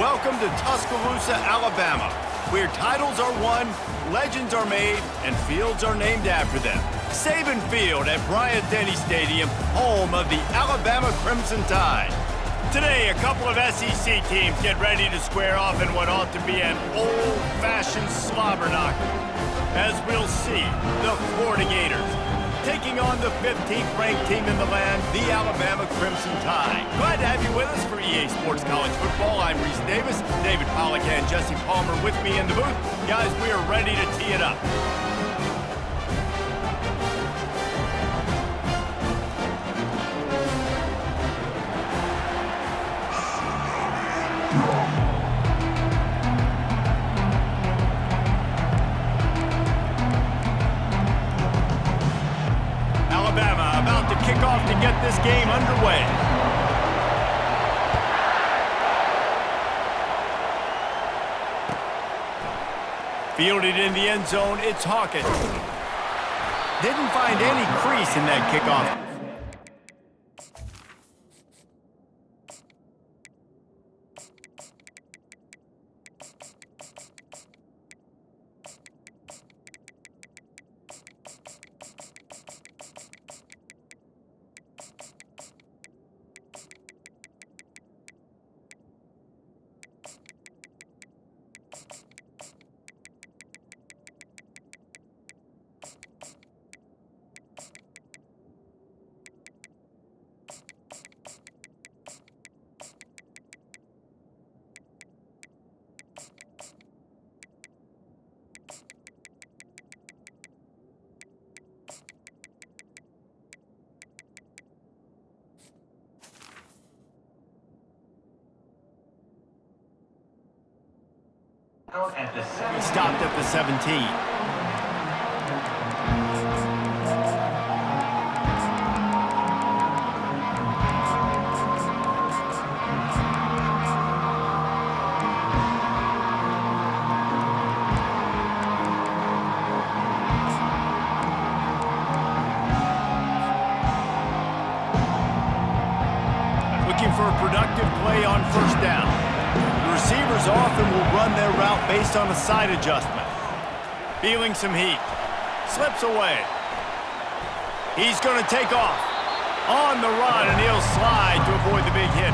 Welcome to Tuscaloosa, Alabama, where titles are won, legends are made, and fields are named after them. Saban Field at Bryant-Denny Stadium, home of the Alabama Crimson Tide. Today, a couple of SEC teams get ready to square off in what ought to be an old-fashioned slobber knocker. As we'll see, the Florida Gators taking on the 15th ranked team in the land, the Alabama Crimson Tide. Glad to have you with us for EA Sports College Football. I'm Reese Davis, David Pollack and Jesse Palmer with me in the booth. Guys, we are ready to tee it up. Alabama about to kick off to get this game underway. Fielded in the end zone, it's Hawkins. Didn't find any crease in that kickoff. He stopped at the 17. Looking for a productive play on first down. Receivers often will run their route based on a side adjustment. Feeling some heat. Slips away. He's going to take off. On the run, and he'll slide to avoid the big hit.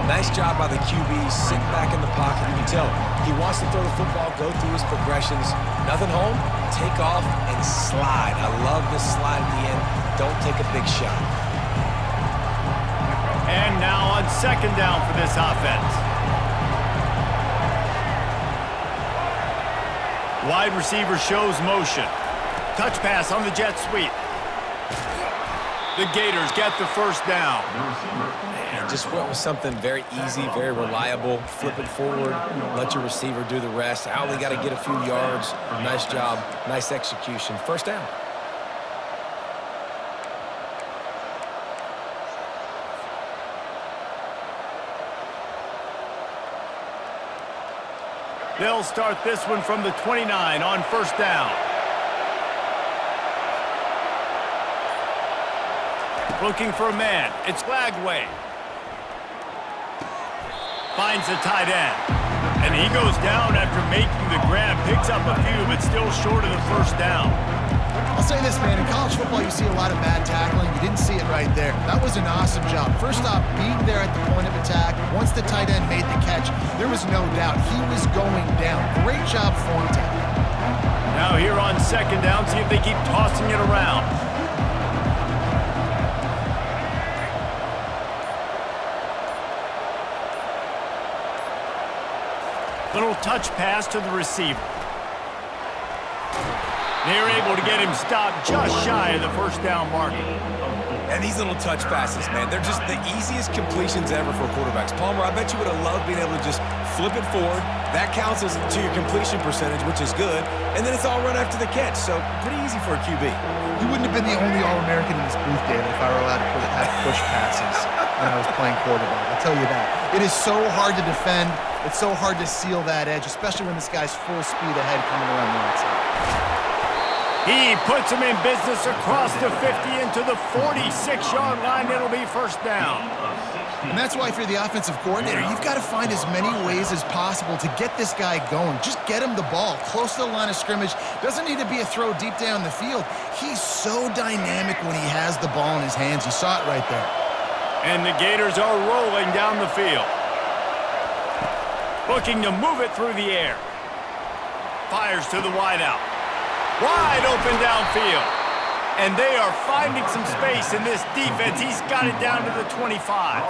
Nice job by the QB, sitting back in the pocket. You can tell he wants to throw the football, go through his progressions. Nothing home, take off and slide. I love this slide at the end. Don't take a big shot. And now on second down for this offense. Wide receiver shows motion. Touch pass on the jet sweep. The Gators get the first down. And just went with something very easy, very reliable. Flip it forward, let your receiver do the rest. I only got to get a few yards. Nice job, nice execution. First down. They'll start this one from the 29 on first down. Looking for a man. It's Lagway. Finds the tight end. And he goes down after making the grab. Picks up a few, but still short of the first down. I'll say this, man. In college football, you see a lot of bad tackling. You didn't see it right there. That was an awesome job. First off, being there at the point of attack. Once the tight end made the catch, there was no doubt he was going down. Great job form tackle. Now here on second down, see if they keep tossing it around. Little touch pass to the receiver. They're able to get him stopped just shy of the first down mark. And these little touch passes, man, they're just the easiest completions ever for quarterbacks. Palmer, I bet you would have loved being able to just flip it forward. That counts as to your completion percentage, which is good. And then it's all run after the catch, so pretty easy for a QB. You wouldn't have been the only All-American in this booth, David, if I were allowed to have push passes when I was playing quarterback. I'll tell you that. It is so hard to defend. It's so hard to seal that edge, especially when this guy's full speed ahead coming around the outside. He puts him in business across the 50 into the 46-yard line. It'll be first down. And that's why if you're the offensive coordinator, you've got to find as many ways as possible to get this guy going. Just get him the ball close to the line of scrimmage. Doesn't need to be a throw deep down the field. He's so dynamic when he has the ball in his hands. You saw it right there. And the Gators are rolling down the field. Looking to move it through the air. Fires to the wideout. Wide open downfield. And they are finding some space in this defense. He's got it down to the 25.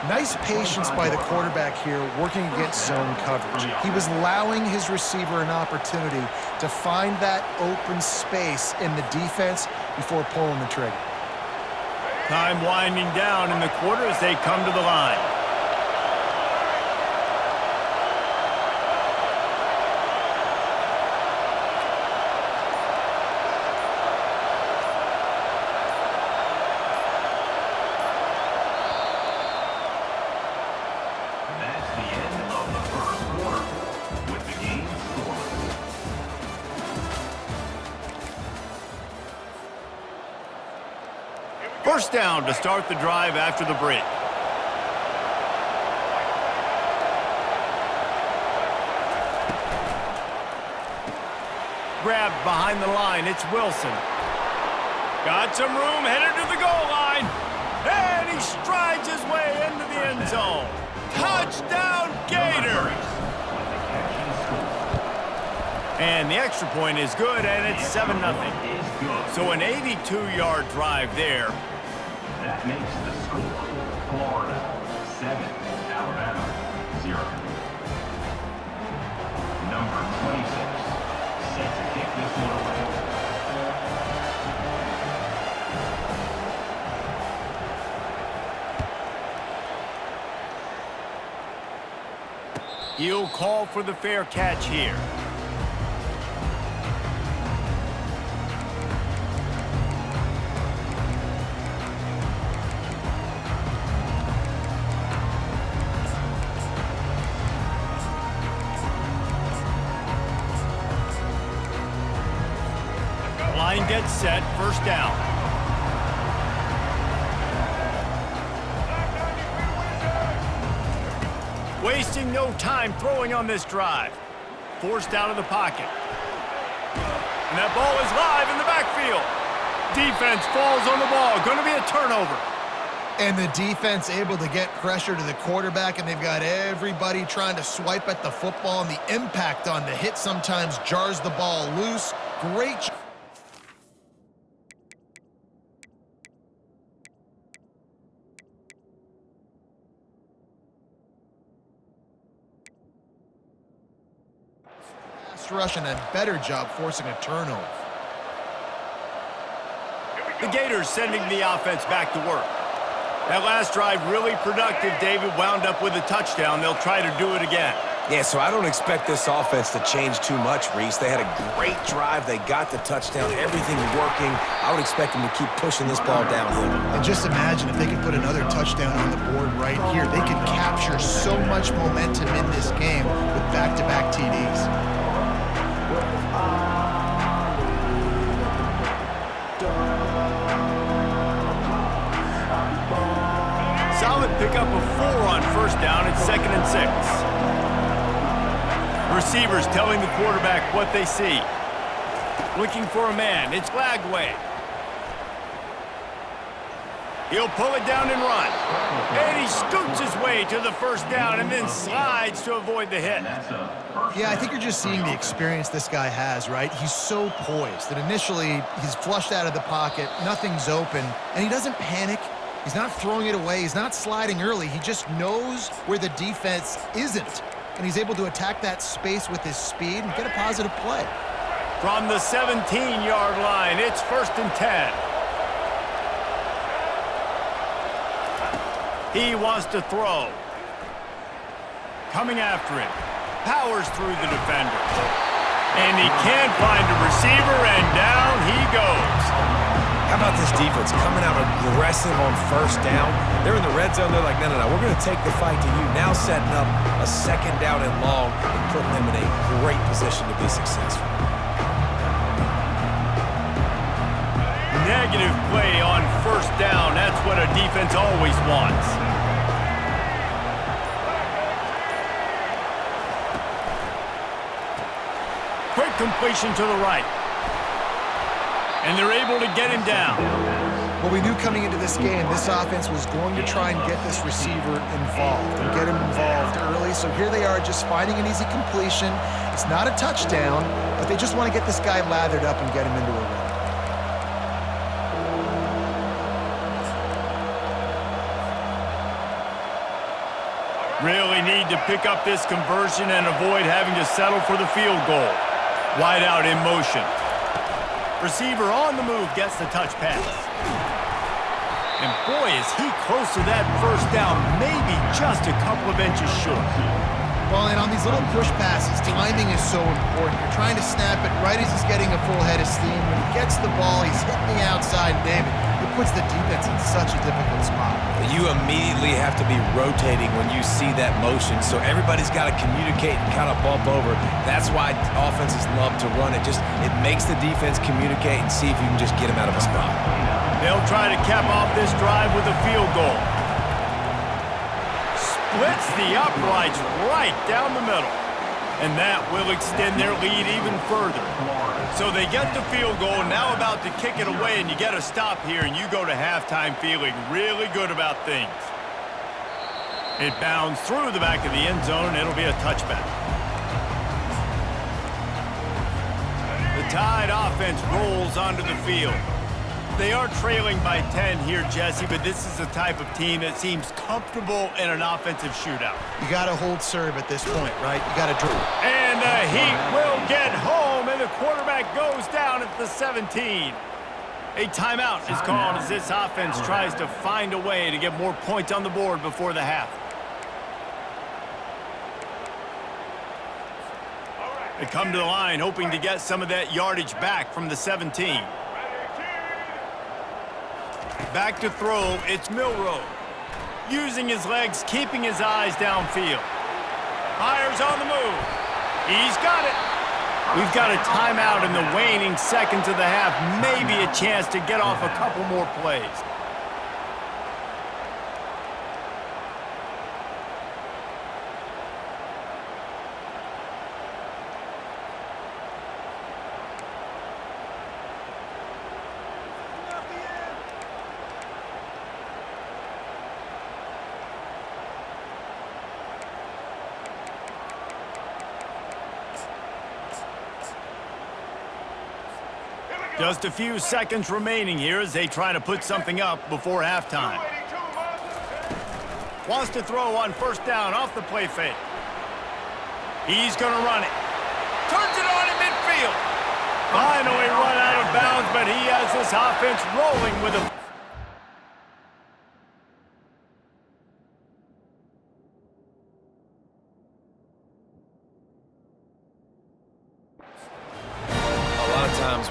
Nice patience by the quarterback here working against zone coverage. He was allowing his receiver an opportunity to find that open space in the defense before pulling the trigger. Time winding down in the quarter as they come to the line. First down to start the drive after the break. Grabbed behind the line, it's Wilson. Got some room, headed to the goal line. And he strides his way into the end zone. Touchdown, Gators! And the extra point is good, and it's 7-0. So an 82-yard drive there. That makes the score Florida 7, Alabama 0. Number 26 set to kick this one away. He'll call for the fair catch here. Line gets set, first down. Wasting no time throwing on this drive. Forced out of the pocket. And that ball is live in the backfield. Defense falls on the ball. Going to be a turnover. And the defense able to get pressure to the quarterback, and they've got everybody trying to swipe at the football, and the impact on the hit sometimes jars the ball loose. Great. Rush and a better job forcing a turnover. The Gators sending the offense back to work. That last drive really productive. David wound up with a touchdown. They'll try to do it again. Yeah, so I don't expect this offense to change too much, Reese. They had a great drive. They got the touchdown. Everything's working. I would expect them to keep pushing this ball downhill. And just imagine if they could put another touchdown on the board right here. They could capture so much momentum in this game with back-to-back TDs. Solid pickup of 4 on first down at 2nd and 6. Receivers telling the quarterback what they see. Looking for a man. It's Lagway. He'll pull it down and run. And he scoots his way to the first down and then slides to avoid the hit. Yeah, I think you're just seeing the experience this guy has, right? He's so poised that initially he's flushed out of the pocket, nothing's open, and he doesn't panic. He's not throwing it away. He's not sliding early. He just knows where the defense isn't, and he's able to attack that space with his speed and get a positive play. From the 17-yard line, it's 1st and 10. He wants to throw. Coming after him. Powers through the defender. And he can't find a receiver, and down he goes. How about this defense coming out aggressive on first down? They're in the red zone. They're like, no, we're going to take the fight to you. Now setting up a 2nd down and long and putting them in a great position to be successful. Negative play on first down. That's what a defense always wants. quick completion to the right. And they're able to get him down. Well, we knew coming into this game, this offense was going to try and get this receiver involved and get him involved early. So here they are just finding an easy completion. It's not a touchdown, but they just want to get this guy lathered up and get him into a run. Really need to pick up this conversion and avoid having to settle for the field goal. Wide out in motion. Receiver on the move gets the touch pass. And boy, is he close to that first down, maybe just a couple of inches short. Well, and on these little push passes, timing is so important. You're trying to snap it right as he's getting a full head of steam. When he gets the ball, he's hitting the outside, David. It puts the defense in such a difficult spot. You immediately have to be rotating when you see that motion, so everybody's got to communicate and kind of bump over. That's why offenses love to run it. It makes the defense communicate and see if you can just get him out of a spot. They'll try to cap off this drive with a field goal. Splits the uprights right down the middle. And that will extend their lead even further. So they get the field goal, now about to kick it away, and you get a stop here, and you go to halftime feeling really good about things. It bounds through the back of the end zone, and it'll be a touchback. The Tide offense rolls onto the field. They are trailing by 10 here, Jesse, but this is the type of team that seems comfortable in an offensive shootout. You got to hold serve at this point, right? You got to drill. And the Heat will get home, and the quarterback goes down at the 17. A timeout is called as this offense tries to find a way to get more points on the board before the half. They come to the line hoping to get some of that yardage back from the 17. Back to throw, it's Milroe. Using his legs, keeping his eyes downfield. Fires on the move. He's got it. We've got a timeout in the waning seconds of the half. Maybe a chance to get off a couple more plays. Just a few seconds remaining here as they try to put something up before halftime. Wants to throw on first down off the play fake. He's going to run it. Turns it on in midfield. Finally run out of bounds, but he has this offense rolling with a...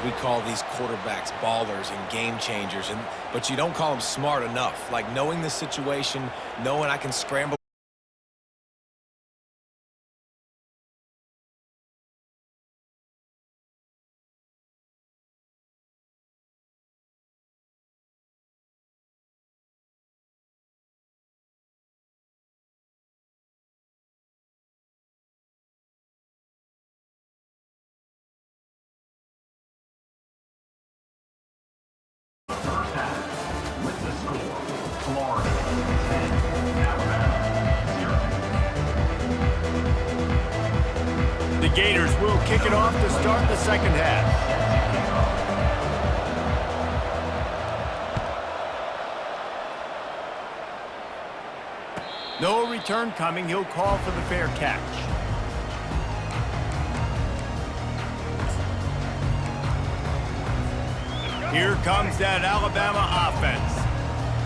We call these quarterbacks ballers and game changers, but you don't call them smart enough. Like knowing the situation, knowing I can scramble. The Gators will kick it off to start the second half. No return coming. He'll call for the fair catch. Here comes that Alabama offense.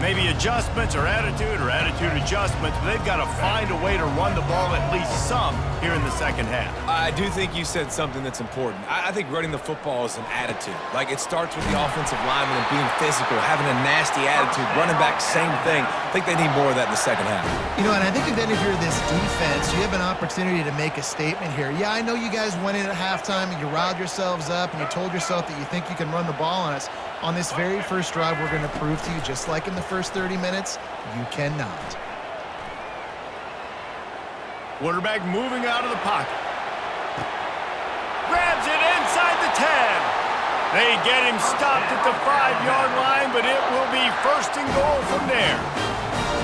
Maybe adjustments or attitude adjustments, but they've got to find a way to run the ball at least some here in the second half. I do think you said something that's important. I think running the football is an attitude. Like, it starts with the offensive lineman and being physical, having a nasty attitude. Running back, same thing. I think they need more of that in the second half. You know, and I think then if you're this defense, you have an opportunity to make a statement here. Yeah, I know you guys went in at halftime and you riled yourselves up and you told yourself that you think you can run the ball on us. On this very first drive, we're going to prove to you, just like in the first 30 minutes, you cannot. Quarterback moving out of the pocket. Grabs it They get him stopped at the 5-yard line, but it will be 1st and goal from there.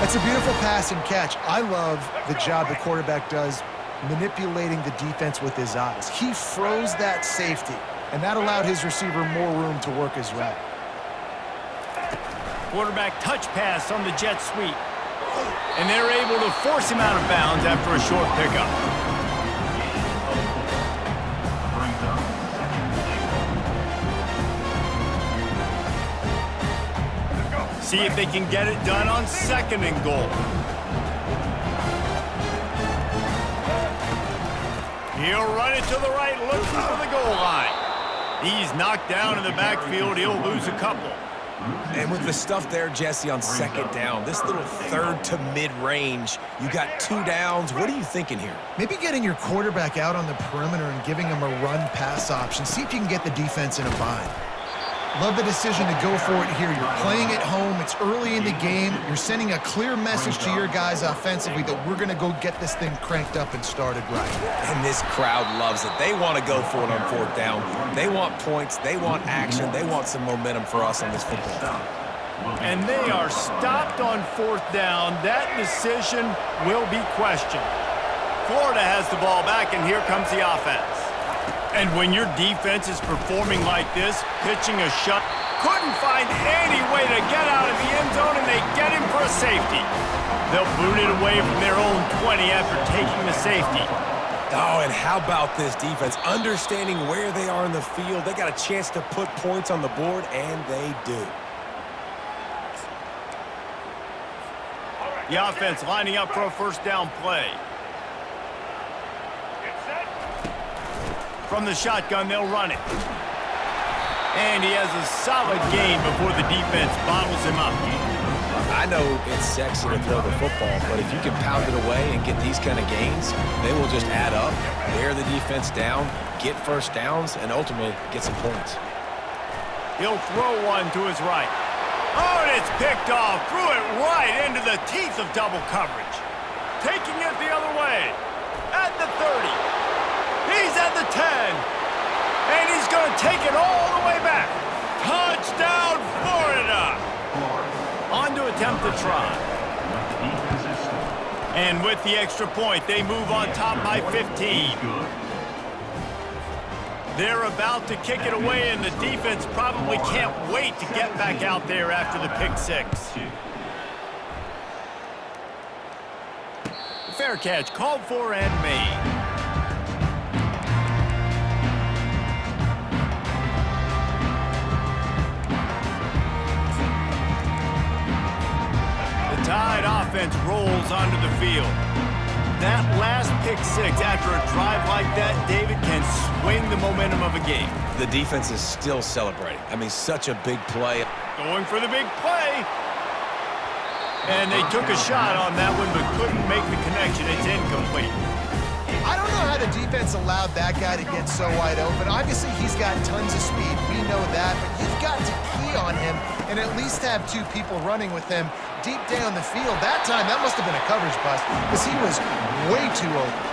That's a beautiful pass and catch. I love the job the quarterback does manipulating the defense with his eyes. He froze that safety, and that allowed his receiver more room to work his route. Quarterback touch pass on the jet sweep. And they're able to force him out of bounds after a short pickup. See if they can get it done on 2nd and goal. He'll run it to the right, looking for the goal line. He's knocked down in the backfield. He'll lose a couple. And with the stuff there, Jesse, on 2nd down, this little 3rd to mid-range, you got 2 downs. What are you thinking here? Maybe getting your quarterback out on the perimeter and giving him a run-pass option. See if you can get the defense in a bind. Love the decision to go for it here. You're playing at home. It's early in the game. You're sending a clear message to your guys offensively that we're going to go get this thing cranked up and started right. And this crowd loves it. They want to go for it on 4th down. They want points. They want action. They want some momentum for us on this football team. And they are stopped on 4th down. That decision will be questioned. Florida has the ball back, and here comes the offense. And when your defense is performing like this, pitching a shot, couldn't find any way to get out of the end zone, and they get him for a safety. They'll boot it away from their own 20 after taking the safety. Oh, and how about this defense? Understanding where they are in the field. They got a chance to put points on the board, and they do. The offense lining up for a 1st down play. From the shotgun, they'll run it. And he has a solid gain before the defense bottles him up. I know it's sexy to throw the football, but if you can pound it away and get these kind of gains, they will just add up, wear the defense down, get 1st downs, and ultimately get some points. He'll throw one to his right. Oh, and it's picked off. Threw it right into the teeth of double coverage. Taking it the other way. At the 30. He's at the 10. And he's going to take it all the way back. Touchdown, Florida. On to attempt the try. And with the extra point, they move on top by 15. They're about to kick it away, and the defense probably can't wait to get back out there after the pick 6. Fair catch called for and made. Tide offense rolls onto the field. That last pick 6 after a drive like that, David, can swing the momentum of a game. The defense is still celebrating. I mean, such a big play. Going for the big play. And they took a shot on that one but couldn't make the connection. It's incomplete. I don't know how the defense allowed that guy to get so wide open. Obviously, he's got tons of speed. We know that. But you've got to key on him and at least have 2 people running with him deep down the field. That time, that must have been a coverage bust because he was way too open.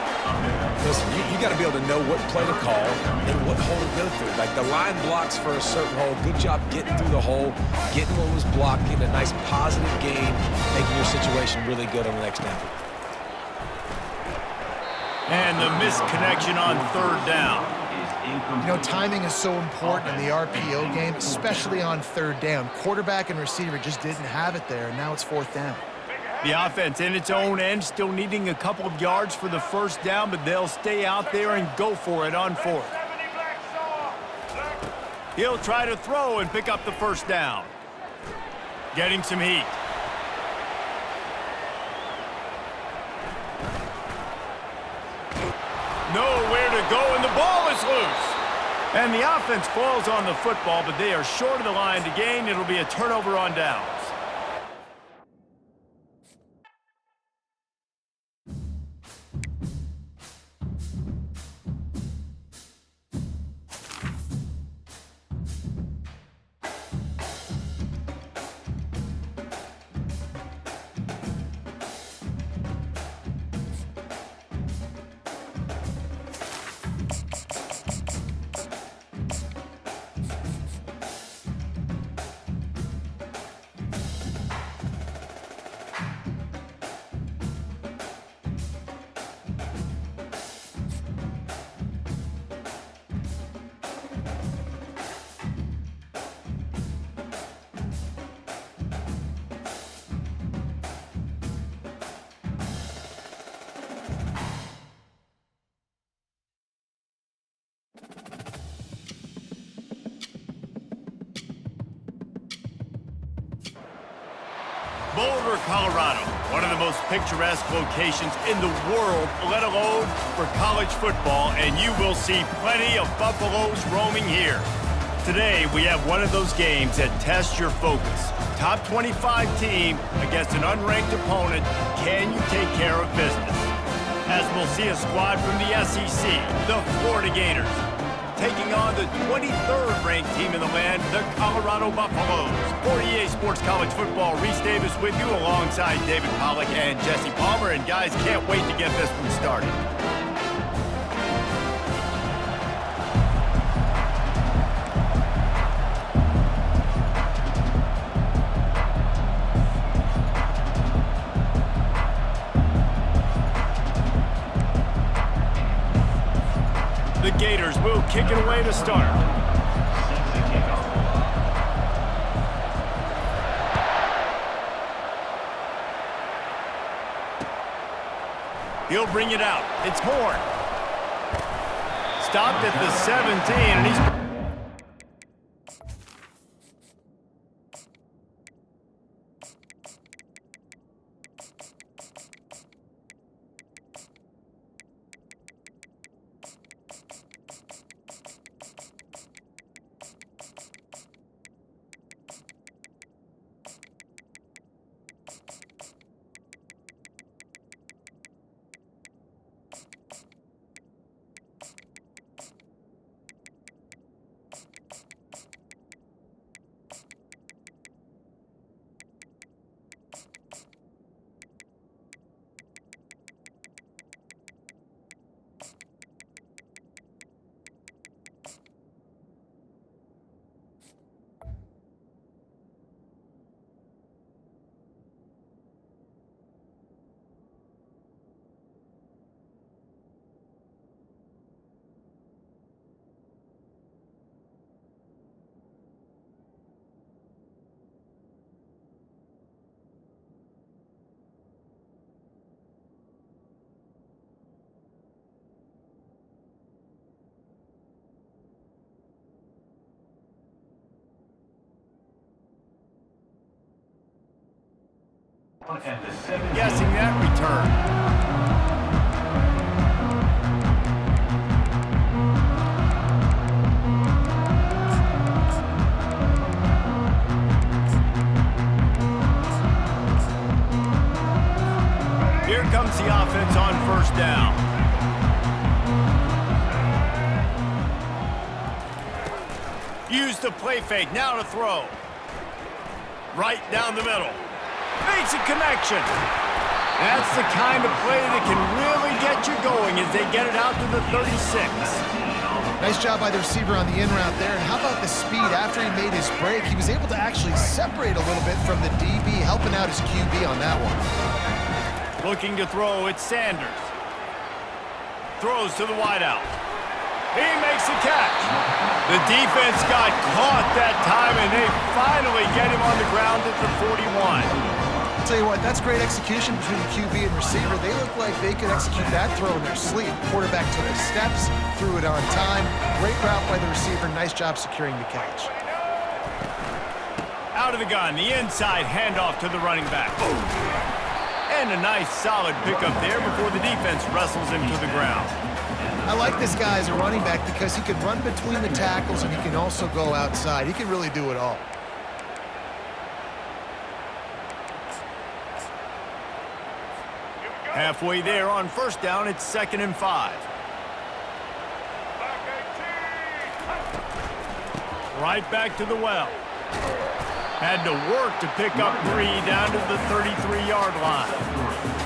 Listen, you got to be able to know what play to call and what hole to go through. Like the line blocks for a certain hole. Good job getting through the hole, getting what was blocked, getting a nice positive gain, making your situation really good on the next down. And the missed connection on 3rd down. You know, timing is so important in the RPO game, especially on 3rd down. Quarterback and receiver just didn't have it there, and now it's 4th down. The offense in its own end, still needing a couple of yards for the 1st down, but they'll stay out there and go for it on 4th. He'll try to throw and pick up the 1st down. Getting some heat. Nowhere to go, and the ball is loose. And the offense falls on the football, but they are short of the line to gain. It'll be a turnover on downs. Boulder, Colorado, one of the most picturesque locations in the world, let alone for college football, and you will see plenty of Buffaloes roaming here. Today, we have one of those games that tests your focus. Top 25 team against an unranked opponent. Can you take care of business? As we'll see a squad from the SEC, the Florida Gators, taking on the 23rd ranked team in the land, the Colorado Buffaloes. For EA Sports College Football, Reese Davis with you alongside David Pollack and Jesse Palmer. And guys, can't wait to get this one started. The Gators will kick it away to start. He'll bring it out. It's Horn. Stopped at the 17, and he's... Guessing that return. Here comes the offense on first down. Use the play fake, now to throw. Right down the middle. Makes a connection. That's the kind of play that can really get you going as they get it out to the 36. Nice job by the receiver on the in route there. And how about the speed after he made his break? He was able to actually separate a little bit from the DB, helping out his QB on that one. Looking to throw, it's Sanders. Throws to the wideout. He makes the catch. The defense got caught that time, and they finally get him on the ground at the 41. I'll tell you what, that's great execution between the QB and receiver. They look like they could execute that throw in their sleep. Quarterback took his steps, threw it on time. Great route by the receiver. Nice job securing the catch. Out of the gun, the inside handoff to the running back. And a nice solid pickup there before the defense wrestles him to the ground. I like this guy as a running back because he can run between the tackles and he can also go outside. He can really do it all. Halfway there on first down, it's 2nd and 5. Right back to the well. Had to work to pick up 3 down to the 33-yard line.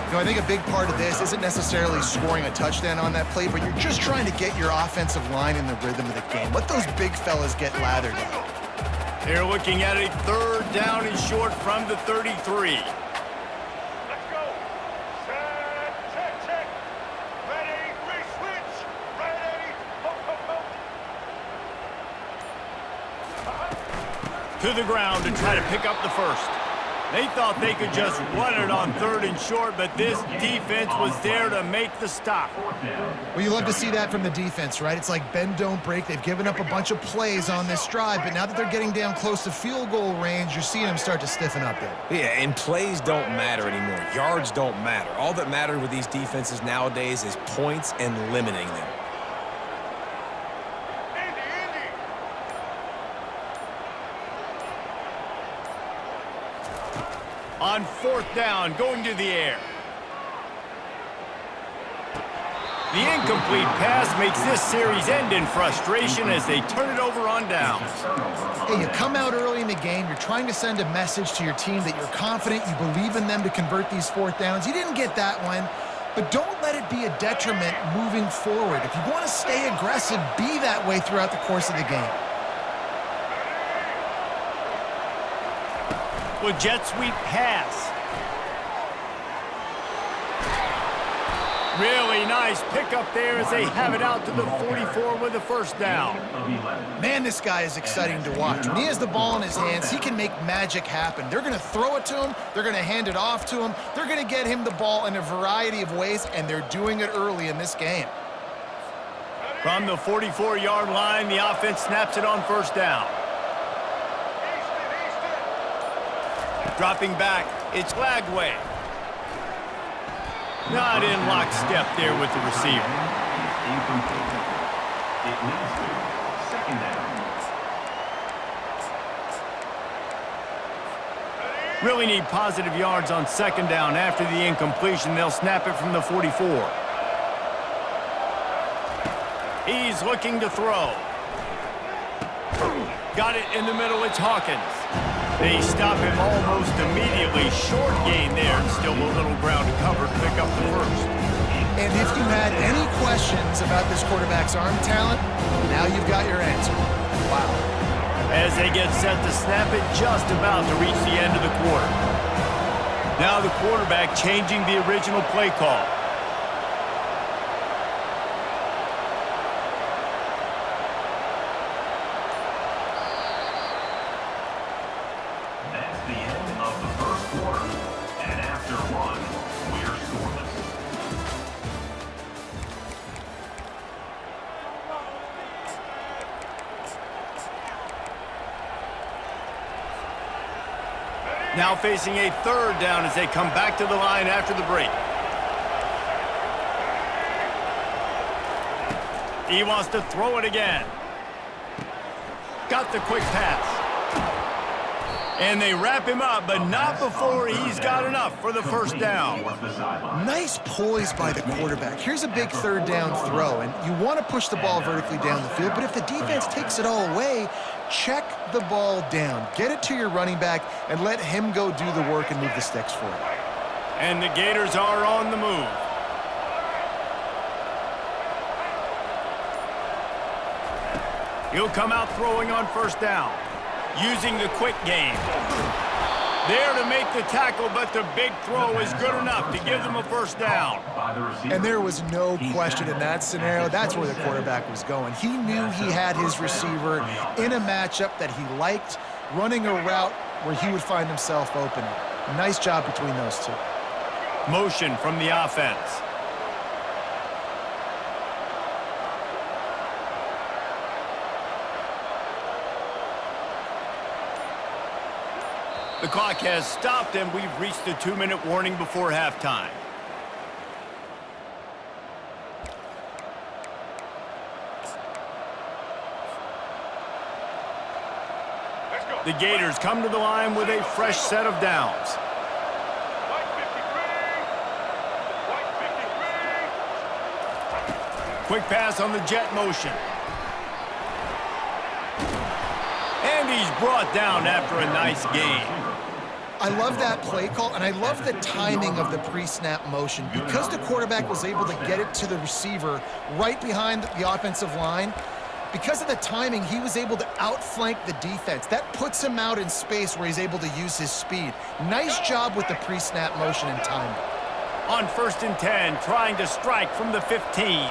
You know, I think a big part of this isn't necessarily scoring a touchdown on that play, but you're just trying to get your offensive line in the rhythm of the game. Let those big fellas get lathered out. They're looking at a 3rd down and short from the 33. To the ground to try to pick up the first. They thought they could just run it on 3rd and short, but this defense was there to make the stop. Well, you love to see that from the defense, right? It's like bend, don't break. They've given up a bunch of plays on this drive, but now that they're getting down close to field goal range, you're seeing them start to stiffen up there. Yeah, and plays don't matter anymore. Yards don't matter. All that matters with these defenses nowadays is points and limiting them. On 4th down, going to the air. The incomplete pass makes this series end in frustration as they turn it over on downs. Hey, you come out early in the game, you're trying to send a message to your team that you're confident, you believe in them to convert these 4th downs. You didn't get that one, but don't let it be a detriment moving forward. If you want to stay aggressive, be that way throughout the course of the game. With jet sweep pass. Really nice pickup there as they have it out to the 44 with the 1st down. Man, this guy is exciting to watch. When he has the ball in his hands, he can make magic happen. They're going to throw it to him. They're going to hand it off to him. They're going to get him the ball in a variety of ways, and they're doing it early in this game. From the 44-yard line, the offense snaps it on 1st down. Dropping back, it's Lagway. Not in lockstep there with the receiver. It leads to 2nd down. Really need positive yards on 2nd down. After the incompletion, they'll snap it from the 44. He's looking to throw. Got it in the middle, it's Hawkins. They stop him almost immediately. Short gain there. Still a little ground to cover to pick up the 1st. And if you had any questions about this quarterback's arm talent, now you've got your answer. Wow. As they get set to snap it, just about to reach the end of the quarter. Now the quarterback changing the original play call. That's the end of the 1st quarter. And after 1, we're scoreless. Now facing a 3rd down as they come back to the line after the break. He wants to throw it again. Got the quick pass. And they wrap him up, but not before he's got enough for the 1st down. Nice poise by the quarterback. Here's a big 3rd down throw, and you want to push the ball vertically down the field, but if the defense takes it all away, check the ball down. Get it to your running back and let him go do the work and move the sticks for you. And the Gators are on the move. He'll come out throwing on 1st down. Using the quick game. There to make the tackle, but the big throw is good enough to give them a 1st down. And there was no question in that scenario. That's where the quarterback was going. He knew he had his receiver in a matchup that he liked, running a route where he would find himself open. Nice job between those two. Motion from the offense. The clock has stopped, and we've reached the 2-minute warning before halftime. The Gators come to the line with a fresh set of downs. Quick pass on the jet motion. And he's brought down after a nice gain. I love that play call, and I love the timing of the pre-snap motion. Because the quarterback was able to get it to the receiver right behind the offensive line, because of the timing, he was able to outflank the defense. That puts him out in space where he's able to use his speed. Nice job with the pre-snap motion and timing. On 1st and 10, trying to strike from the 15.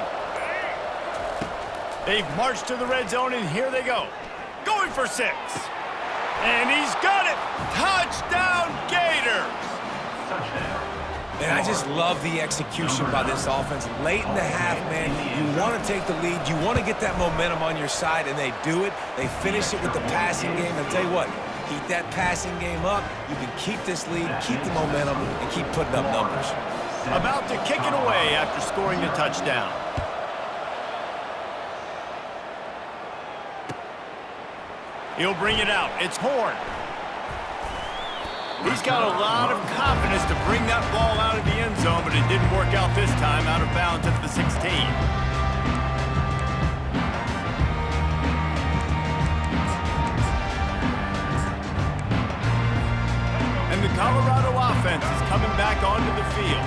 They've marched to the red zone, and here they go. Going for 6. And he's got it. Touchdown, Gators! Gators! Touchdown. And I just love the execution by this offense. Late in the half, man, you want to take the lead. You want to get that momentum on your side, and they do it. They finish it with the passing game. I'll tell you what, keep that passing game up. You can keep this lead, keep the momentum, and keep putting up numbers. About to kick it away after scoring the touchdown. He'll bring it out. It's Horn. He's got a lot of confidence to bring that ball out of the end zone, but it didn't work out this time, out of bounds at the 16. And the Colorado offense is coming back onto the field.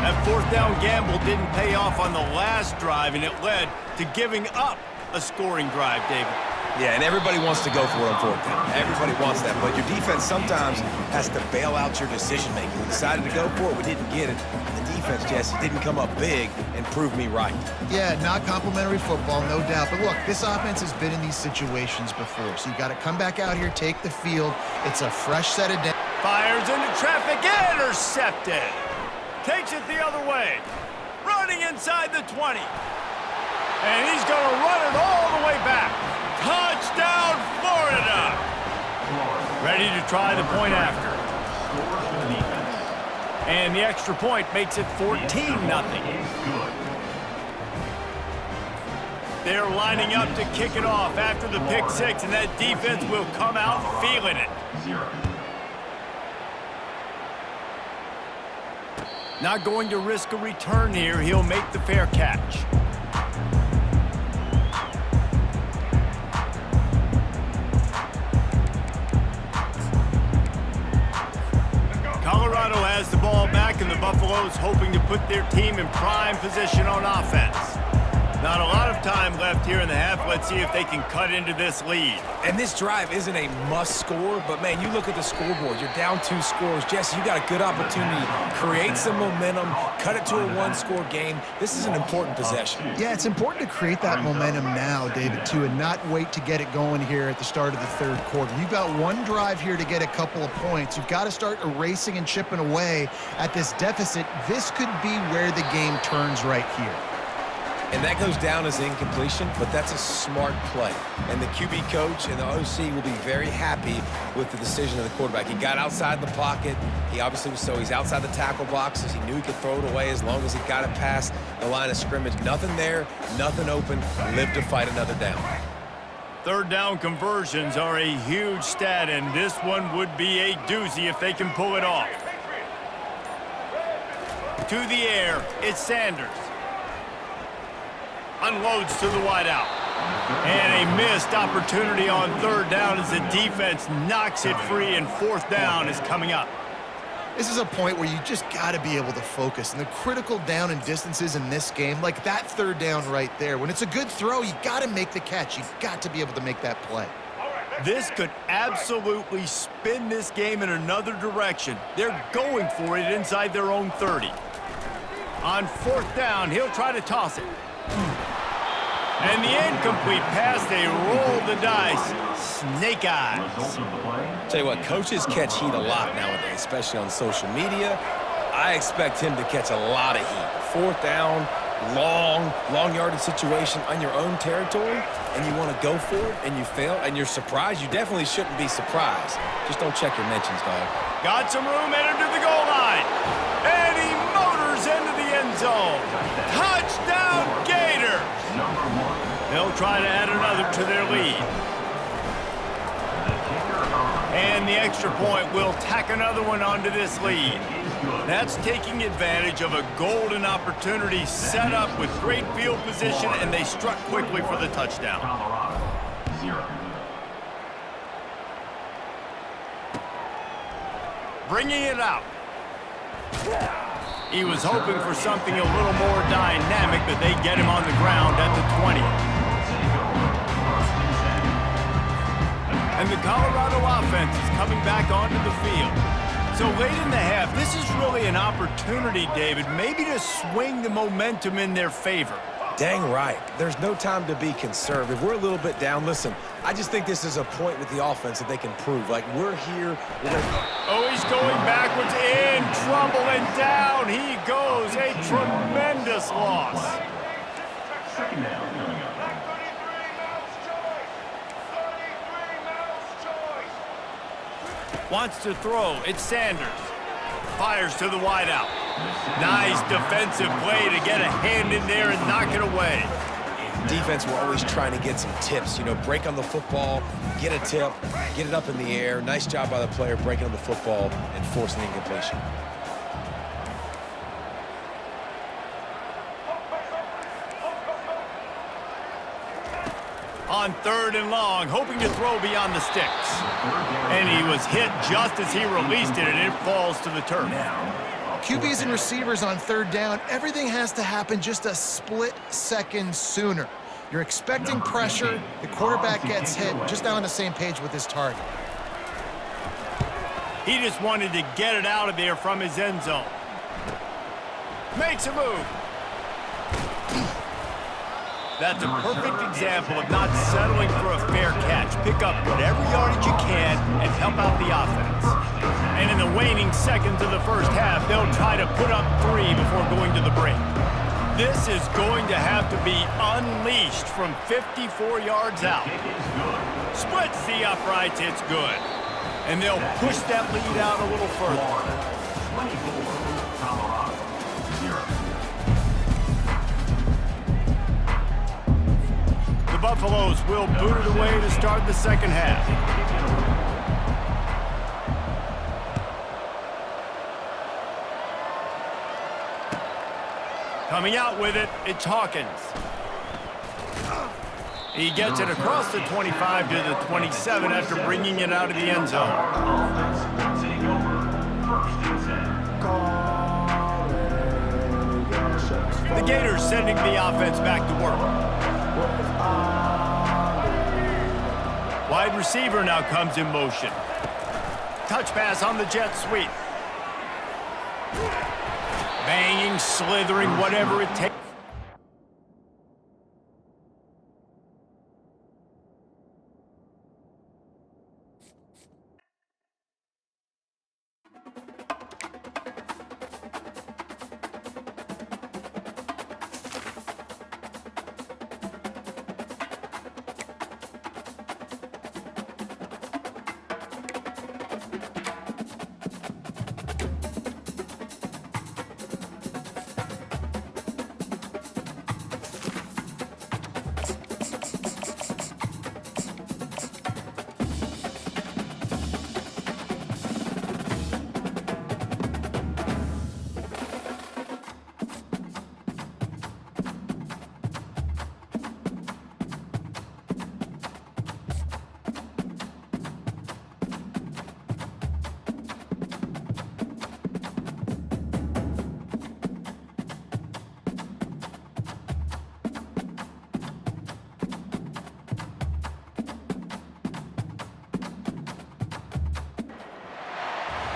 That fourth down gamble didn't pay off on the last drive, and it led to giving up a scoring drive, David. Yeah, and everybody wants to go for it on fourth down. Everybody wants that, but your defense sometimes has to bail out your decision-making. We decided to go for it. We didn't get it. And the defense, Jesse, didn't come up big and prove me right. Yeah, not complimentary football, no doubt. But look, this offense has been in these situations before, so you got to come back out here, take the field. It's a fresh set of down. Fires into traffic, intercepted. Takes it the other way. Running inside the 20. And he's going to run it all the way back. Touchdown, Florida! Ready to try the point after. And the extra point makes it 14-0. They're lining up to kick it off after the pick six, and that defense will come out feeling it. Not going to risk a return here. He'll make the fair catch. Colorado has the ball back, and the Buffaloes hoping to put their team in prime position on offense. Not a lot of time left here in the half. Let's see if they can cut into this lead. And this drive isn't a must score, but man, you look at the scoreboard, you're down 2 scores. Jesse, you got a good opportunity. Create some momentum, cut it to a 1-score game. This is an important possession. Yeah, it's important to create that momentum now, David, too, and not wait to get it going here at the start of the third quarter. You've got one drive here to get a couple of points. You've got to start erasing and chipping away at this deficit. This could be where the game turns right here. And that goes down as incompletion, but that's a smart play. And the QB coach and the OC will be very happy with the decision of the quarterback. He got outside the pocket. He obviously was he's outside the tackle boxes. He knew he could throw it away as long as he got it past the line of scrimmage. Nothing there, nothing open. Live to fight another down. Third down conversions are a huge stat, and this one would be a doozy if they can pull it off. To the air, it's Sanders. Unloads to the wideout. And a missed opportunity on third down as the defense knocks it free, and fourth down is coming up. This is a point where you just got to be able to focus. And the critical down and distances in this game, like that third down right there, when it's a good throw, you got to make the catch. You got to be able to make that play. This could absolutely spin this game in another direction. They're going for it inside their own 30. On fourth down, he'll try to toss it. And the incomplete pass, they roll the dice. Snake eyes. Tell you what, coaches catch heat a lot nowadays, especially on social media. I expect him to catch a lot of heat. Fourth down, long yardage situation on your own territory, and you want to go for it, and you fail, and you're surprised. You definitely shouldn't be surprised. Just don't check your mentions, dog. Got some room, entered to the goal line. And he motors into the end zone. Touchdown, Gators! They'll try to add another to their lead. And the extra point will tack another one onto this lead. That's taking advantage of a golden opportunity set up with great field position, and they struck quickly for the touchdown. Bringing it out. He was hoping for something a little more dynamic, but they get him on the ground at the 20. And the Colorado offense is coming back onto the field. So late in the half, this is really an opportunity, David, maybe to swing the momentum in their favor. Dang right. There's no time to be conservative. We're a little bit down. Listen, I just think this is a point with the offense that they can prove. Like, we're here. Oh, he's going backwards, in trouble, and down he goes. A tremendous loss. Second down coming up. Wants to throw. It's Sanders. Fires to the wideout. Nice defensive play to get a hand in there and knock it away. Defense, we're always trying to get some tips. You know, break on the football, get a tip, get it up in the air. Nice job by the player breaking on the football and forcing the incompletion. On 3rd and long, hoping to throw beyond the sticks. And he was hit just as he released it, and it falls to the turf. QBs and receivers on 3rd down, everything has to happen just a split second sooner. You're expecting pressure, the quarterback gets hit, just not on the same page with his target. He just wanted to get it out of there from his end zone. Makes a move. That's a perfect example of not settling for a fair catch. Pick up whatever yardage you can and help out the offense. And in the waning seconds of the first half, they'll try to put up 3 before going to the break. This is going to have to be unleashed from 54 yards out. Splits the uprights, it's good. And they'll push that lead out a little further. 24, Colorado, 0. The Buffaloes will boot it away to start the second half. Coming out with it, it's Hawkins. He gets it across the 25 to the 27 after bringing it out of the end zone. Offense will take over. 1st and 10. The Gators sending the offense back to work. Wide receiver now comes in motion. Touch pass on the jet sweep. Banging, slithering, whatever it takes.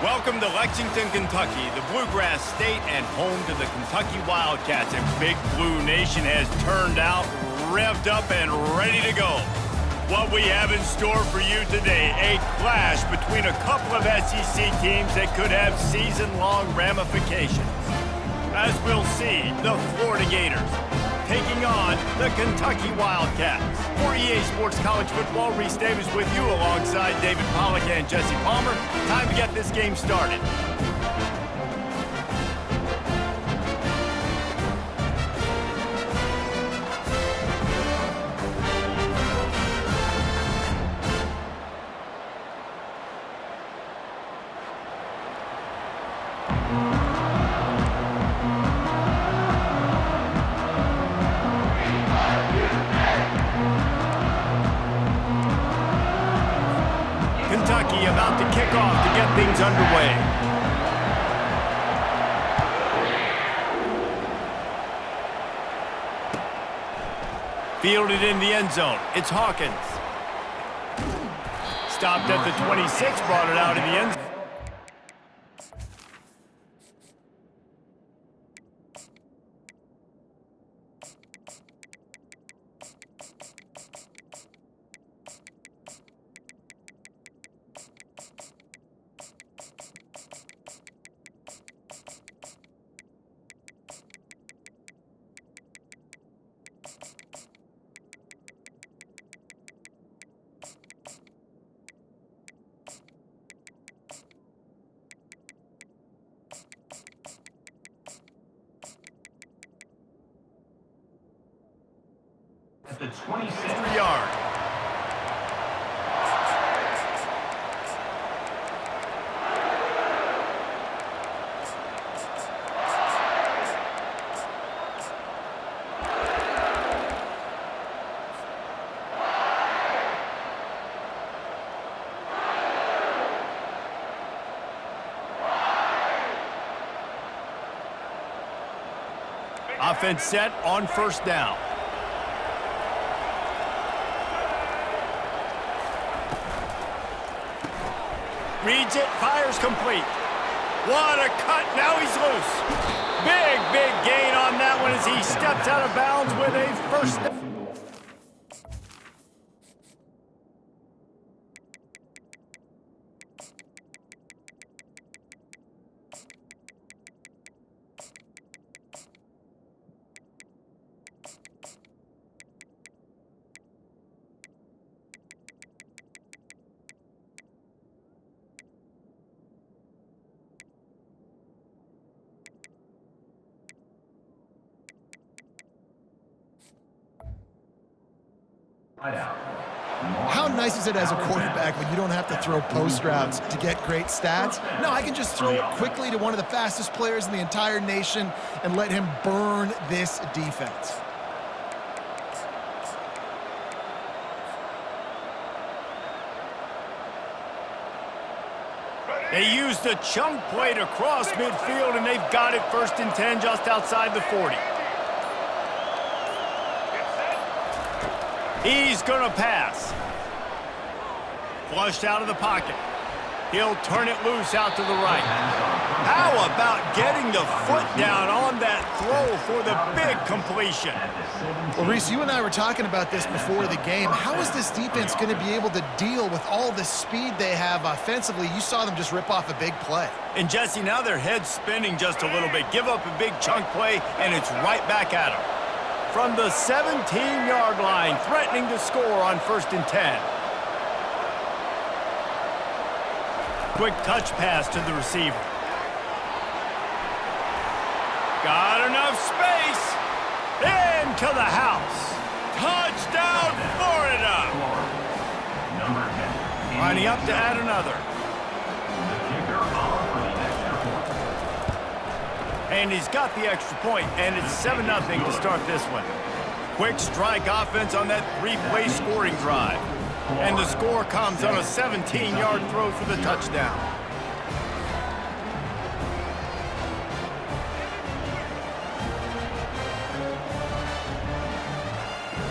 Welcome to Lexington, Kentucky, the Bluegrass State and home to the Kentucky Wildcats. And Big Blue Nation has turned out, revved up, and ready to go. What we have in store for you today, a clash between a couple of SEC teams that could have season-long ramifications. As we'll see, the Florida Gators taking on the Kentucky Wildcats. For EA Sports College Football, Reese Davis with you alongside David Pollack and Jesse Palmer. Time to get this game started. Kentucky about to kick off to get things underway. Fielded in the end zone. It's Hawkins. Stopped at the 26, brought it out in the end zone. At the 26. 3 yard. Offense set on first down. Reads it, fires complete. What a cut, now he's loose. Big gain on that one as he steps out of bounds with a first down. How nice is it as a quarterback when you don't have to throw post routes to get great stats? No, I can just throw it quickly to one of the fastest players in the entire nation and let him burn this defense. They used a chunk play to cross midfield, and they've got it 1st and 10 just outside the 40. He's going to pass. Flushed out of the pocket. He'll turn it loose out to the right. How about getting the foot down on that throw for the big completion? Well, Reese, you and I were talking about this before the game. How is this defense going to be able to deal with all the speed they have offensively? You saw them just rip off a big play. And, Jesse, now their head's spinning just a little bit. Give up a big chunk play, and it's right back at them. From the 17-yard line, threatening to score on 1st and 10. Quick touch pass to the receiver. Got enough space. Into the house. Touchdown, Florida. Lining up to add another. And he's got the extra point, and it's 7-0 to start this one. Quick strike offense on that 3-play scoring drive. And the score comes on a 17-yard throw for the touchdown.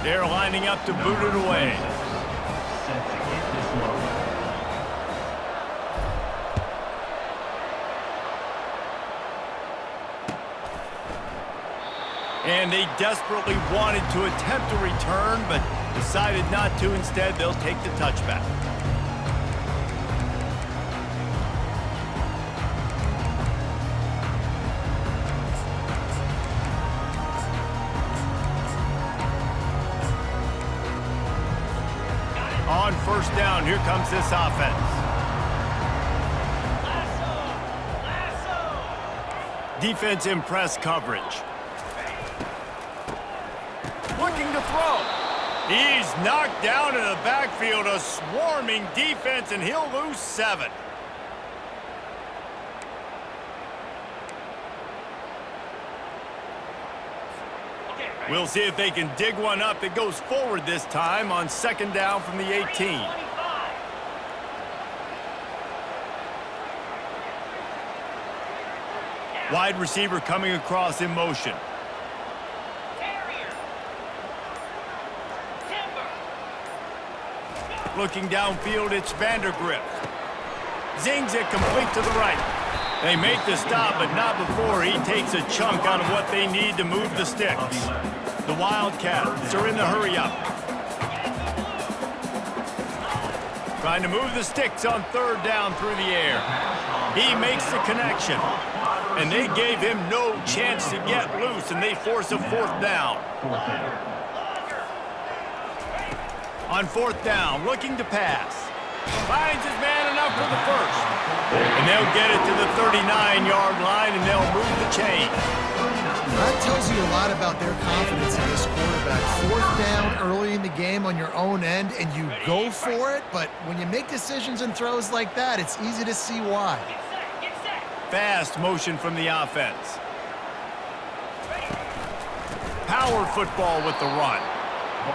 They're lining up to boot it away. And they desperately wanted to attempt a return, but decided not to. Instead, they'll take the touchback. On first down, here comes this offense. Defense in press coverage. Looking to throw. He's knocked down in the backfield, a swarming defense, and he'll lose 7. We'll see if they can dig one up. It goes forward this time on 2nd down from the 18. Wide receiver coming across in motion. Looking downfield, it's Vandergrift. Zings it complete to the right. They make the stop, but not before he takes a chunk out of what they need to move the sticks. The Wildcats are in the hurry-up. Trying to move the sticks on 3rd down through the air. He makes the connection. And they gave him no chance to get loose, and they force a 4th down. On 4th down, looking to pass. Finds his man enough for the first. And they'll get it to the 39-yard line, and they'll move the chain. That tells you a lot about their confidence in this quarterback. got fourth down early in the game on your own end and you go for it, but when you make decisions and throws like that, it's easy to see why. Fast motion from the offense. Power football with the run.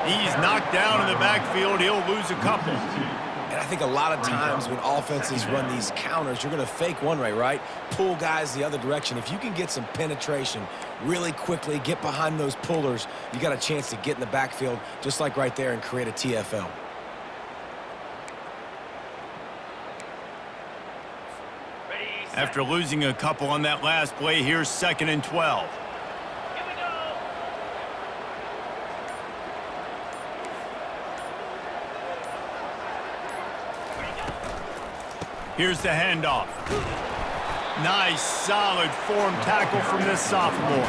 He's knocked down in the backfield. He'll lose a couple. And I think a lot of times when offenses run these counters, you're going to fake one way, right? Pull guys the other direction. If you can get some penetration really quickly, get behind those pullers, you got a chance to get in the backfield just like right there and create a TFL. After losing a couple on that last play, here's 2nd and 12. Here's the handoff. Nice, solid form tackle from this sophomore.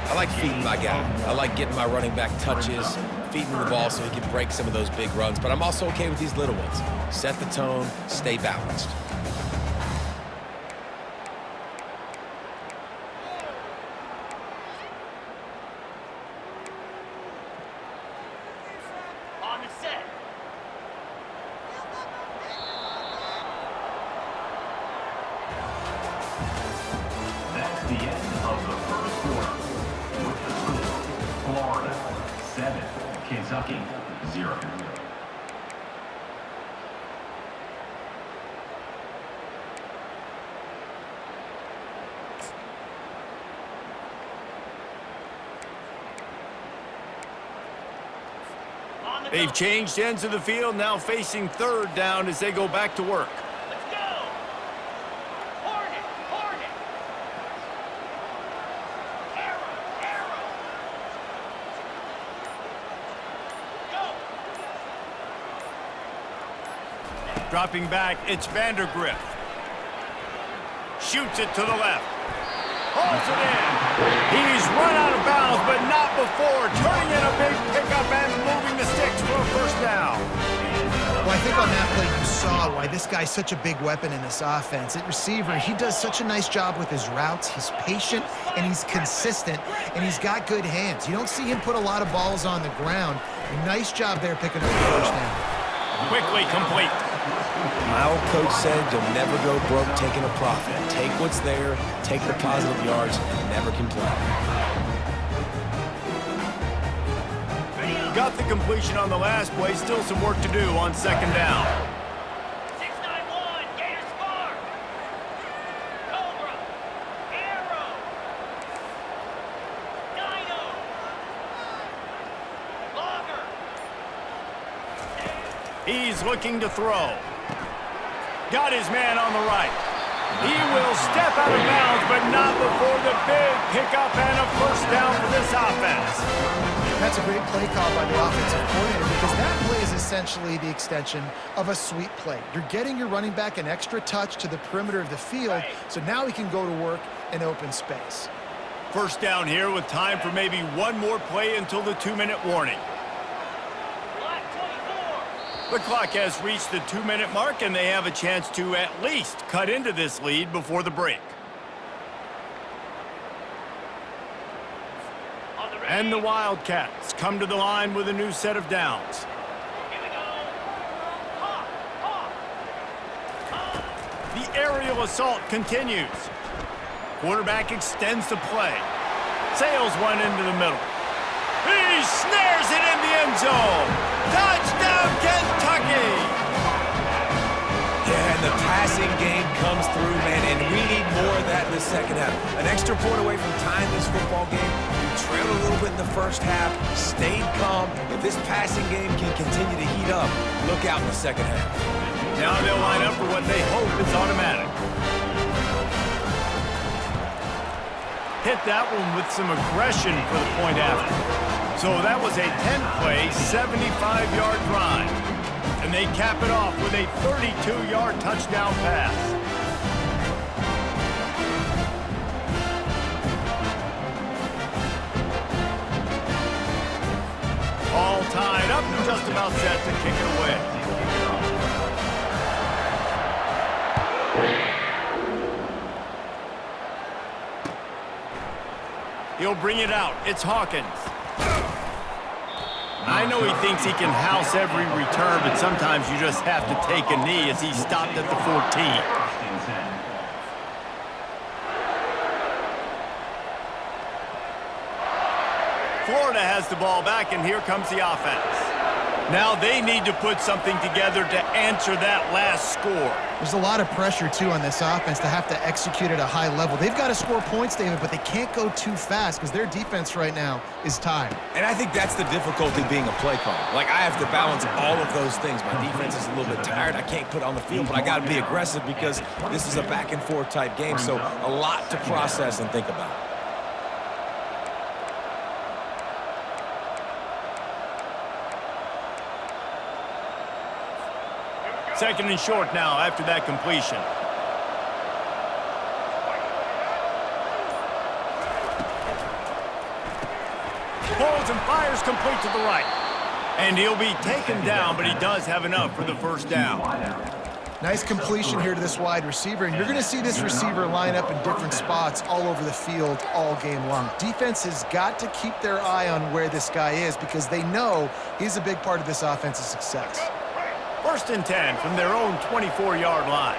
I like feeding my guy. I like getting my running back touches, feeding him the ball so he can break some of those big runs. But I'm also okay with these little ones. Set the tone, stay balanced. That's the end of the first quarter. With the score, Florida 7, Kentucky 0. They've changed ends of the field, now facing 3rd down as they go back to work. Dropping back, it's Vandergrift. Shoots it to the left. Hauls it in. He's run out of bounds, but not before. Turning in a big pickup and moving the sticks for a 1st down. Well, I think on that play you saw why this guy's such a big weapon in this offense. At receiver, he does such a nice job with his routes. He's patient, and he's consistent, and he's got good hands. You don't see him put a lot of balls on the ground. Nice job there picking up the 1st down. Quickly complete. My old coach said you'll never go broke taking a profit. Take what's there, take the positive yards, and never complain. Got the completion on the last play. Still some work to do on 2nd down. 691, Gator Spark. Cobra. Arrow. Dino. Logger. He's looking to throw. Got his man on the right. He will step out of bounds, but not before the big pickup and a 1st down for this offense. That's a great play call by the offensive coordinator because that play is essentially the extension of a sweep play. You're getting your running back an extra touch to the perimeter of the field, so now he can go to work in open space. 1st down here with time for maybe one more play until the 2-minute warning. The clock has reached the 2-minute mark, and they have a chance to at least cut into this lead before the break. And the Wildcats come to the line with a new set of downs. The aerial assault continues. Quarterback extends the play. Sails one into the middle. He snares it in the end zone. Touchdown, Kentucky! Yeah, and the passing game comes through, man, and we need more of that in the 2nd half. An extra point away from tying this football game. We trailed a little bit in the 1st half, stayed calm. If this passing game can continue to heat up, look out in the 2nd half. Now they'll line up for what they hope is automatic. Hit that one with some aggression for the point after. So that was a 10-play, 75-yard drive. And they cap it off with a 32-yard touchdown pass. All tied up and just about set to kick it away. He'll bring it out. It's Hawkins. I know he thinks he can house every return, but sometimes you just have to take a knee as he stopped at the 14. First and 10. Florida has the ball back, and here comes the offense. Now they need to put something together to answer that last score. There's a lot of pressure, too, on this offense to have to execute at a high level. They've got to score points, David, but they can't go too fast because their defense right now is tired. And I think that's the difficulty being a play caller. Like, I have to balance all of those things. My defense is a little bit tired. I can't put it on the field, but I got to be aggressive because this is a back-and-forth type game, so a lot to process and think about. Second and short now after that completion. Pulls and fires complete to the right. And he'll be taken down, but he does have enough for the first down. Nice completion here to this wide receiver, and you're going to see this receiver line up in different spots all over the field all game long. Defense has got to keep their eye on where this guy is because they know he's a big part of this offense's success. First and 10 from their own 24-yard line.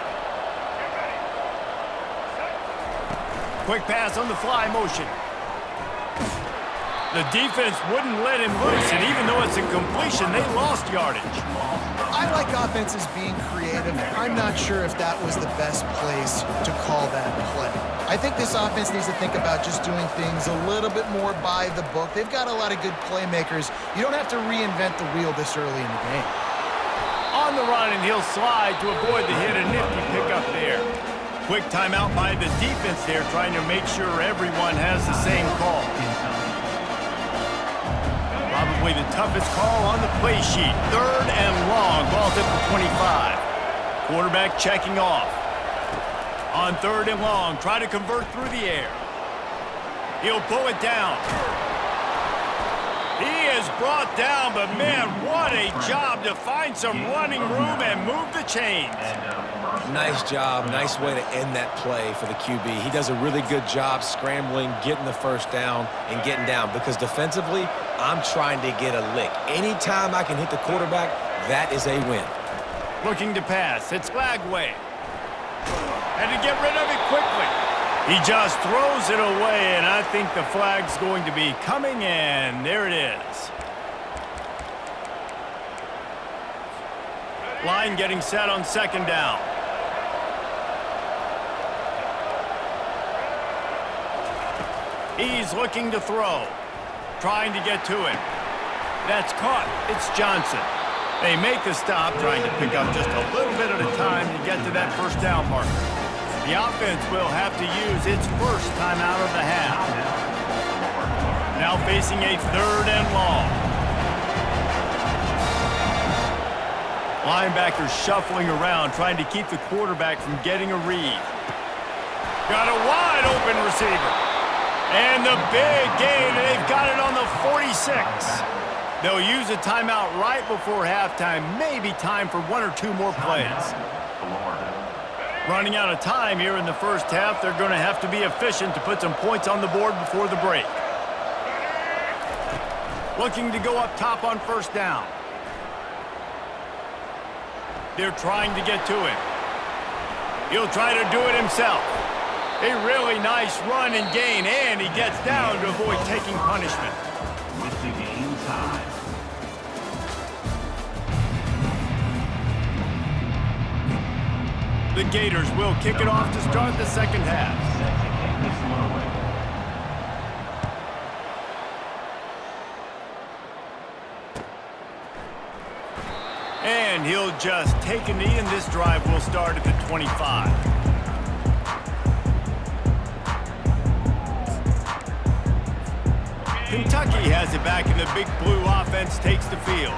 Quick pass on the fly motion. The defense wouldn't let him loose, and even though it's a completion, they lost yardage. I like offenses being creative. I'm not sure if that was the best place to call that play. I think this offense needs to think about just doing things a little bit more by the book. They've got a lot of good playmakers. You don't have to reinvent the wheel this early in the game. On the run, and he'll slide to avoid the hit. A nifty pickup there. Quick timeout by the defense there, trying to make sure everyone has the same call. Probably the toughest call on the play sheet. Third and long, ball's at the 25. Quarterback checking off. On third and long, try to convert through the air. He'll pull it down. He is brought down, but man, what a job to find some running room and move the chains. Nice job. Nice way to end that play for the QB. He does a really good job scrambling, getting the first down, and getting down because defensively, I'm trying to get a lick. Anytime I can hit the quarterback, that is a win. Looking to pass. It's Flagway. And to get rid of it quickly. He just throws it away, and I think the flag's going to be coming in. There it is. Line getting set on second down. He's looking to throw. Trying to get to it. That's caught. It's Johnson. They make the stop, trying to pick up just a little bit at a time to get to that first down marker. The offense will have to use its first timeout of the half. Now facing a third and long. Linebackers shuffling around, trying to keep the quarterback from getting a read. Got a wide open receiver. And the big gain, they've got it on the 46. They'll use a timeout right before halftime. Maybe time for one or two more plays. Running out of time here in the first half. They're going to have to be efficient to put some points on the board before the break. Looking to go up top on first down. They're trying to get to it. He'll try to do it himself. A really nice run and gain, and he gets down to avoid taking punishment. With the game time. The Gators will kick it off to start the second half. And he'll just take a knee, and this drive will start at the 25. Kentucky has it back, and the Big Blue offense takes the field.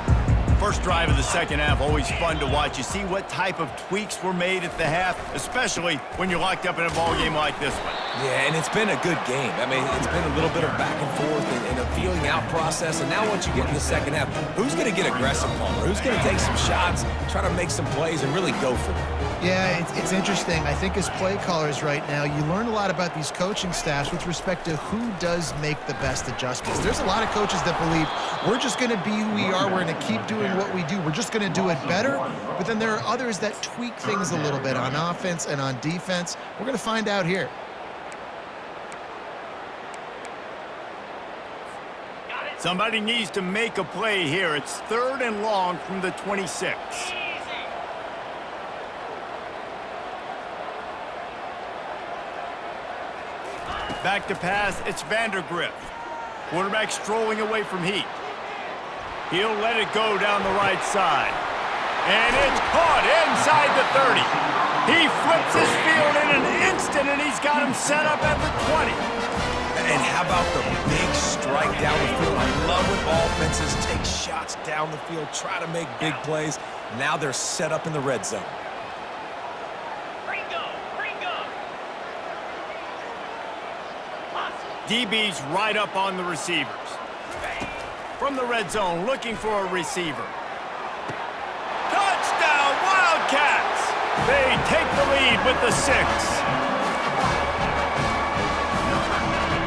First drive of the second half, always fun to watch. You see what type of tweaks were made at the half, especially when you're locked up in a ball game like this one. Yeah, and it's been a good game. I mean, it's been a little bit of back and forth and a feeling out process. And now once you get in the second half, who's going to get aggressive, Palmer? Who's going to take some shots, try to make some plays, and really go for it? Yeah, it's interesting. I think as play callers right now, you learn a lot about these coaching staffs with respect to who does make the best adjustments. There's a lot of coaches that believe we're just going to be who we are. We're going to keep doing what we do. We're just going to do it better. But then there are others that tweak things a little bit on offense and on defense. We're going to find out here. Somebody needs to make a play here. It's 3rd and long from the 26. Back to pass, it's Vandergriff. Quarterback strolling away from Heat. He'll let it go down the right side. And it's caught inside the 30. He flips his field in an instant, and he's got him set up at the 20. And how about the big strike down the field? I love when offenses take shots down the field, try to make big plays. Now they're set up in the red zone. DB's right up on the receivers. From the red zone, looking for a receiver. Touchdown, Wildcats! They take the lead with the 6.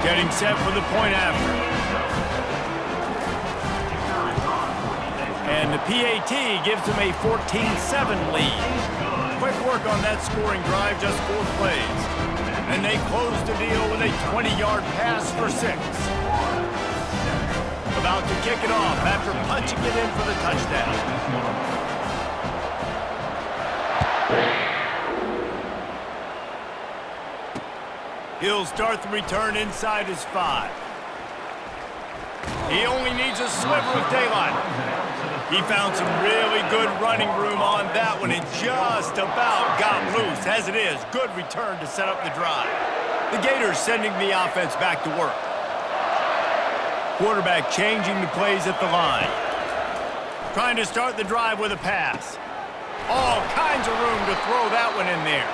Getting set for the point after. And the PAT gives them a 14-7 lead. Quick work on that scoring drive, just 4 plays. And they close the deal with a 20-yard pass for 6. About to kick it off after punching it in for the touchdown. He'll start the return inside his 5. He only needs a sliver of daylight. He found some really good running room on that one and just about got loose. As it is, good return to set up the drive. The Gators sending the offense back to work. Quarterback changing the plays at the line. Trying to start the drive with a pass. All kinds of room to throw that one in there.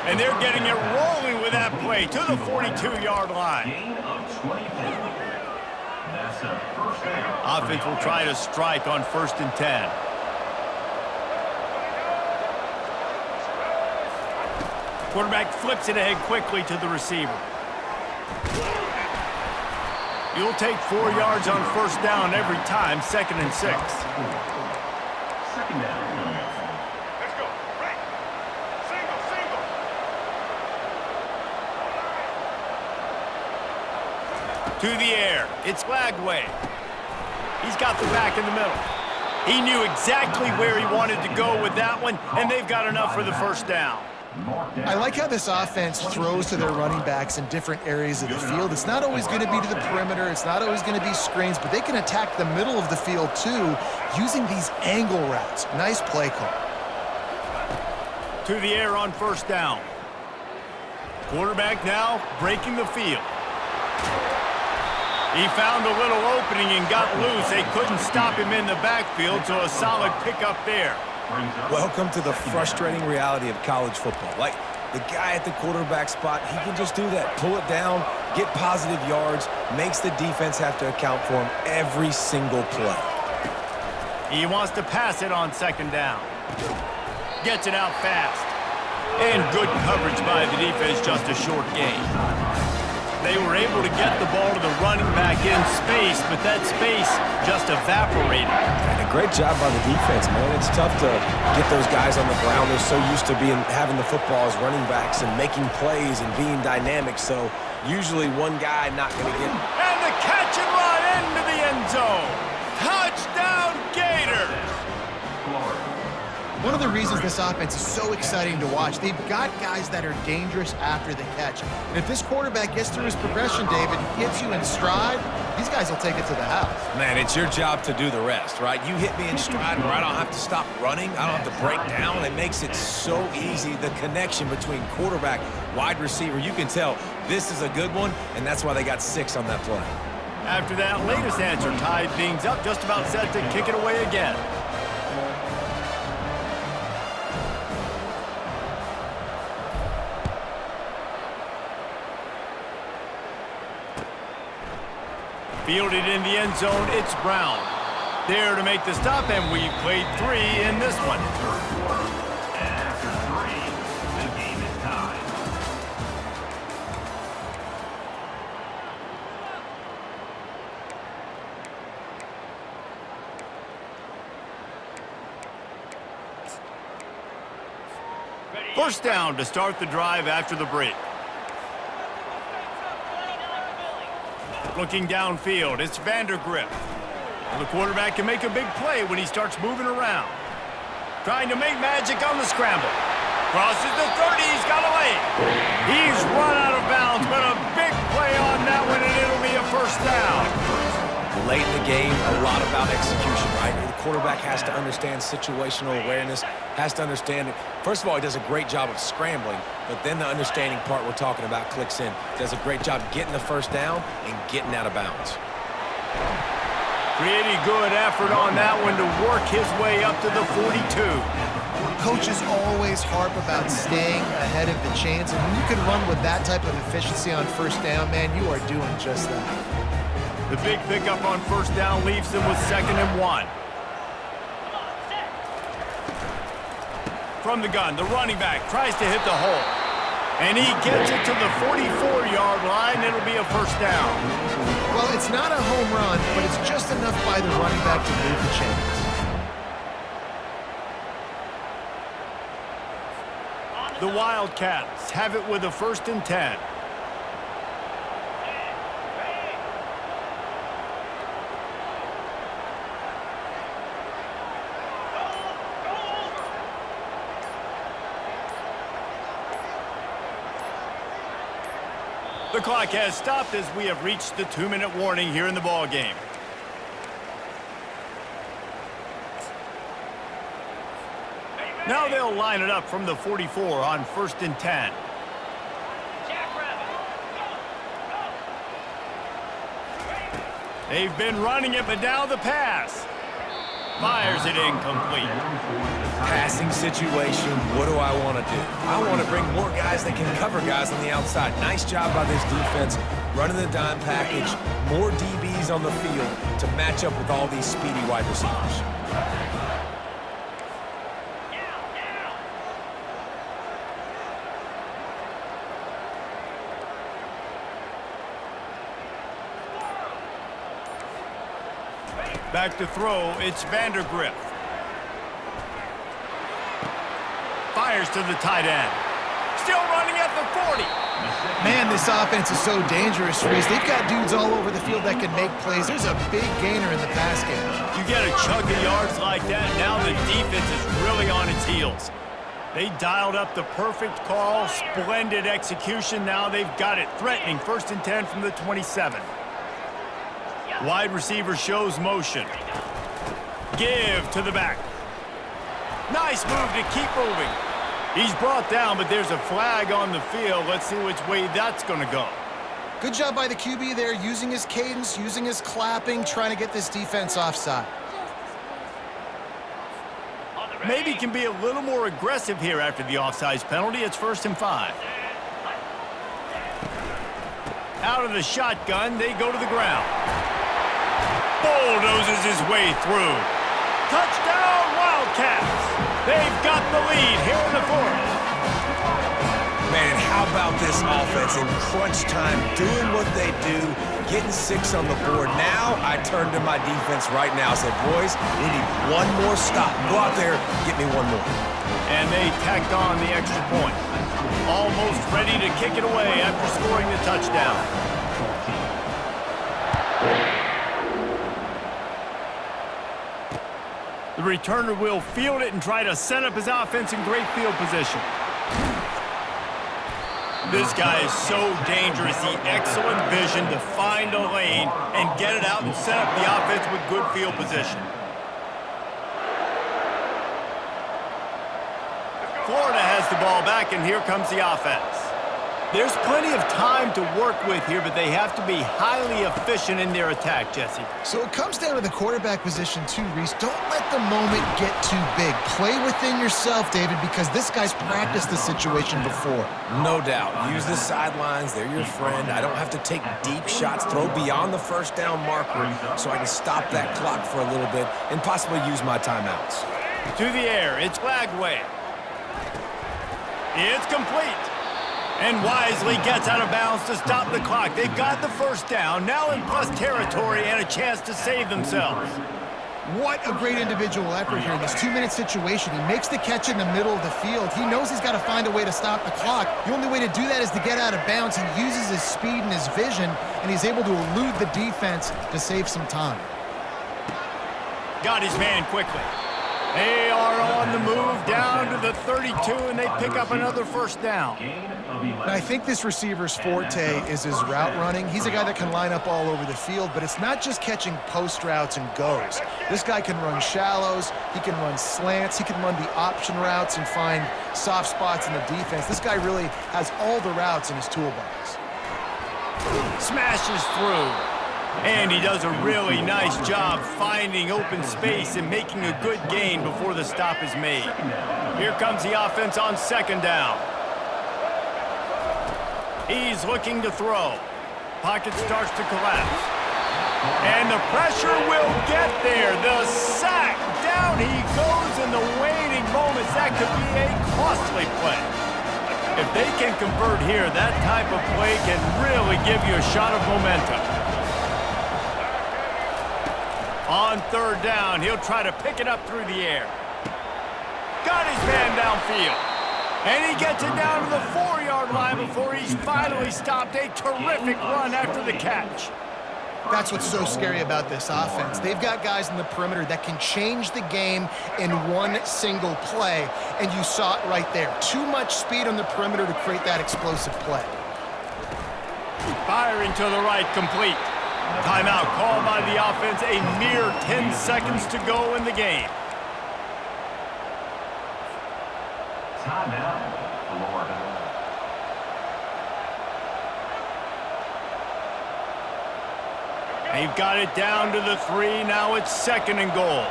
And they're getting it rolling with that play to the 42-yard line. Gain of 24. That's a first down. Offense will try to strike on 1st and 10. Quarterback flips it ahead quickly to the receiver. You'll take 4 yards on 1st down every time, 2nd and 6. Second down. Let's go. Right. Single. To the air, it's Lagway. He's got the back in the middle. He knew exactly where he wanted to go with that one, and they've got enough for the 1st down. I like how this offense throws to their running backs in different areas of the field. It's not always going to be to the perimeter. It's not always going to be screens, but they can attack the middle of the field too using these angle routes. Nice play call. To the air on 1st down. Quarterback now breaking the field. He found a little opening and got loose. They couldn't stop him in the backfield, so a solid pickup there. Welcome to the frustrating reality of college football. Like, the guy at the quarterback spot, he can just do that. Pull it down, get positive yards, makes the defense have to account for him every single play. He wants to pass it on 2nd down. Gets it out fast. And good coverage by the defense, just a short gain. They were able to get the ball to the running back in space, but that space just evaporated. And a great job by the defense, man. It's tough to get those guys on the ground. They're so used to having the football as running backs and making plays and being dynamic. So usually one guy not going to get it. And the catch and run into the end zone. Touchdown, Gators! One of the reasons this offense is so exciting to watch, they've got guys that are dangerous after the catch. And if this quarterback gets through his progression, David, gets you in stride, these guys will take it to the house. Man, it's your job to do the rest, right? You hit me in stride where I don't have to stop running. I don't have to break down. It makes it so easy, the connection between quarterback, wide receiver. You can tell this is a good one, and that's why they got 6 on that play. After that latest answer tied things up, just about set to kick it away again. Fielded in the end zone, it's Brown. There to make the stop, and we've played 3 in this one. Third quarter. And after 3, the game is tied. First down to start the drive after the break. Looking downfield, it's Vandergrift. The quarterback can make a big play when he starts moving around. Trying to make magic on the scramble. Crosses the 30, he's got a lane. He's run out of bounds, but a big play on that one, and it'll be a first down. Late in the game, a lot about execution, right? The quarterback has to understand situational awareness, has to understand it. First of all, he does a great job of scrambling, but then the understanding part we're talking about clicks in. Does a great job getting the first down and getting out of bounds. Pretty good effort on that one to work his way up to the 42. Coaches always harp about staying ahead of the chains, and when you can run with that type of efficiency on first down, man, you are doing just that. The big pickup on first down leaves them with 2nd and 1. From the gun, the running back tries to hit the hole. And he gets it to the 44-yard line. It'll be a first down. Well, it's not a home run, but it's just enough by the running back to move the chains. The Wildcats have it with a 1st and 10. The clock has stopped as we have reached the 2-minute warning here in the ball game. Now they'll line it up from the 44 on 1st and 10. They've been running it, but now the pass. Fires it incomplete. Passing situation, what do I want to do? I want to bring more guys that can cover guys on the outside. Nice job by this defense, running the dime package, more DBs on the field to match up with all these speedy wide receivers. Back to throw, it's Vandergrift. Fires to the tight end. Still running at the 40. Man, this offense is so dangerous, Reese. They've got dudes all over the field that can make plays. There's a big gainer in the pass game. You get a chunk of yards like that, now the defense is really on its heels. They dialed up the perfect call, splendid execution. Now they've got it, threatening 1st and 10 from the 27. Wide receiver shows motion. Give to the back. Nice move to keep moving. He's brought down, but there's a flag on the field. Let's see which way that's going to go. Good job by the QB there, using his cadence, using his clapping, trying to get this defense offside. Maybe can be a little more aggressive here after the offsides penalty. It's 1st and 5. Out of the shotgun, they go to the ground. Bulldozes his way through. Touchdown, Wildcats! They've got the lead here in the 4th. Man, how about this offense in crunch time, doing what they do, getting 6 on the board. Now I turn to my defense right now and said, boys, we need one more stop. Go out there, get me one more. And they tacked on the extra point. Almost ready to kick it away after scoring the touchdown. The returner will field it and try to set up his offense in great field position. This guy is so dangerous. The excellent vision to find a lane and get it out and set up the offense with good field position. Florida has the ball back, and here comes the offense. There's plenty of time to work with here, but they have to be highly efficient in their attack, Jesse. So it comes down to the quarterback position too, Reese. Don't let the moment get too big. Play within yourself, David, because this guy's practiced the situation before. No doubt. Use the sidelines. They're your friend. I don't have to take deep shots, throw beyond the first down marker so I can stop that clock for a little bit and possibly use my timeouts. To the air, it's Flagway. It's complete. And wisely gets out of bounds to stop the clock. They've got the first down, now in plus territory and a chance to save themselves. What a great individual effort here in this 2-minute situation. He makes the catch in the middle of the field. He knows he's got to find a way to stop the clock. The only way to do that is to get out of bounds. He uses his speed and his vision, and he's able to elude the defense to save some time. Got his man quickly. They are on the move down to the 32, and they pick up another first down. And I think this receiver's forte is his route running. He's a guy that can line up all over the field, but it's not just catching post routes and goes. This guy can run shallows, he can run slants, he can run the option routes and find soft spots in the defense. This guy really has all the routes in his toolbox. Smashes through. And he does a really nice job finding open space and making a good gain before the stop is made. Here comes the offense on second down. He's looking to throw. Pocket starts to collapse. And the pressure will get there. The sack. Down he goes in the waiting moments. That could be a costly play. If they can convert here, that type of play can really give you a shot of momentum. On third down, he'll try to pick it up through the air. Got his man downfield. And he gets it down to the 4-yard line before he's finally stopped. A terrific run after the catch. That's what's so scary about this offense. They've got guys in the perimeter that can change the game in one single play, and you saw it right there. Too much speed on the perimeter to create that explosive play. Firing to the right, complete. Timeout called by the offense, a mere 10 seconds to go in the game. Timeout, Florida. They've got it down to the 3. Now it's second and goal.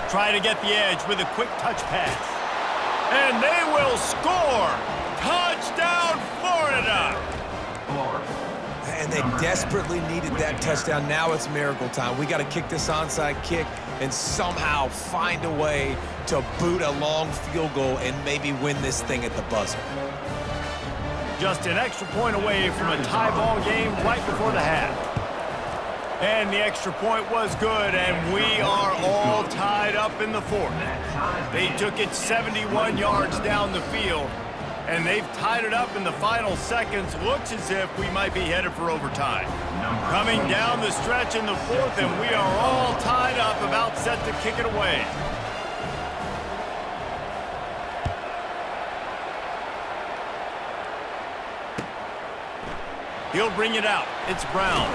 Try to get the edge with a quick touch pass. And they will score. Touchdown, Florida. And they desperately needed that touchdown. Now it's miracle time. We got to kick this onside kick and somehow find a way to boot a long field goal and maybe win this thing at the buzzer. Just an extra point away from a tie ball game right before the half. And the extra point was good, and we are all tied up in the fourth. They took it 71 yards down the field, and they've tied it up in the final seconds. Looks as if we might be headed for overtime. Coming down the stretch in the fourth, and we are all tied up, about set to kick it away. He'll bring it out. It's Brown.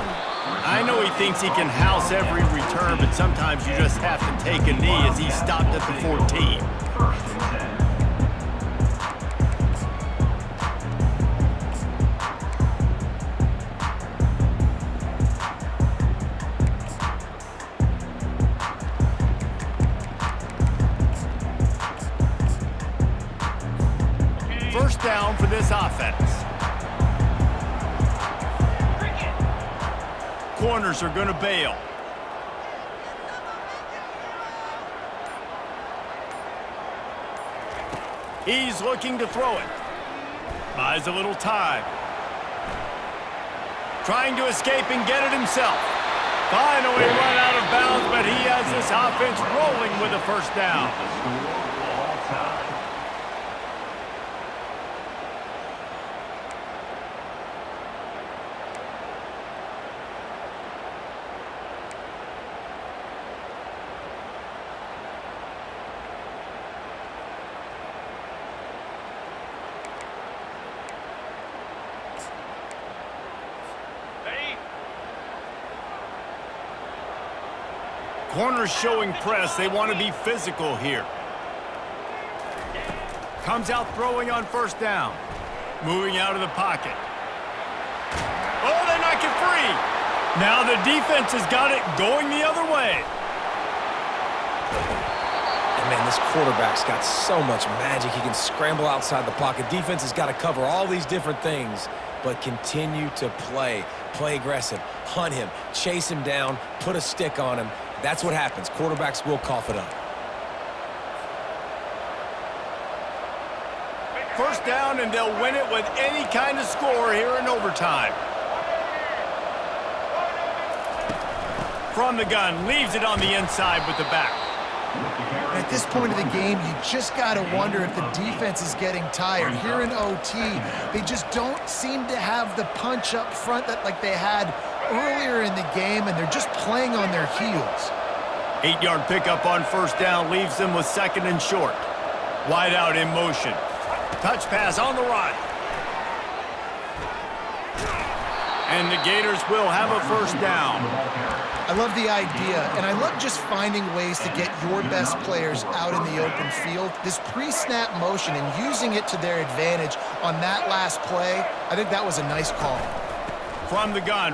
I know he thinks he can house every return, but sometimes you just have to take a knee as he stopped at the 14. First and 10. First down for this offense. Corners are going to bail. He's looking to throw it. Buys a little time. Trying to escape and get it himself. Finally run out of bounds, but he has this offense rolling with a first down. Corners showing press. They want to be physical here. Comes out throwing on first down. Moving out of the pocket. Oh, they knock it free. Now the defense has got it going the other way. And man, this quarterback's got so much magic. He can scramble outside the pocket. Defense has got to cover all these different things, but continue to play. Play aggressive. Hunt him. Chase him down. Put a stick on him. That's what happens. Quarterbacks will cough it up. First down, and they'll win it with any kind of score here in overtime. From the gun, leaves it on the inside with the back. At this point of the game, you just got to wonder if the defense is getting tired. Here in OT, they just don't seem to have the punch up front that like they had earlier in the game, and they're just playing on their heels. 8-yard pickup on first down leaves them with second and short. Wide out in motion. Touch pass on the run. And the Gators will have a first down. I love the idea, and I love just finding ways to get your best players out in the open field. This pre-snap motion and using it to their advantage on that last play, I think that was a nice call. From the gun.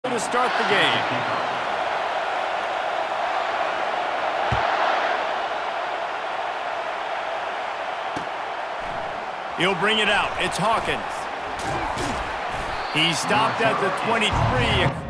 To start the game. He'll bring it out. It's Hawkins. He stopped at the 23.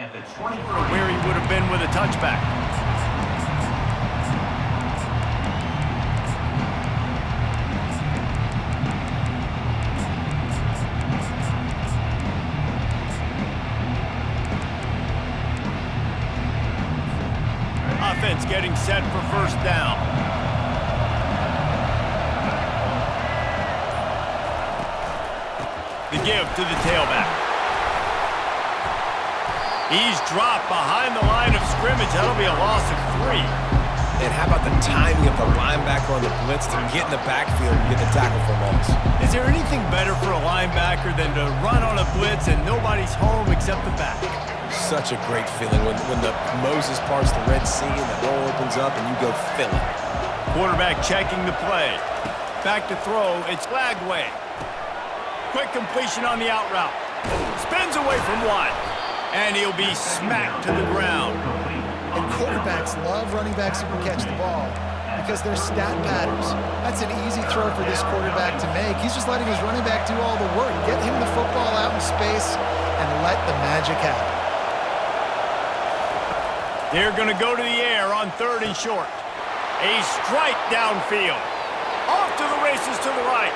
at the 23. Where he would have been with a touchback. Offense getting set for first down. The give to the tailback. He's dropped behind the line of scrimmage. That'll be a loss of 3. And how about the timing of the linebacker on the blitz to get in the backfield and get the tackle for loss? Is there anything better for a linebacker than to run on a blitz and nobody's home except the back? Such a great feeling when the Moses parts the Red Sea and the hole opens up and you go fill it. Quarterback checking the play. Back to throw. It's Lagway. Quick completion on the out route. Spins away from one. And he'll be smacked to the ground. And quarterbacks love running backs who can catch the ball because they're stat patterns. That's an easy throw for this quarterback to make. He's just letting his running back do all the work. Get him the football out in space and let the magic happen. They're going to go to the air on 3rd and short. A strike downfield. Off to the races to the right.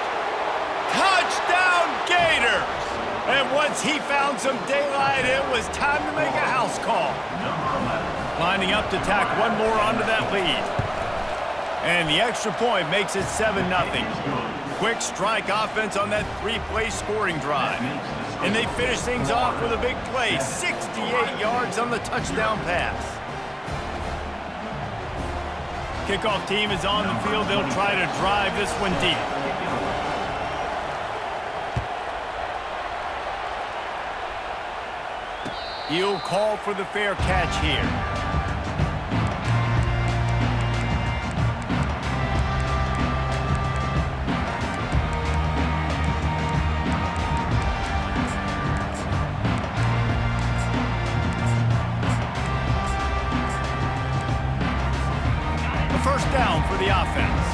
Touchdown Gators! And once he found some daylight, it was time to make a house call. Lining up to tack one more onto that lead. And the extra point makes it 7-0. Quick strike offense on that 3-play scoring drive. And they finish things off with a big play, 68 yards on the touchdown pass. Kickoff team is on the field. They'll try to drive this one deep. He'll call for the fair catch here. A first down for the offense.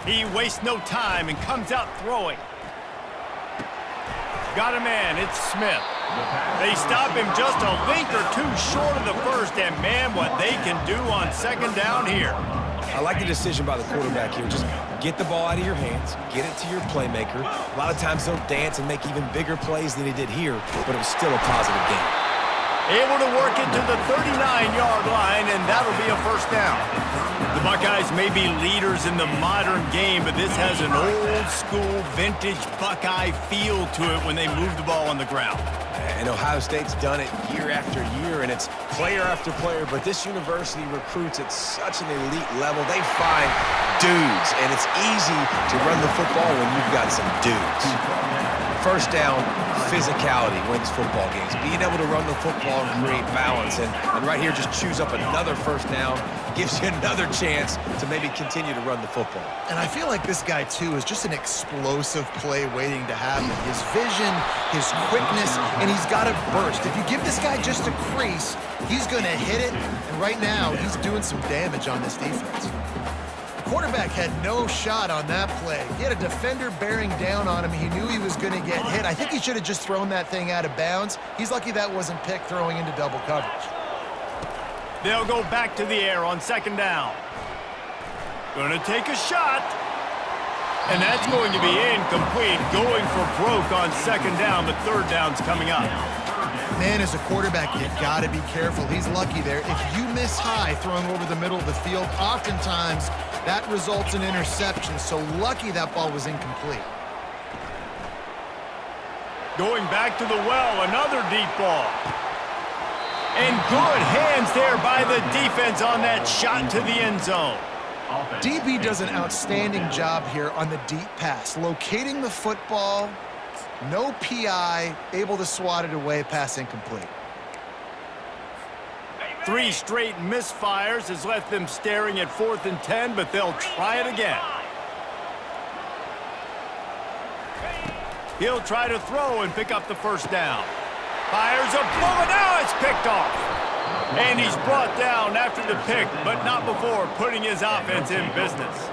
He wastes no time and comes out throwing. Got a man, it's Smith. They stop him just a link or two short of the first, and man, what they can do on second down here. I like the decision by the quarterback here. Just get the ball out of your hands, get it to your playmaker. A lot of times they'll dance and make even bigger plays than he did here, but it was still a positive game. Able to work it to the 39-yard line, and that'll be a first down. The Buckeyes may be leaders in the modern game, but this has an old-school, vintage Buckeye feel to it when they move the ball on the ground. And Ohio State's done it year after year, and it's player after player, but this university recruits at such an elite level. They find dudes, and it's easy to run the football when you've got some dudes. First down, physicality wins football games. Being able to run the football and create balance. And right here, just choose up another first down. Gives you another chance to maybe continue to run the football. And I feel like this guy, too, is just an explosive play waiting to happen. His vision, his quickness, and he's got a burst. If you give this guy just a crease, he's going to hit it. And right now, he's doing some damage on this defense. Quarterback had no shot on that play. He had a defender bearing down on him. He knew he was going to get hit. I think he should have just thrown that thing out of bounds. He's lucky that wasn't picked throwing into double coverage. They'll go back to the air on second down. Gonna take a shot. And that's going to be incomplete. Going for broke on second down, but third down's coming up. Man, as a quarterback, you got to be careful. He's lucky there. If you miss high throwing over the middle of the field, oftentimes that results in interception. So lucky that ball was incomplete. Going back to the well, another deep ball. And good hands there by the defense on that shot to the end zone. DB does an outstanding job here on the deep pass, locating the football. No PI, able to swat it away, pass incomplete. 3 straight misfires has left them staring at 4th and 10, but they'll try it again. He'll try to throw and pick up the first down. Fires a bullet, now it's picked off. And he's brought down after the pick, but not before putting his offense in business.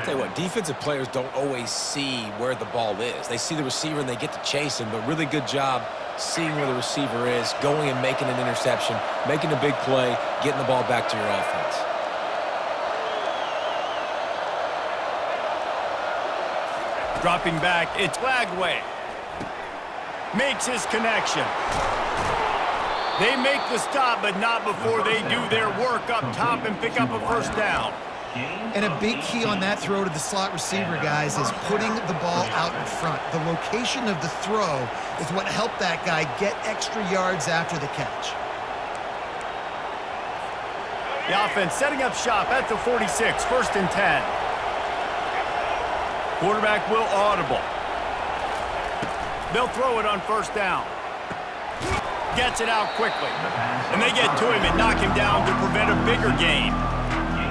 Tell you what, defensive players don't always see where the ball is. They see the receiver and they get to chase him, but really good job seeing where the receiver is, going and making an interception, making a big play, getting the ball back to your offense. Dropping back, it's Lagway. Makes his connection. They make the stop, but not before they do their work up top and pick up a first down. And a big key on that throw to the slot receiver, guys, is putting the ball out in front. The location of the throw is what helped that guy get extra yards after the catch. The offense setting up shop at the 46, 1st and 10. Quarterback will audible. They'll throw it on first down. Gets it out quickly. And they get to him and knock him down to prevent a bigger gain.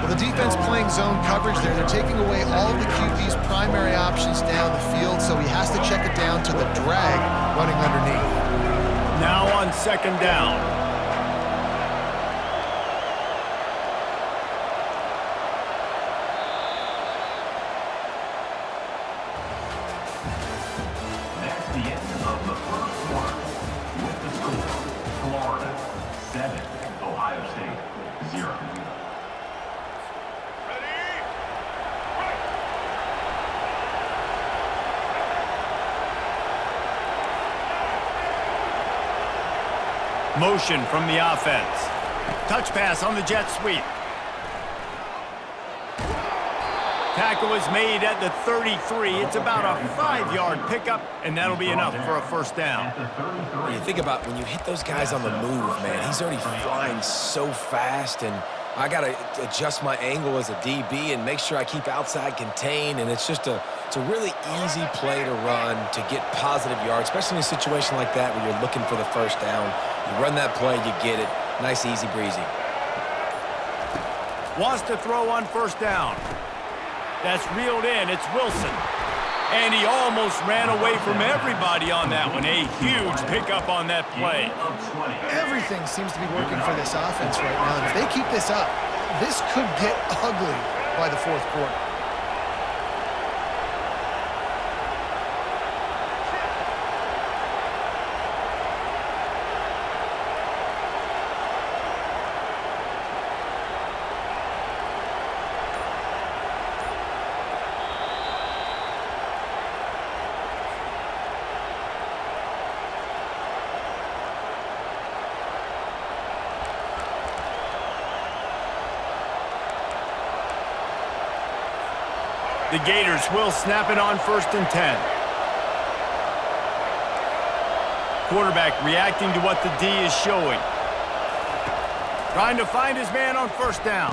Well, the defense playing zone coverage there. They're taking away all of the QB's primary options down the field, so he has to check it down to the drag running underneath. Now on 2nd down. That's the end of the first quarter. With the score, Florida 7, Ohio State 0. Motion from the offense. Touch pass on the jet sweep. Tackle is made at the 33. It's about a 5-yard pickup, and that'll be enough for a first down. You think about when you hit those guys on the move, man, he's already flying so fast, and I got to adjust my angle as a DB and make sure I keep outside contained, and it's just it's a really easy play to run to get positive yards, especially in a situation like that where you're looking for the first down. You run that play, you get it. Nice, easy breezy. Wants to throw on first down. That's reeled in. It's Wilson. And he almost ran away from everybody on that one. A huge pickup on that play. Everything seems to be working for this offense right now. And if they keep this up, this could get ugly by the 4th quarter. The Gators will snap it on 1st and 10. Quarterback reacting to what the D is showing. Trying to find his man on first down.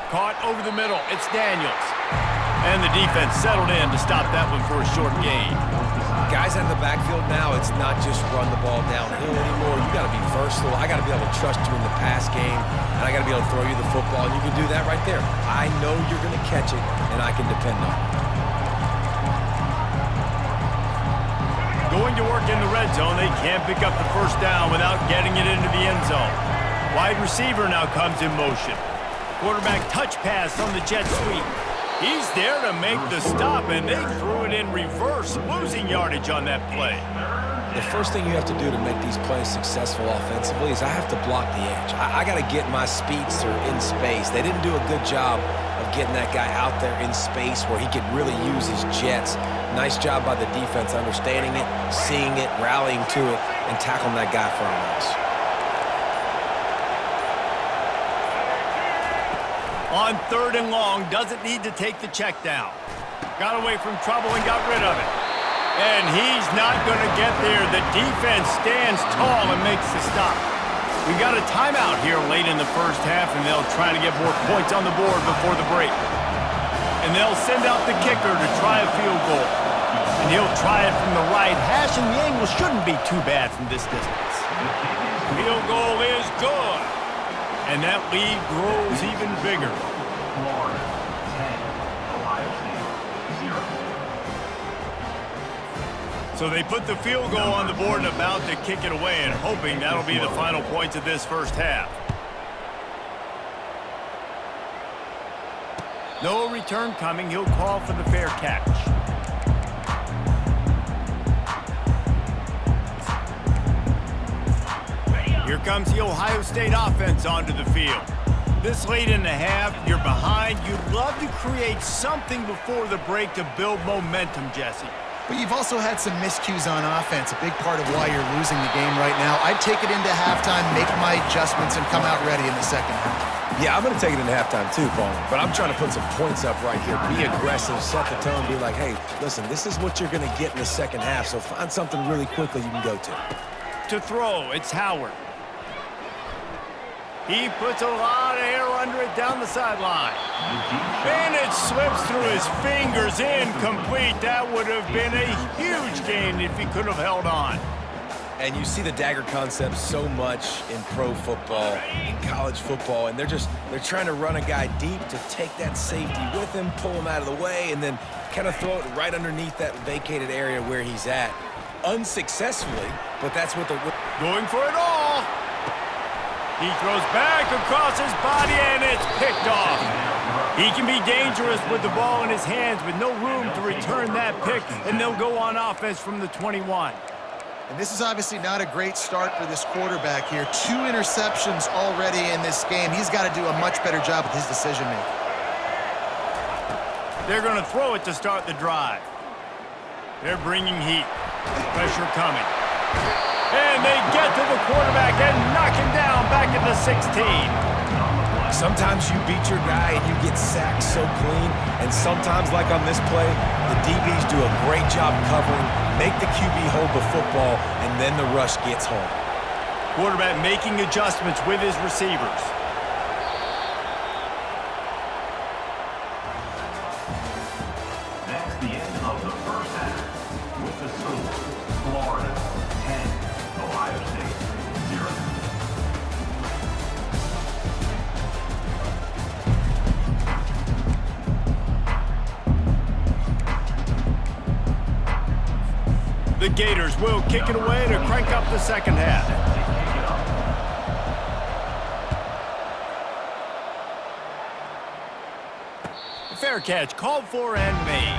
Caught over the middle. It's Daniels. And the defense settled in to stop that one for a short gain. Guys out of the backfield now, it's not just run the ball downhill anymore. You got to be versatile. I got to be able to trust you in the pass game, and I got to be able to throw you the football, and you can do that right there. I know you're going to catch it, and I can depend on it. Going to work in the red zone, they can't pick up the first down without getting it into the end zone. Wide receiver now comes in motion. Quarterback touch pass on the jet sweep. He's there to make the stop, and they threw it in reverse, losing yardage on that play. The first thing you have to do to make these plays successful offensively is I have to block the edge. I got to get my speedster in space. They didn't do a good job of getting that guy out there in space where he could really use his jets. Nice job by the defense understanding it, seeing it, rallying to it, and tackling that guy for a loss. On 3rd and long, doesn't need to take the check down. Got away from trouble and got rid of it. And he's not going to get there. The defense stands tall and makes the stop. We got a timeout here late in the first half, and they'll try to get more points on the board before the break. And they'll send out the kicker to try a field goal. And he'll try it from the right hash, and the angle shouldn't be too bad from this distance. Field goal is good. And that lead grows even bigger. Florida 10, Ohio State 0. So they put the field goal on the board and about to kick it away, and hoping that'll be the final points of this first half. No return coming. He'll call for the fair catch. Here comes the Ohio State offense onto the field. This late in the half, you're behind. You'd love to create something before the break to build momentum, Jesse. But you've also had some miscues on offense, a big part of why you're losing the game right now. I'd take it into halftime, make my adjustments, and come out ready in the second half. Yeah, I'm going to take it into halftime too, Paul. But I'm trying to put some points up right here. Be aggressive, set the tone, be like, hey, listen, this is what you're going to get in the second half, so find something really quickly you can go to. To throw, it's Howard. He puts a lot of air under it down the sideline. And it slips through his fingers, incomplete. That would have been a huge gain if he could have held on. And you see the dagger concept so much in pro football, in college football, and they're trying to run a guy deep to take that safety with him, pull him out of the way, and then kind of throw it right underneath that vacated area where he's at. Unsuccessfully, but that's what they're going for it all. He throws back across his body, and it's picked off. He can be dangerous with the ball in his hands with no room to return that pick, and they'll go on offense from the 21. And this is obviously not a great start for this quarterback here. 2 interceptions already in this game. He's got to do a much better job with his decision-making. They're going to throw it to start the drive. They're bringing heat. Pressure coming. And they get to the quarterback and knock him down back at the 16. Sometimes you beat your guy and you get sacked so clean, and sometimes, like on this play, the DBs do a great job covering, make the QB hold the football, and then the rush gets home. Quarterback making adjustments with his receivers. That's the end of the first half. With the score, Florida 10, Ohio State 0. The Gators will kick it away to crank up the second half. Fair catch called for and made.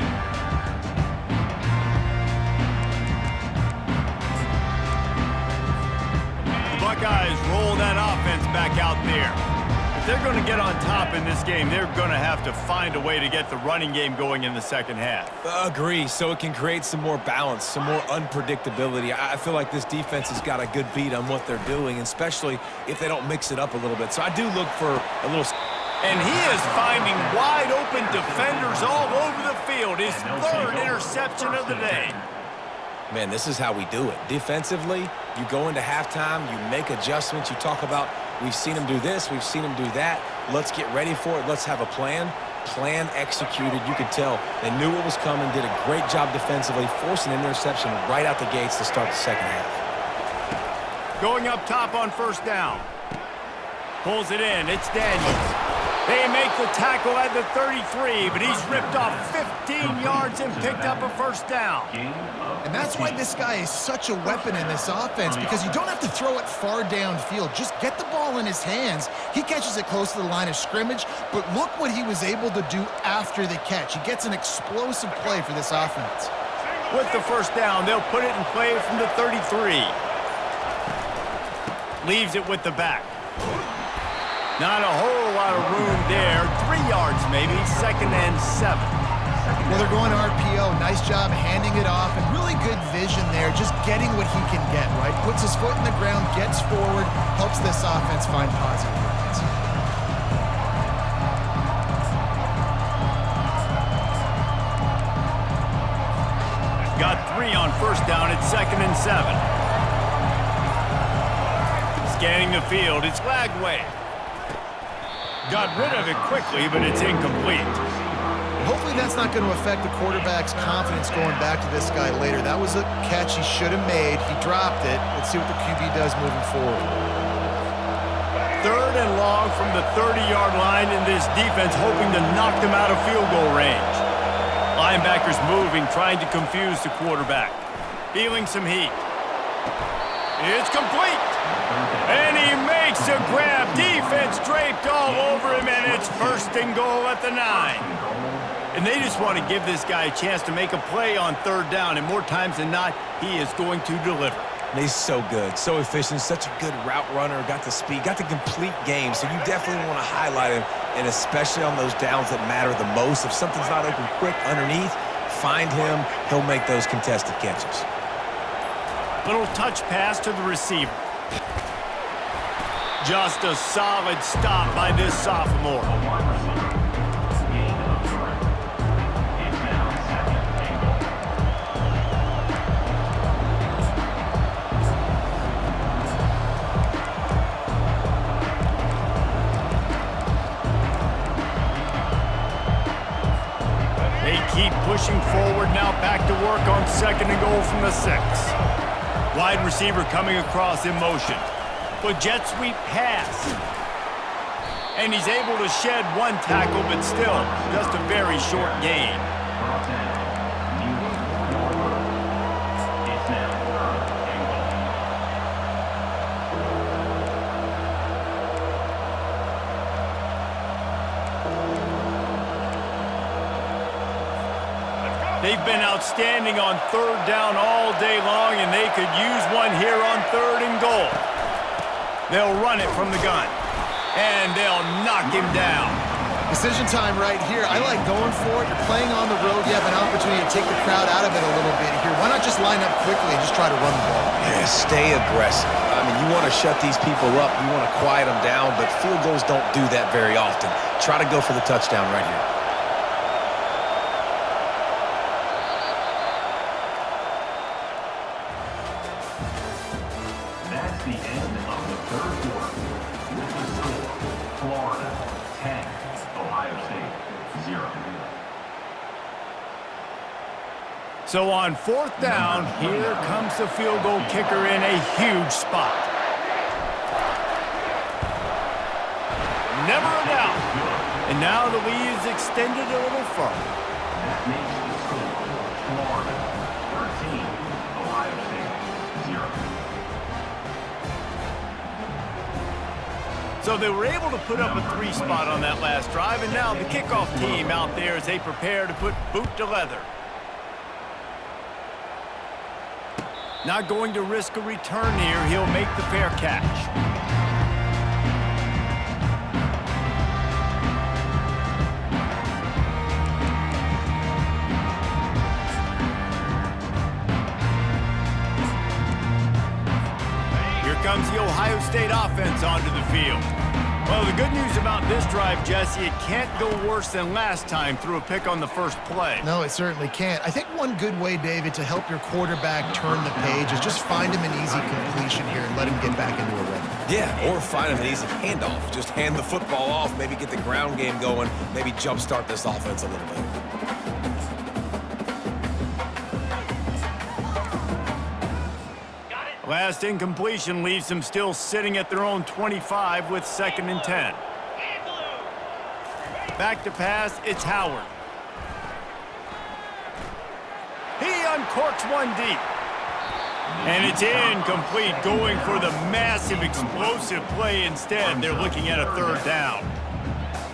The Buckeyes roll that offense back out there. If they're going to get on top in this game, they're going to have to find a way to get the running game going in the second half. Agree, so it can create some more balance, some more unpredictability. I feel like this defense has got a good beat on what they're doing, especially if they don't mix it up a little bit. So I do look for a little... And he is finding wide-open defenders all over the field. His 3rd interception of the day. Man, this is how we do it. Defensively, you go into halftime, you make adjustments. You talk about, we've seen him do this, we've seen him do that. Let's get ready for it. Let's have a plan. Plan executed. You could tell they knew what was coming, did a great job defensively, forcing an interception right out the gates to start the second half. Going up top on first down. Pulls it in. It's Daniels. They make the tackle at the 33, but he's ripped off 15 yards and picked up a first down. And that's why this guy is such a weapon in this offense, because you don't have to throw it far downfield. Just get the ball in his hands. He catches it close to the line of scrimmage, but look what he was able to do after the catch. He gets an explosive play for this offense. With the first down, they'll put it in play from the 33. Leaves it with the back. Not a whole lot of room there. 3 yards maybe, 2nd and 7. Well, they're going RPO. Nice job handing it off, and really good vision there, just getting what he can get, right? Puts his foot in the ground, gets forward, helps this offense find positive yards. Got 3 on first down at 2nd and 7. Scanning the field, it's Lagway. Got rid of it quickly, but it's incomplete. Hopefully that's not going to affect the quarterback's confidence going back to this guy later. That was a catch he should have made. He dropped it. Let's see what the QB does moving forward. 3rd and long from the 30-yard line, in this defense hoping to knock them out of field goal range. Linebackers moving, trying to confuse the quarterback. feeling some heat. It's complete. And he makes a grab. Defense draped all over him, and it's 1st and goal at the 9. And they just want to give this guy a chance to make a play on 3rd down, and more times than not, he is going to deliver. And he's so good, so efficient, such a good route runner, got the speed, got the complete game, so you definitely want to highlight him, and especially on those downs that matter the most. If something's not open quick underneath, find him, he'll make those contested catches. Little touch pass to the receiver. Just a solid stop by this sophomore. They keep pushing forward now, back to work on 2nd and goal from the 6. Wide receiver coming across in motion. But jet sweep pass. And he's able to shed 1 tackle, but still just a very short gain. They've been outstanding on 3rd down all day long, and they could use one here on 3rd and goal. They'll run it from the gun, and they'll knock him down. Decision time right here. I like going for it. You're playing on the road. You have an opportunity to take the crowd out of it a little bit here. Why not just line up quickly and just try to run the ball? Yeah, stay aggressive. I mean, you want to shut these people up. You want to quiet them down, but field goals don't do that very often. Try to go for the touchdown right here. That's the end of the 3rd quarter. With the score, Florida 10, Ohio State 0. So on 4th down, here comes the field goal kicker in a huge spot. Never a doubt. And now the lead is extended a little further. That makes the score, Florida 13, Ohio State 0. So they were able to put up a 3 spot on that last drive, and now the kickoff team out there as they prepare to put boot to leather. Not going to risk a return here. He'll make the fair catch. Here comes the Ohio State offense onto the field. Well, the good news about this drive, Jesse, it can't go worse than last time through a pick on the first play. No, it certainly can't. I think one good way, David, to help your quarterback turn the page is just find him an easy completion here and let him get back into a rhythm. Yeah, or find him an easy handoff. Just hand the football off, maybe get the ground game going, maybe jumpstart this offense a little bit. Last incompletion leaves them still sitting at their own 25 with 2nd and 10. Back to pass, it's Howard. He uncorks one deep. And it's incomplete, going for the massive explosive play instead. They're looking at a 3rd down.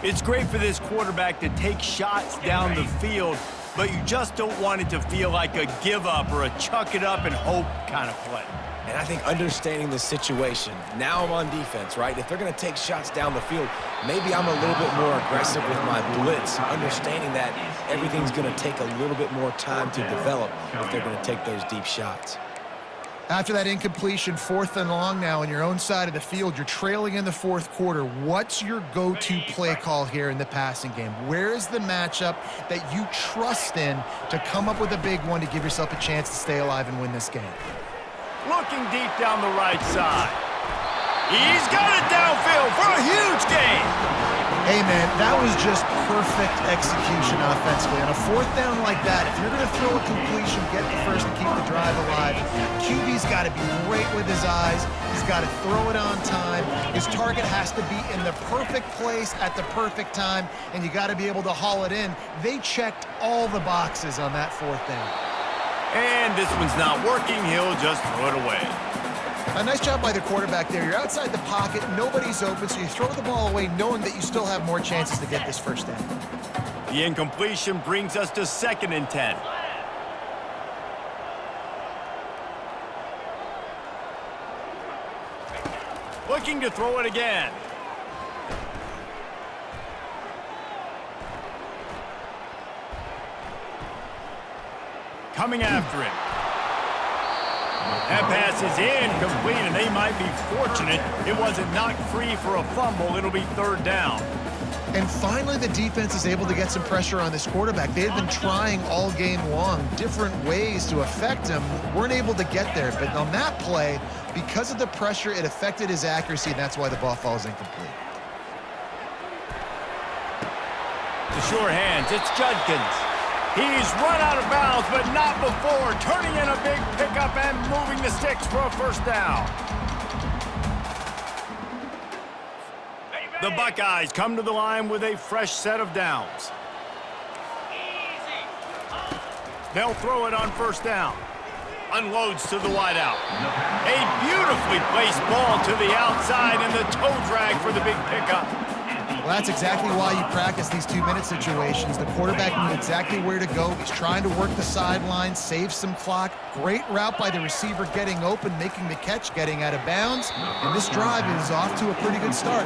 It's great for this quarterback to take shots down the field, but you just don't want it to feel like a give up or a chuck it up and hope kind of play. And I think understanding the situation, now I'm on defense, right? If they're going to take shots down the field, maybe I'm a little bit more aggressive with my blitz, understanding that everything's going to take a little bit more time to develop if they're going to take those deep shots. After that incompletion, 4th and long now on your own side of the field, you're trailing in the 4th quarter. What's your go-to play call here in the passing game? Where is the matchup that you trust in to come up with a big one to give yourself a chance to stay alive and win this game? Looking deep down the right side. He's got it downfield for a huge gain. Hey, man, that was just perfect execution offensively. On a 4th down like that, if you're going to throw a completion, get the first and keep the drive alive, QB's got to be great with his eyes. He's got to throw it on time. His target has to be in the perfect place at the perfect time, and you got to be able to haul it in. They checked all the boxes on that 4th down. And this one's not working. He'll just throw it away. A nice job by the quarterback there. You're outside the pocket, nobody's open, so you throw the ball away knowing that you still have more chances to get this first down. The incompletion brings us to 2nd and 10. Looking to throw it again. Coming after him. That pass is incomplete, and they might be fortunate it wasn't knocked free for a fumble. It'll be 3rd down. And finally, the defense is able to get some pressure on this quarterback. They had been trying all game long different ways to affect him. Weren't able to get there. But on that play, because of the pressure, it affected his accuracy, and that's why the ball falls incomplete. The sure hands, it's Judkins. He's run out of bounds, but not before turning in a big pickup and moving the sticks for a 1st down. The Buckeyes come to the line with a fresh set of downs. They'll throw it on 1st down. Unloads to the wideout. A beautifully placed ball to the outside and the toe drag for the big pickup. Well, that's exactly why you practice these 2-minute situations. The quarterback knew exactly where to go. He's trying to work the sideline, save some clock. Great route by the receiver getting open, making the catch, getting out of bounds. And this drive is off to a pretty good start.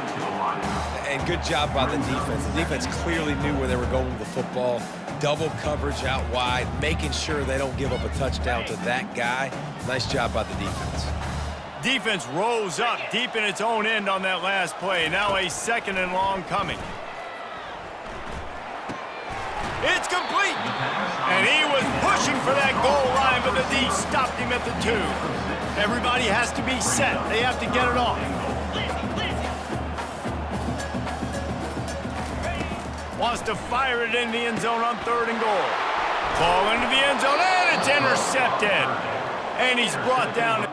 And good job by the defense. The defense clearly knew where they were going with the football. Double coverage out wide, making sure they don't give up a touchdown to that guy. Nice job by the defense. Defense rose up deep in its own end on that last play. Now a 2nd and long coming. It's complete. And he was pushing for that goal line, but the D stopped him at the 2. Everybody has to be set. They have to get it off. Wants to fire it in the end zone on 3rd and goal. Ball into the end zone, and it's intercepted. And he's brought down.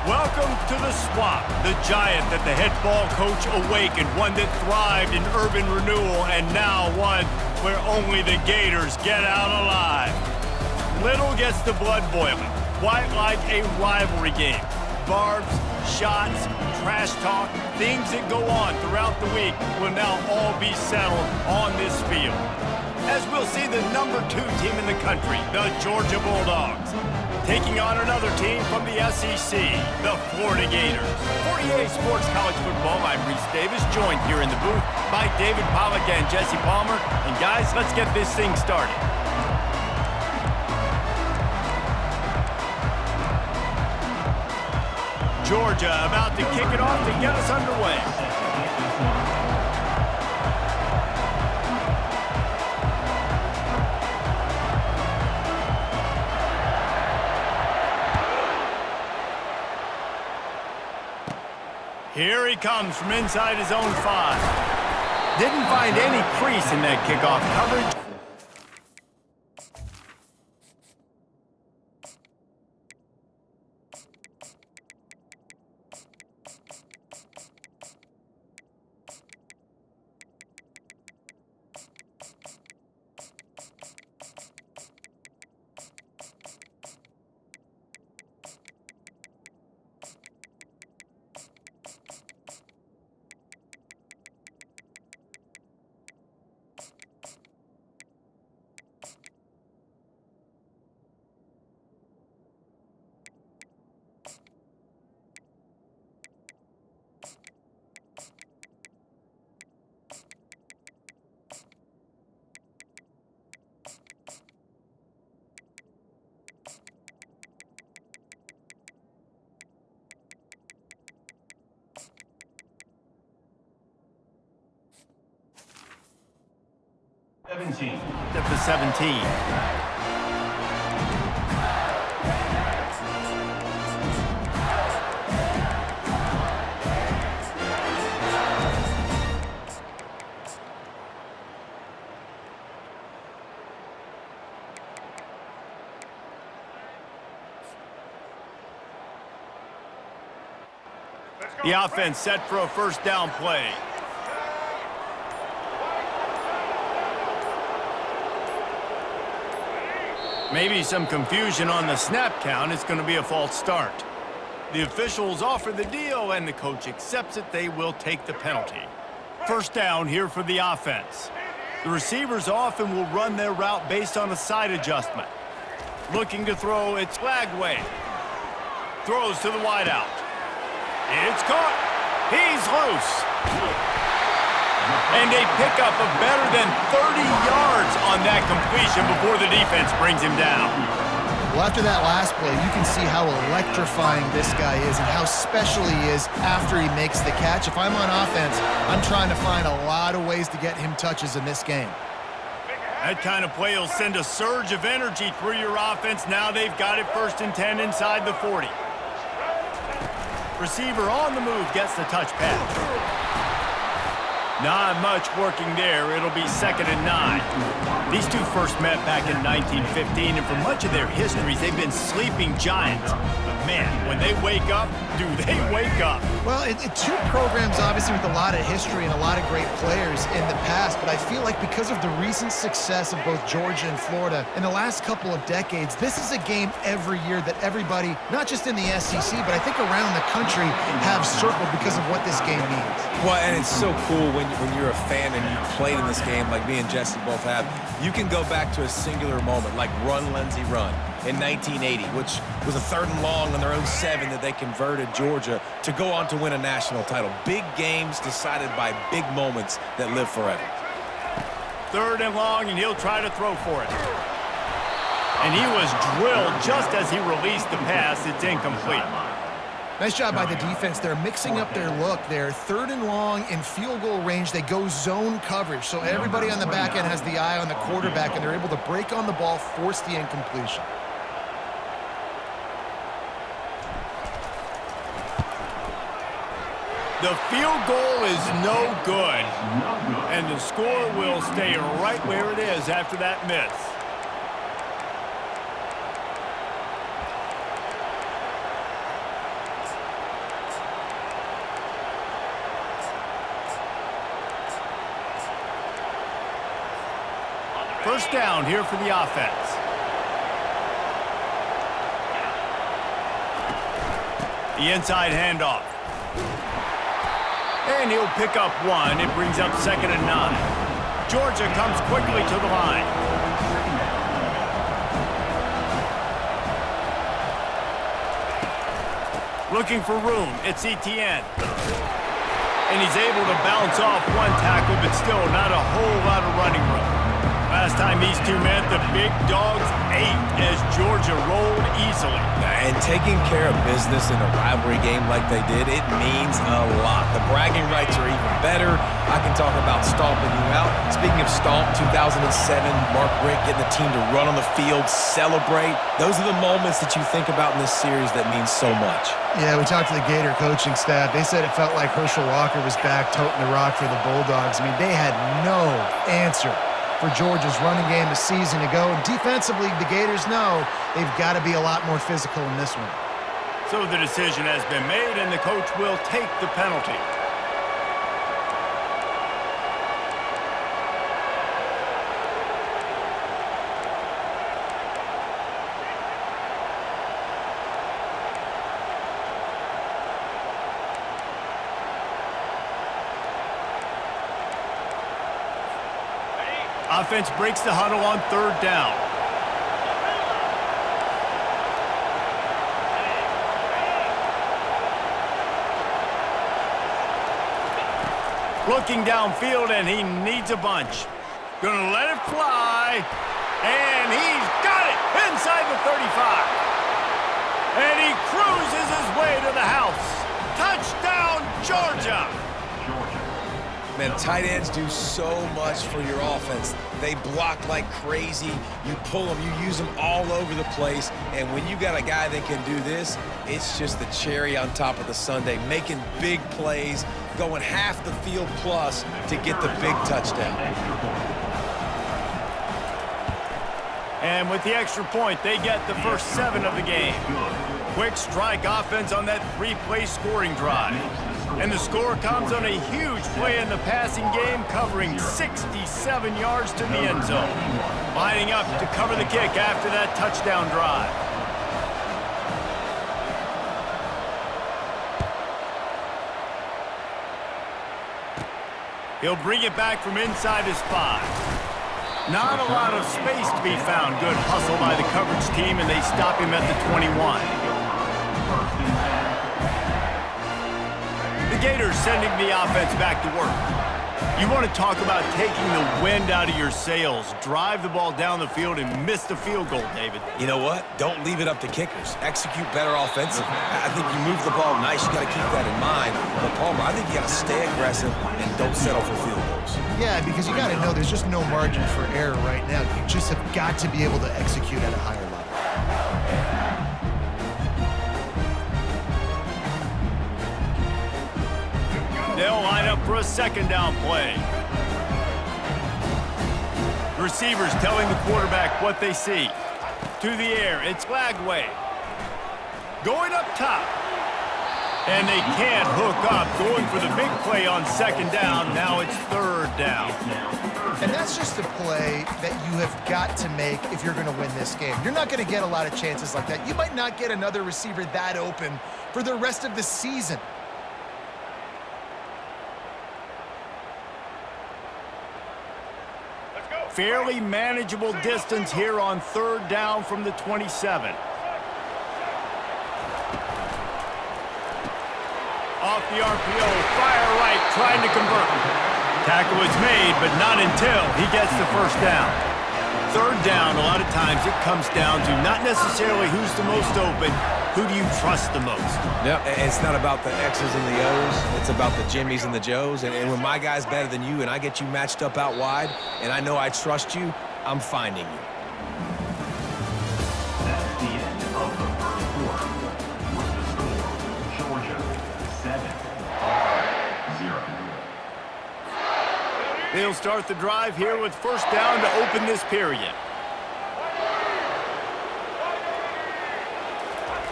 Welcome to the Swamp, the giant that the head ball coach awakened, one that thrived in urban renewal, and now one where only the Gators get out alive. Little gets the blood boiling, quite like a rivalry game. Barbs, shots, trash talk, things that go on throughout the week will now all be settled on this field. As we'll see the number 2 team in the country, the Georgia Bulldogs, taking on another team from the SEC, the Florida Gators. For EA Sports College Football, I'm Reese Davis, joined here in the booth by David Pollack and Jesse Palmer. And guys, let's get this thing started. Georgia about to kick it off to get us underway. Here he comes from inside his own 5. Didn't find any crease in that kickoff coverage. 17. At the 17. The offense set for a first down play. Maybe some confusion on the snap count. It's going to be a false start. The officials offer the deal, and the coach accepts it. They will take the penalty. First down here for the offense. The receivers often will run their route based on a side adjustment. Looking to throw, it's flagged away. Throws to the wideout. It's caught. He's loose. And a pickup of better than 30 yards on that completion before the defense brings him down. Well, after that last play, you can see how electrifying this guy is and how special he is after he makes the catch. If I'm on offense, I'm trying to find a lot of ways to get him touches in this game. That kind of play will send a surge of energy through your offense. Now they've got it 1st and 10 inside the 40. Receiver on the move gets the touch pass. Not much working there. It'll be 2nd and 9. These two first met back in 1915, and for much of their histories, they've been sleeping giants. But man, when they wake up, do they wake up? Well, two programs, obviously, with a lot of history and a lot of great players in the past, but I feel like because of the recent success of both Georgia and Florida in the last couple of decades, this is a game every year that everybody, not just in the SEC, but I think around the country, have circled because of what this game means. Well, and it's so cool when you're a fan and you played in this game like me and Jesse both have. You can go back to a singular moment like Run, Lindsey, Run in 1980, which was a 3rd and long on their own 7 that they converted Georgia to go on to win a national title. Big games decided by big moments that live forever. 3rd and long, and he'll try to throw for it. And he was drilled just as he released the pass. It's incomplete. Nice job by the defense. They're mixing up their look. They're 3rd and long in field goal range. They go zone coverage. So everybody on the back end has the eye on the quarterback, and they're able to break on the ball, force the incompletion. The field goal is no good. And the score will stay right where it is after that miss. First down here for the offense. The inside handoff. And he'll pick up 1. It brings up 2nd and 9. Georgia comes quickly to the line. Looking for room. It's Etienne. And he's able to bounce off 1 tackle, but still not a whole lot of running room. Last time these two met, the big dogs ate as Georgia rolled easily. And taking care of business in a rivalry game like they did, it means a lot. The bragging rights are even better. I can talk about stomping you out. Speaking of stomp, 2007, Mark Richt getting the team to run on the field, celebrate. Those are the moments that you think about in this series that mean so much. Yeah, we talked to the Gator coaching staff. They said it felt like Herschel Walker was back toting the rock for the Bulldogs. I mean, they had no answer for Georgia's running game a season ago. And defensively, the Gators know they've got to be a lot more physical in this one. So the decision has been made, and the coach will take the penalty. Offense breaks the huddle on 3rd down. Looking downfield, and he needs a bunch. Gonna let it fly, and he's got it inside the 35. And he cruises his way to the house. Touchdown, Georgia! Man, tight ends do so much for your offense. They block like crazy. You pull them, you use them all over the place. And when you got a guy that can do this, it's just the cherry on top of the sundae, making big plays, going half the field plus to get the big touchdown. And with the extra point, they get the first 7 of the game. Quick strike offense on that 3-play scoring drive. And the score comes on a huge play in the passing game, covering 67 yards to the end zone. Lining up to cover the kick after that touchdown drive. He'll bring it back from inside his 5. Not a lot of space to be found. Good hustle by the coverage team, and they stop him at the 21. The Gators sending the offense back to work. You want to talk about taking the wind out of your sails. Drive the ball down the field and miss the field goal, David. You know what? Don't leave it up to kickers. Execute better offensively. I think you move the ball nice. You got to keep that in mind. But, Palmer, I think you got to stay aggressive and don't settle for field goals. Yeah, because you got to know there's just no margin for error right now. You just have got to be able to execute at a higher level. They'll line up for a second down play. Receivers telling the quarterback what they see. To the air, it's Lagway. Going up top. And they can't hook up. Going for the big play on second down. Now it's third down. And that's just a play that you have got to make if you're going to win this game. You're not going to get a lot of chances like that. You might not get another receiver that open for the rest of the season. Fairly manageable distance here on third down from the 27. Off the RPO, fire right, trying to convert. Tackle is made, but not until he gets the first down. Third down, a lot of times it comes down to not necessarily who's the most open, who do you trust the most? Yep, it's not about the X's and the O's. It's about the Jimmies and the Joes. And when my guy's better than you and I get you matched up out wide and I know I trust you, I'm finding you. That's the end of the first quarter. With the score, Georgia 7, Auburn 0. They'll start the drive here with first down to open this period.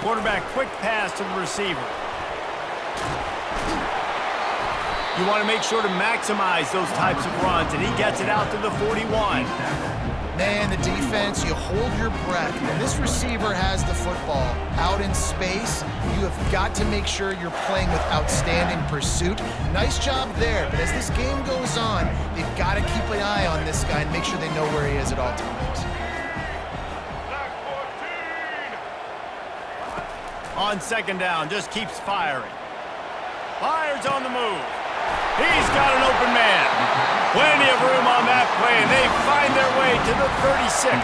Quarterback quick pass to the receiver. You want to make sure to maximize those types of runs, and he gets it out to the 41. Man, the defense, you hold your breath. When this receiver has the football out in space, you have got to make sure you're playing with outstanding pursuit. Nice job there, but as this game goes on, they've got to keep an eye on this guy and make sure they know where he is at all times. On second down, just keeps firing. Fires on the move. He's got an open man. Plenty of room on that play, and they find their way to the 36.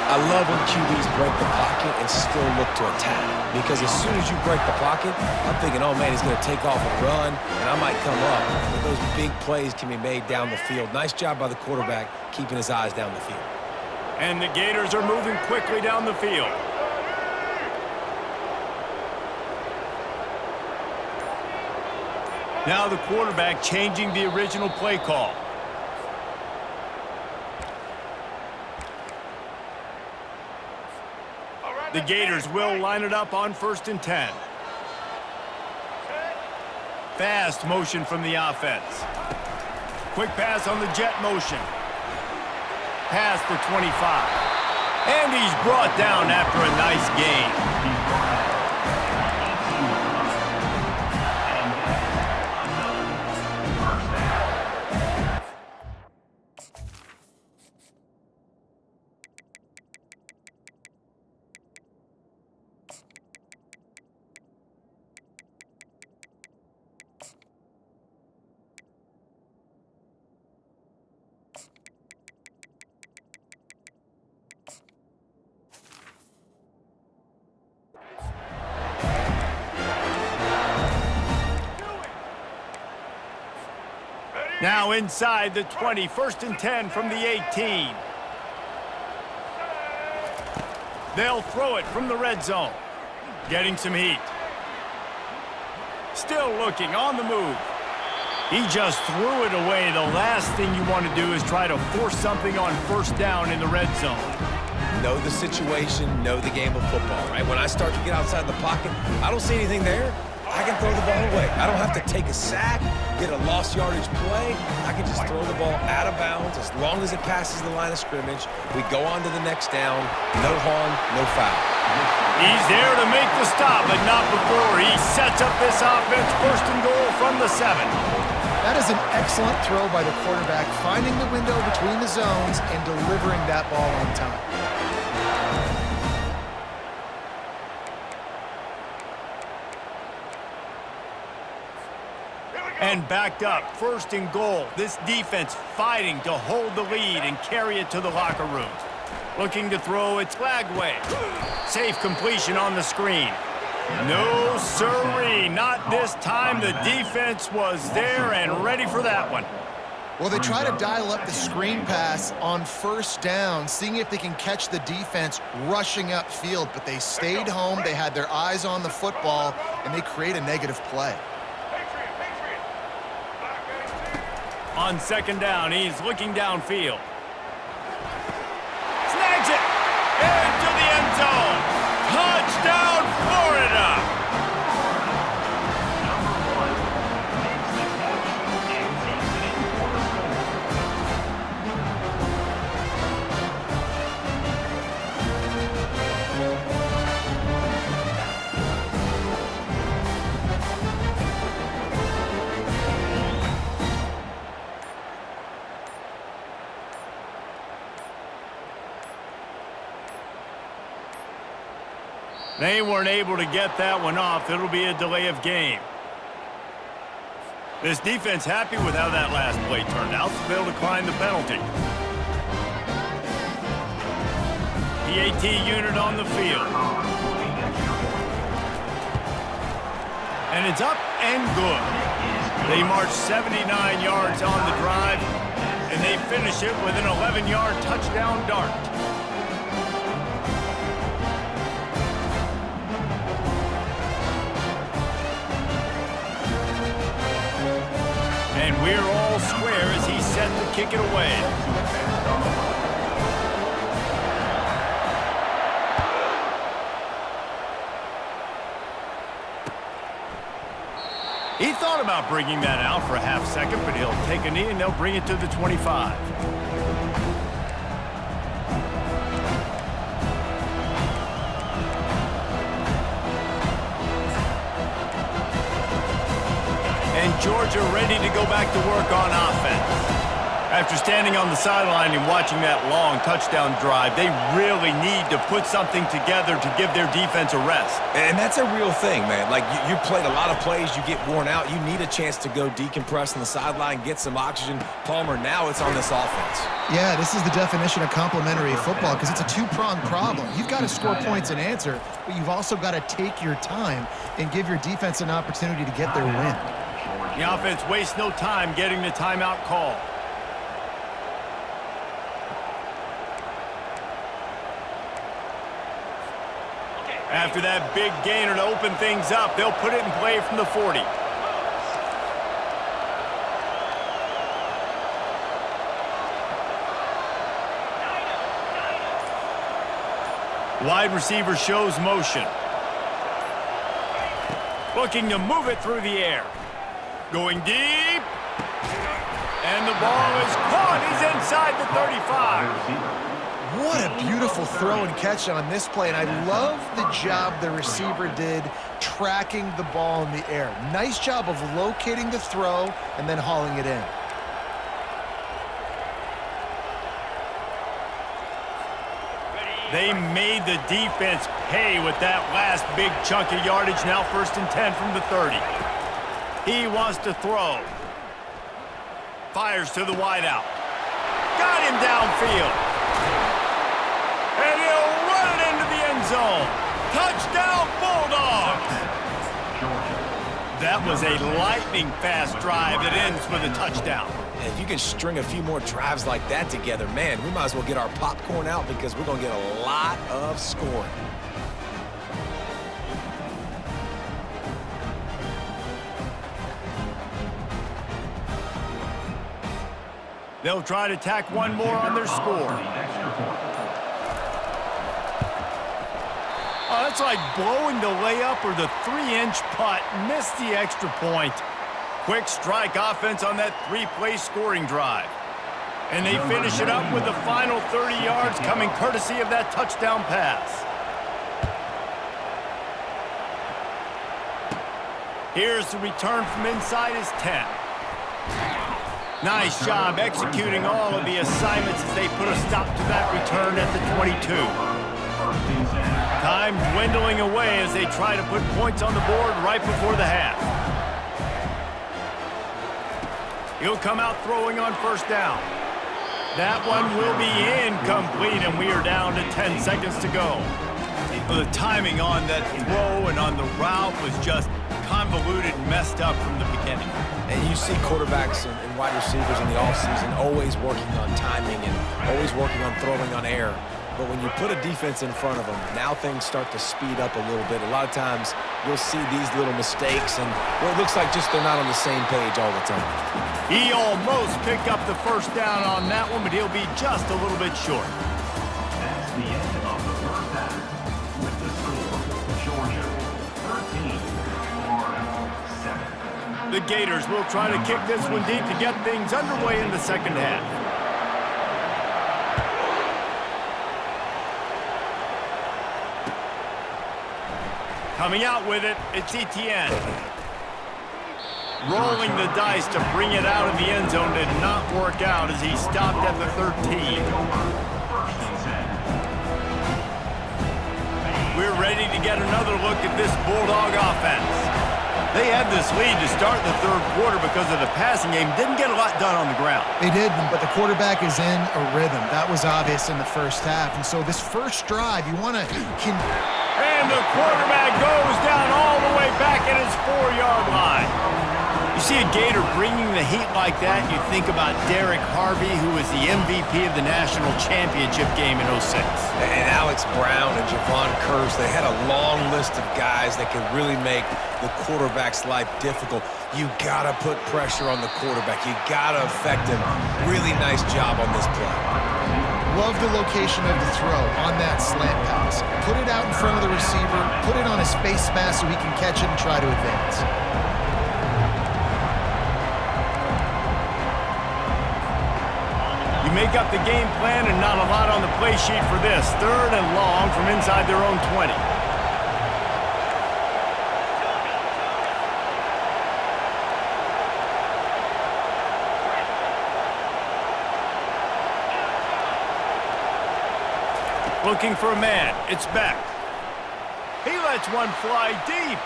I love when QBs break the pocket and still look to attack. Because as soon as you break the pocket, I'm thinking, oh man, he's going to take off and run, and I might come up. But those big plays can be made down the field. Nice job by the quarterback keeping his eyes down the field. And the Gators are moving quickly down the field. Now the quarterback changing the original play call. The Gators will line it up on 1st and 10. Fast motion from the offense. Quick pass on the jet motion. Pass for 25. And he's brought down after a nice gain. Now inside the 20, 1st and 10 from the 18. They'll throw it from the red zone. Getting some heat. Still looking on the move. He just threw it away. The last thing you want to do is try to force something on 1st down in the red zone. Know the situation, know the game of football, right? When I start to get outside the pocket, I don't see anything there, I can throw the ball away. I don't have to take a sack, get a lost yardage play. I can just throw the ball out of bounds as long as it passes the line of scrimmage. We go on to the next down. No harm, no foul. He's there to make the stop, but not before he sets up this offense. 1st and goal from the 7. That is an excellent throw by the quarterback, finding the window between the zones and delivering that ball on time. And backed up, 1st and goal. This defense fighting to hold the lead and carry it to the locker room. Looking to throw its flag way. Safe completion on the screen. No sirree, not this time. The defense was there and ready for that one. Well, they try to dial up the screen pass on 1st down, seeing if they can catch the defense rushing upfield, but they stayed home, they had their eyes on the football, and they create a negative play. On 2nd down, he's looking downfield. Snags it! Into the end zone! Touchdown, Florida! They weren't able to get that one off. It'll be a delay of game. This defense happy with how that last play turned out, so they'll decline the penalty. The AT unit on the field. And it's up and good. They march 79 yards on the drive, and they finish it with an 11-yard touchdown dart. And we're all square as he's set to kick it away. He thought about bringing that out for a half second, but he'll take a knee and they'll bring it to the 25. And Georgia ready to go back to work on offense. After standing on the sideline and watching that long touchdown drive, they really need to put something together to give their defense a rest. And that's a real thing, man. Like, you played a lot of plays, you get worn out, you need a chance to go decompress on the sideline, get some oxygen. Palmer, now it's on this offense. Yeah, this is the definition of complementary football because it's a two-pronged problem. You've got to score points and answer, but you've also got to take your time and give your defense an opportunity to get their win. The offense wastes no time getting the timeout call. After that big gainer to open things up, they'll put it in play from the 40. Wide receiver shows motion. Looking to move it through the air. Going deep. And the ball is caught. He's inside the 35. What a beautiful throw and catch on this play, and I love the job the receiver did tracking the ball in the air. Nice job of locating the throw and then hauling it in. They made the defense pay with that last big chunk of yardage. Now 1st and 10 from the 30. He wants to throw. Fires to the wideout. Got him downfield. And he'll run it into the end zone. Touchdown, Bulldogs! That was a lightning-fast drive that ends with a touchdown. And if you can string a few more drives like that together, man, we might as well get our popcorn out because we're going to get a lot of scoring. They'll try to tack one more on their score. Oh, that's like blowing the layup or the 3-inch putt. Missed the extra point. Quick strike offense on that 3-play scoring drive. And they finish it up with the final 30 yards coming courtesy of that touchdown pass. Here's the return from inside his 10. Nice job executing all of the assignments as they put a stop to that return at the 22. Time dwindling away as they try to put points on the board right before the half. He'll come out throwing on first down. That one will be incomplete, and we are down to 10 seconds to go. The timing on that throw and on the route was just convoluted and messed up from the beginning. And you see quarterbacks and wide receivers in the offseason always working on timing and always working on throwing on air. But when you put a defense in front of them, now things start to speed up a little bit. A lot of times you'll see these little mistakes, and well, it looks like just they're not on the same page all the time. He almost picked up the first down on that one, but he'll be just a little bit short. That's the end of the first half. With the score, Georgia 13, Florida 7. The Gators will try to kick this one deep to get things underway in the second half. Coming out with it, it's Etienne. Rolling the dice to bring it out of the end zone did not work out as he stopped at the 13. We're ready to get another look at this Bulldog offense. They had this lead to start the third quarter because of the passing game. Didn't get a lot done on the ground. They didn't, but the quarterback is in a rhythm. That was obvious in the first half. And so this first drive, you want to... And the quarterback goes down all the way back at his 4-yard line. You see a Gator bringing the heat like that, you think about Derek Harvey, who was the MVP of the national championship game in 06. And Alex Brown and Javon Curse, they had a long list of guys that could really make the quarterback's life difficult. You got to put pressure on the quarterback. You got to affect him. Really nice job on this play. Love the location of the throw on that slant pass. Put it out in front of the receiver, put it on his face mask so he can catch it and try to advance. You make up the game plan and not a lot on the play sheet for this. 3rd and long from inside their own 20. Looking for a man. It's Beck. He lets one fly deep.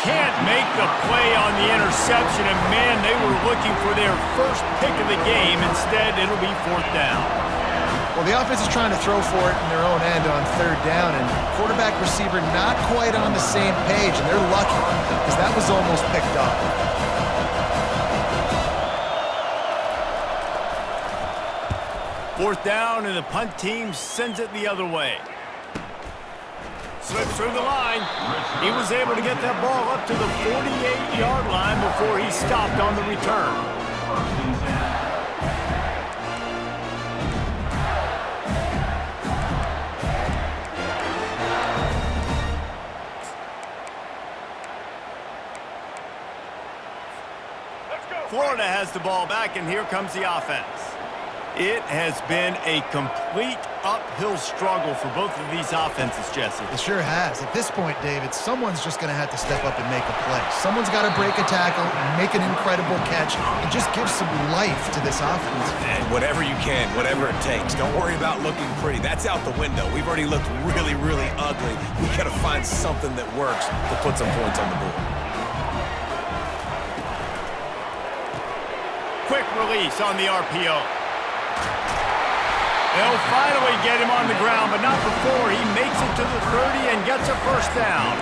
Can't make the play on the interception, and man, they were looking for their first pick of the game. Instead, it'll be 4th down. Well, the offense is trying to throw for it in their own end on 3rd down, and quarterback receiver not quite on the same page, and they're lucky because that was almost picked up. Fourth down, and the punt team sends it the other way. Slips through the line. He was able to get that ball up to the 48-yard line before he stopped on the return. Florida has the ball back, and here comes the offense. It has been a complete uphill struggle for both of these offenses, Jesse. It sure has. At this point, David, someone's just going to have to step up and make a play. Someone's got to break a tackle, make an incredible catch, and just give some life to this offense. And whatever you can, whatever it takes. Don't worry about looking pretty. That's out the window. We've already looked really, really ugly. We've got to find something that works to put some points on the board. Quick release on the RPO. They'll finally get him on the ground, but not before he makes it to the 30 and gets a first down.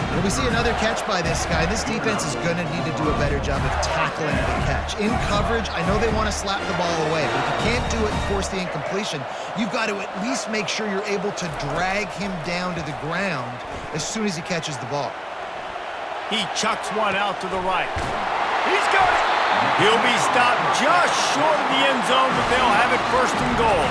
And we see another catch by this guy. This defense is going to need to do a better job of tackling the catch. In coverage, I know they want to slap the ball away, but if you can't do it and force the incompletion, you've got to at least make sure you're able to drag him down to the ground as soon as he catches the ball. He chucks one out to the right. He's got it. He'll be stopped just short of the end zone, but they'll have it first and goal.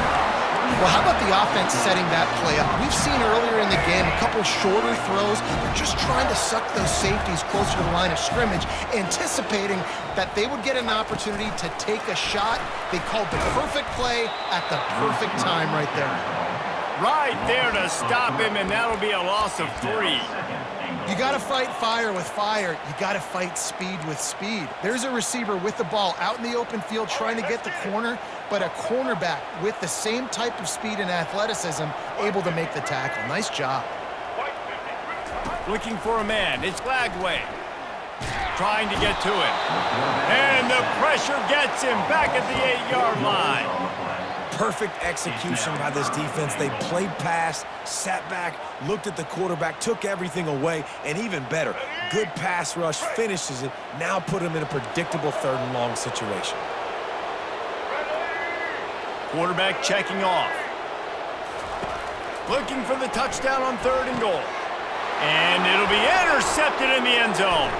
Well, how about the offense setting that play up? We've seen earlier in the game a couple shorter throws. They're just trying to suck those safeties closer to the line of scrimmage, anticipating that they would get an opportunity to take a shot. They called the perfect play at the perfect time right there. Right there to stop him, and that'll be a loss of 3. You got to fight fire with fire. You got to fight speed with speed. There's a receiver with the ball out in the open field trying to get the corner, but a cornerback with the same type of speed and athleticism able to make the tackle. Nice job. Looking for a man. It's Lagway. Trying to get to him. And the pressure gets him back at the 8-yard line. Perfect execution by this defense. They played pass, sat back, looked at the quarterback, took everything away, and even better, good pass rush, finishes it, now put him in a predictable 3rd and long situation. Quarterback checking off. Looking for the touchdown on 3rd and goal. And it'll be intercepted in the end zone.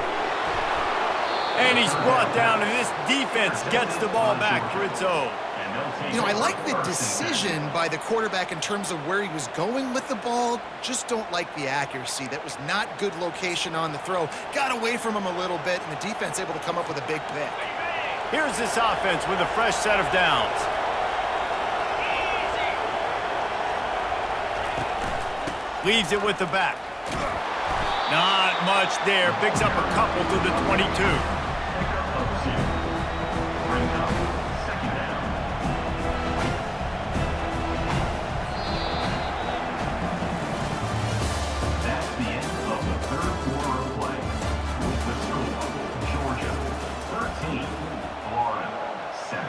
And he's brought down, and this defense gets the ball back for its own. You know, I like the decision by the quarterback in terms of where he was going with the ball. Just don't like the accuracy. That was not good location on the throw. Got away from him a little bit, and the defense able to come up with a big pick. Here's this offense with a fresh set of downs. Leaves it with the back. Not much there. Picks up a couple to the 22. That's the end of the 3rd quarter of play. With the score, Georgia 13, Florida 7.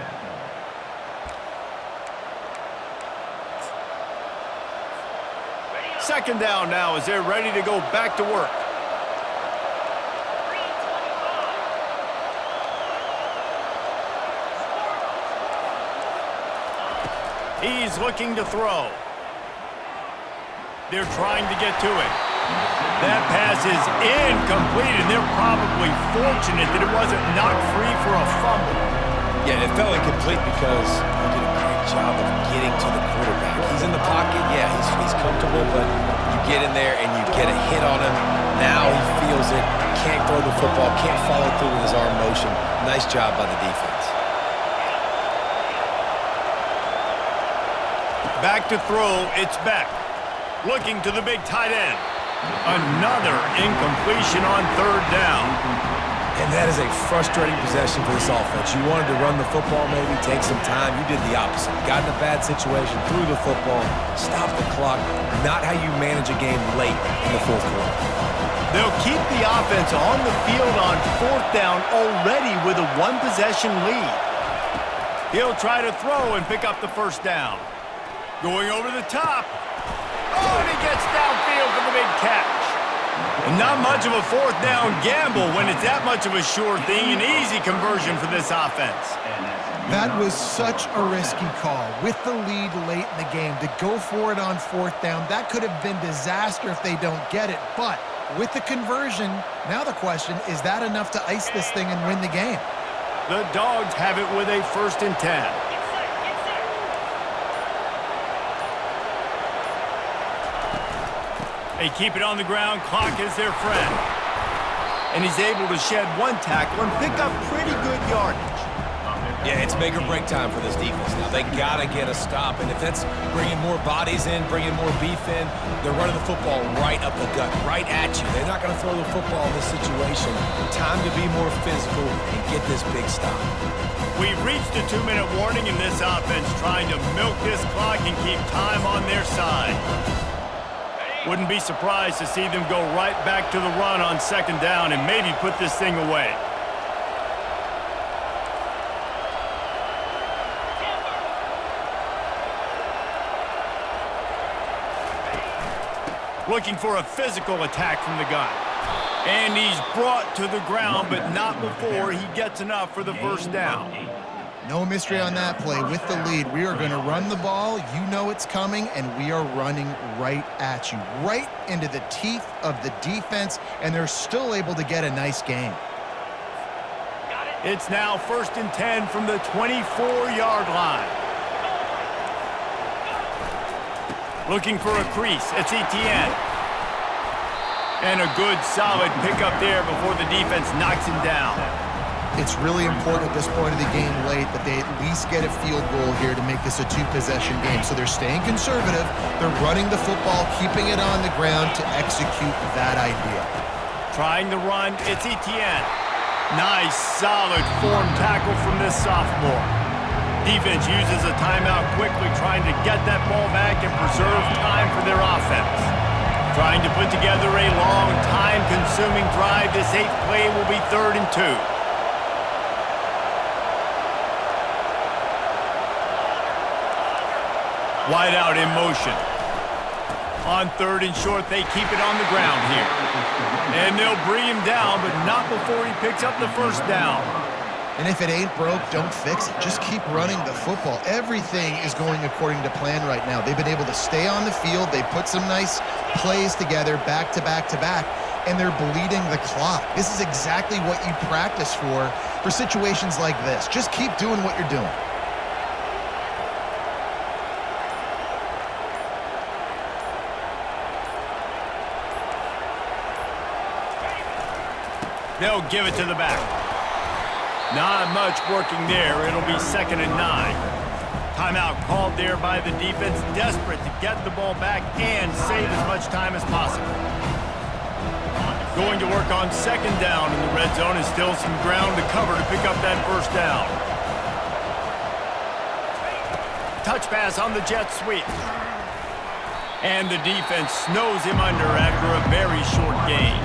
Second down now as they're ready to go back to work. He's looking to throw. They're trying to get to it. That pass is incomplete, and they're probably fortunate that it wasn't knocked free for a fumble. Yeah, it felt incomplete because he did a great job of getting to the quarterback. He's in the pocket, yeah, he's comfortable, but you get in there and you get a hit on him. Now he feels it, can't throw the football, can't follow through with his arm motion. Nice job by the defense. Back to throw, it's Beck. Looking to the big tight end. Another incompletion on 3rd down. And that is a frustrating possession for this offense. You wanted to run the football, maybe take some time. You did the opposite. Got in a bad situation, threw the football, stopped the clock. Not how you manage a game late in the 4th quarter. They'll keep the offense on the field on 4th down already with a 1-possession lead. He'll try to throw and pick up the 1st down. Going over the top. Oh, and he gets downfield for the big catch. And not much of a 4th down gamble when it's that much of a sure thing. An easy conversion for this offense. That was such a risky call with the lead late in the game. To go for it on 4th down, that could have been disaster if they don't get it. But with the conversion, now the question, is that enough to ice this thing and win the game? The Dogs have it with a 1st and 10. They keep it on the ground. Clock is their friend. And he's able to shed 1 tackle and pick up pretty good yardage. Yeah, it's make or break time for this defense now. They got to get a stop. And if that's bringing more bodies in, bringing more beef in, they're running the football right up the gut, right at you. They're not going to throw the football in this situation. Time to be more physical and get this big stop. We've reached a 2-minute warning in this offense, trying to milk this clock and keep time on their side. Wouldn't be surprised to see them go right back to the run on 2nd down and maybe put this thing away. Looking for a physical attack from the gun. And he's brought to the ground, but not before he gets enough for the first down. No mystery on that play. With the lead, we are going to run the ball. You know it's coming, and we are running right at you, right into the teeth of the defense, and they're still able to get a nice gain. It's now 1st and 10 from the 24-yard line. Looking for a crease. It's Etienne. And a good, solid pickup there before the defense knocks him down. It's really important at this point of the game late that they at least get a field goal here to make this a two-possession game. So they're staying conservative. They're running the football, keeping it on the ground to execute that idea. Trying to run. It's Etienne. Nice, solid form tackle from this sophomore. Defense uses a timeout quickly, trying to get that ball back and preserve time for their offense. Trying to put together a long, time-consuming drive. This 8th play will be 3rd and 2. Wide out in motion. On 3rd and short, they keep it on the ground here. And they'll bring him down, but not before he picks up the first down. And if it ain't broke, don't fix it. Just keep running the football. Everything is going according to plan right now. They've been able to stay on the field. They put some nice plays together back to back to back, and they're bleeding the clock. This is exactly what you practice for situations like this. Just keep doing what you're doing. They'll give it to the back. Not much working there. It'll be 2nd and 9. Timeout called there by the defense, desperate to get the ball back and save as much time as possible. Going to work on 2nd down in the red zone, and still some ground to cover to pick up that first down. Touch pass on the jet sweep. And the defense snows him under after a very short gain.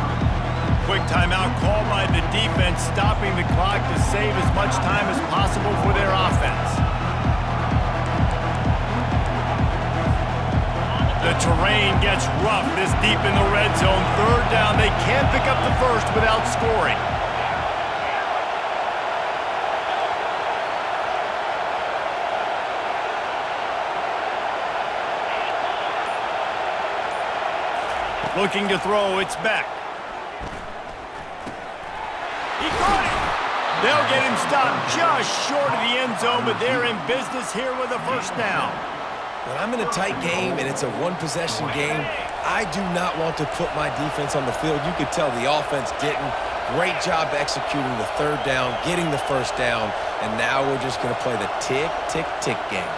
Quick timeout called by the defense, stopping the clock to save as much time as possible for their offense. The terrain gets rough this deep in the red zone. 3rd down. They can't pick up the first without scoring. Looking to throw. It's back. He caught it. They'll get him stopped just short of the end zone, but they're in business here with a first down. When I'm in a tight game and it's a one-possession game, I do not want to put my defense on the field. You could tell the offense didn't. Great job executing the 3rd down, getting the first down, and now we're just going to play the tick, tick, tick game.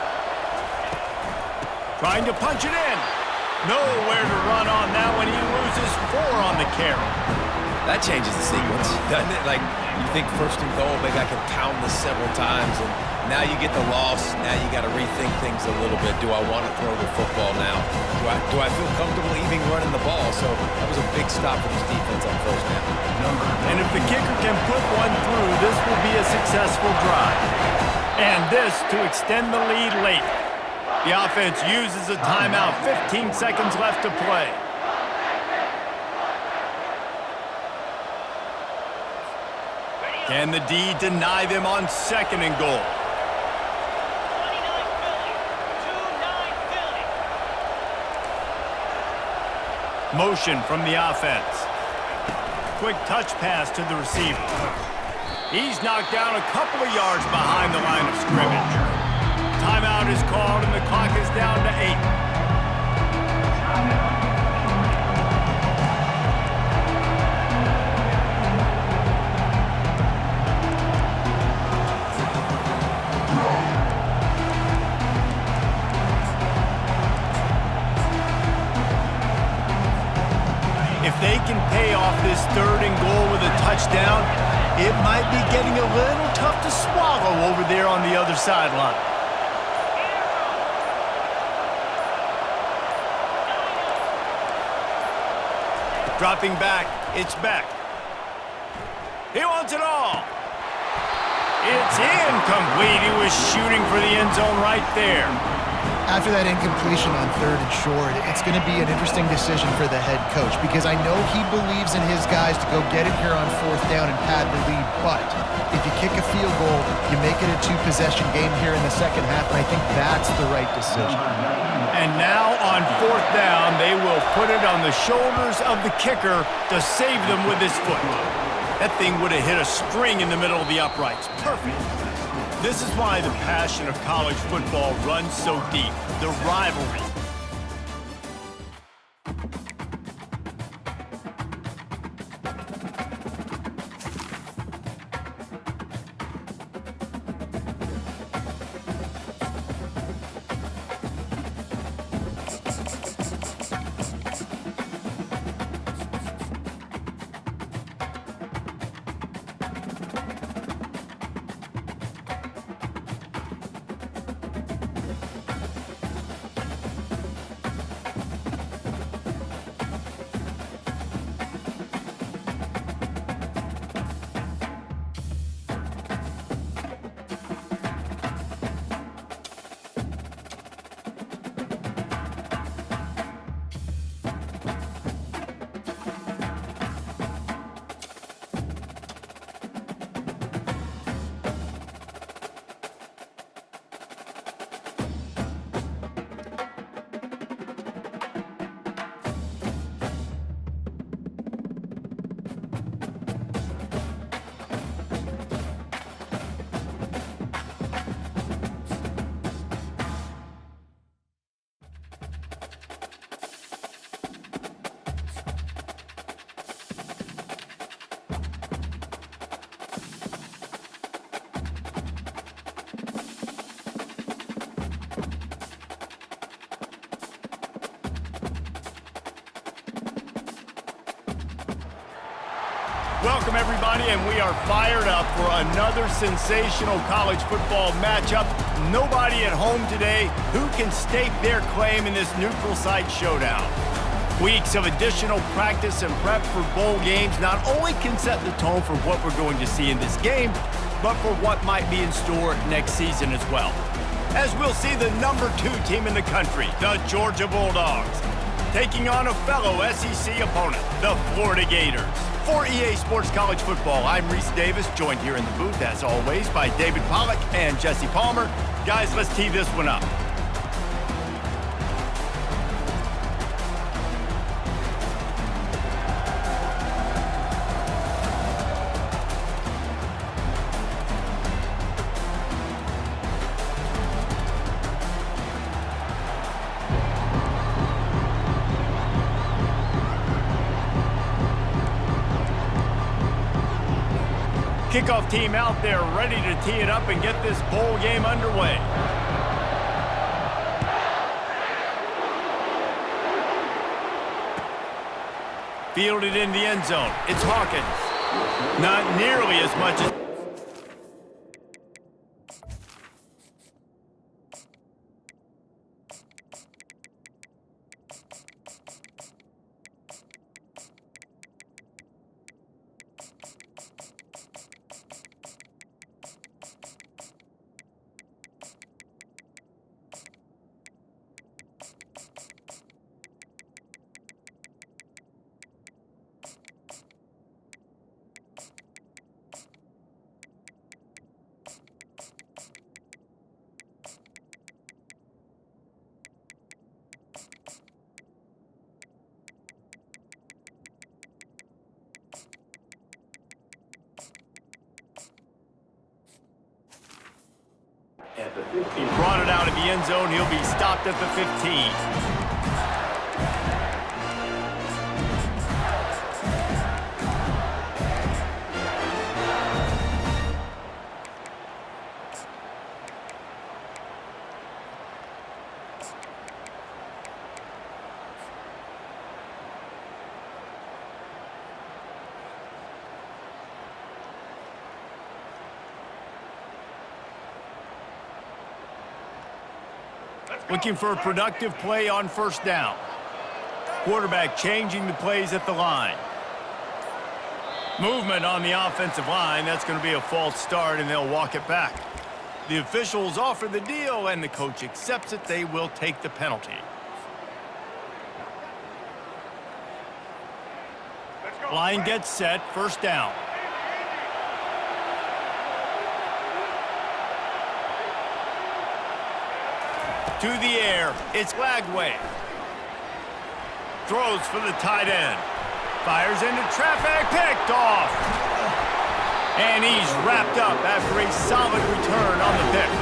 Trying to punch it in. Nowhere to run on that one. He loses 4 on the carry. That changes the sequence, doesn't it? Like, you think 1st and goal, maybe I can pound this several times, and now you get the loss. Now you got to rethink things a little bit. Do I want to throw the football now? Do I feel comfortable even running the ball? So that was a big stop for this defense on 1st down. And if the kicker can put one through, this will be a successful drive. And this to extend the lead late. The offense uses a timeout. 15 seconds left to play. Can the D deny them on 2nd and goal? Motion from the offense. Quick touch pass to the receiver. He's knocked down a couple of yards behind the line of scrimmage. Timeout is called and the clock is down to 8. If they can pay off this 3rd and goal with a touchdown, it might be getting a little tough to swallow over there on the other sideline. Dropping back, it's back. He wants it all. It's incomplete. He was shooting for the end zone right there. After that incompletion on 3rd and short, it's going to be an interesting decision for the head coach because I know he believes in his guys to go get it here on 4th down and pad the lead, but if you kick a field goal, you make it a 2-possession game here in the second half, and I think that's the right decision. And now on 4th down, they will put it on the shoulders of the kicker to save them with his foot. That thing would have hit a string in the middle of the uprights. Perfect. This is why the passion of college football runs so deep. The rivalry. Welcome, everybody, and we are fired up for another sensational college football matchup. Nobody at home today who can stake their claim in this neutral site showdown. Weeks of additional practice and prep for bowl games not only can set the tone for what we're going to see in this game, but for what might be in store next season as well. As we'll see the number 2 team in the country, the Georgia Bulldogs, taking on a fellow SEC opponent, the Florida Gators. For EA Sports College Football, I'm Reese Davis, joined here in the booth, as always, by David Pollack and Jesse Palmer. Guys, let's tee this one up. Kickoff team out there ready to tee it up and get this bowl game underway. Fielded in the end zone. It's Hawkins. Not nearly as much as... He brought it out of the end zone. He'll be stopped at the 15. Looking for a productive play on first down. Quarterback changing the plays at the line. Movement on the offensive line. That's going to be a false start, and they'll walk it back. The officials offer the deal, and the coach accepts it. They will take the penalty. Let's go. Line gets set, first down. To the air, it's Lagway. Throws for the tight end. Fires into traffic, picked off. And he's wrapped up after a solid return on the pick.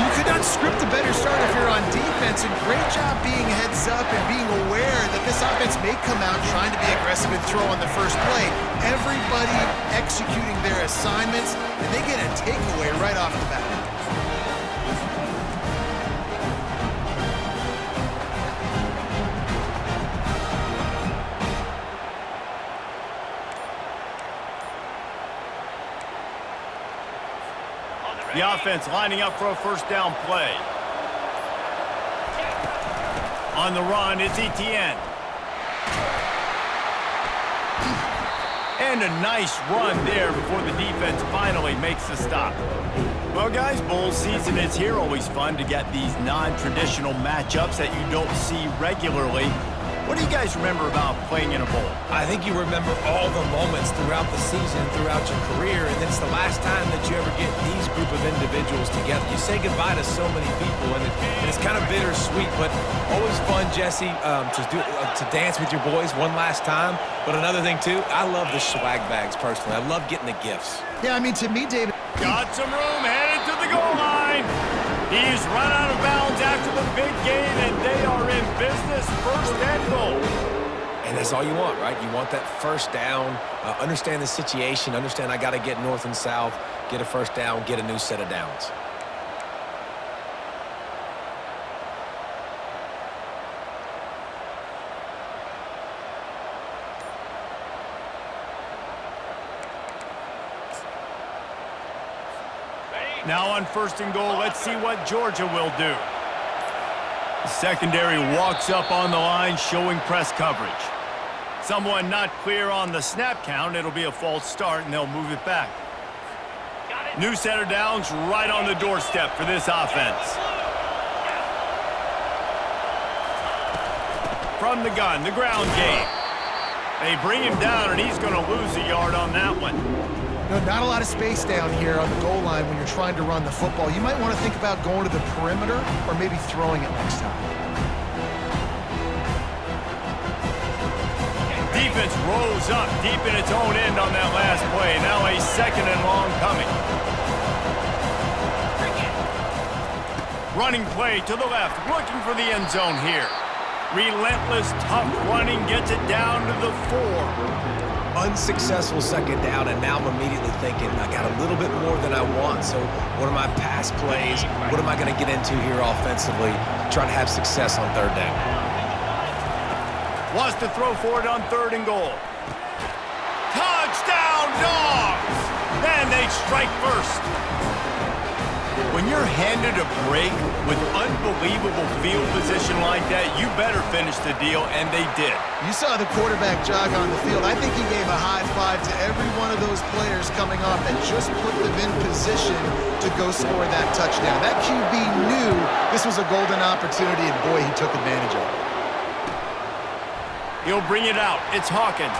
You could not script a better start if you're on defense, and great job being heads up and being aware that this offense may come out trying to be aggressive and throw on the first play. Everybody executing their assignments, and they get a takeaway right off the bat. The offense lining up for a first down play. On the run, it's Etienne. And a nice run there before the defense finally makes the stop. Well, guys, bowl season is here. Always fun to get these non-traditional matchups that you don't see regularly. What do you guys remember about playing in a bowl? I think you remember all the moments throughout the season, throughout your career, and it's the last time that you ever get these group of individuals together. You say goodbye to so many people, and it's kind of bittersweet, but always fun, Jesse, to dance with your boys one last time. But another thing, too, I love the swag bags, personally. I love getting the gifts. Yeah, I mean, to me, David... Got some room, headed to the goal line. He's run out of bounds after the big gain, and they are in business, first and goal. And that's all you want, right? You want that first down, understand the situation, understand I got to get north and south, get a first down, get a new set of downs. Now on first and goal, let's see what Georgia will do. The secondary walks up on the line, showing press coverage. Someone not clear on the snap count. It'll be a false start, and they'll move it back. New set of downs right on the doorstep for this offense. From the gun, the ground game. They bring him down, and he's going to lose a yard on that one. No, not a lot of space down here on the goal line when you're trying to run the football. You might want to think about going to the perimeter or maybe throwing it next time. Defense rolls up deep in its own end on that last play. Now a second and long coming. Running play to the left, looking for the end zone here. Relentless, tough running gets it down to the 4. Unsuccessful second down, and now I'm immediately thinking, I got a little bit more than I want, so what are my pass plays? What am I going to get into here offensively to try to have success on third down? Wants to throw for it on third and goal. Touchdown, Dogs! And they strike first. When you're handed a break with unbelievable field position like that, you better finish the deal, and they did. You saw the quarterback jog on the field. I think he gave a high five to every one of those players coming off that just put them in position to go score that touchdown. That QB knew this was a golden opportunity, and boy, he took advantage of it. He'll bring it out. It's Hawkins.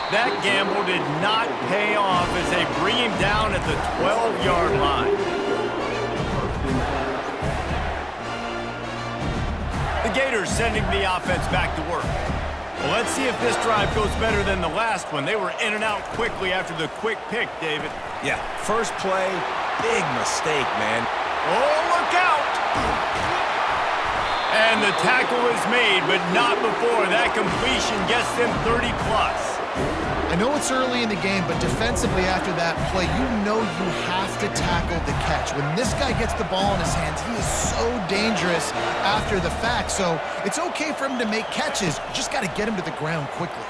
That gamble did not pay off as they bring him down at the 12-yard line. The Gators sending the offense back to work. Well, let's see if this drive goes better than the last one. They were in and out quickly after the quick pick, David. Yeah, first play, big mistake, man. Oh, look out! And the tackle is made, but not before that completion gets them 30+. I know it's early in the game, but defensively after that play, you know you have to tackle the catch. When this guy gets the ball in his hands, he is so dangerous after the fact. So it's okay for him to make catches. You just got to get him to the ground quickly.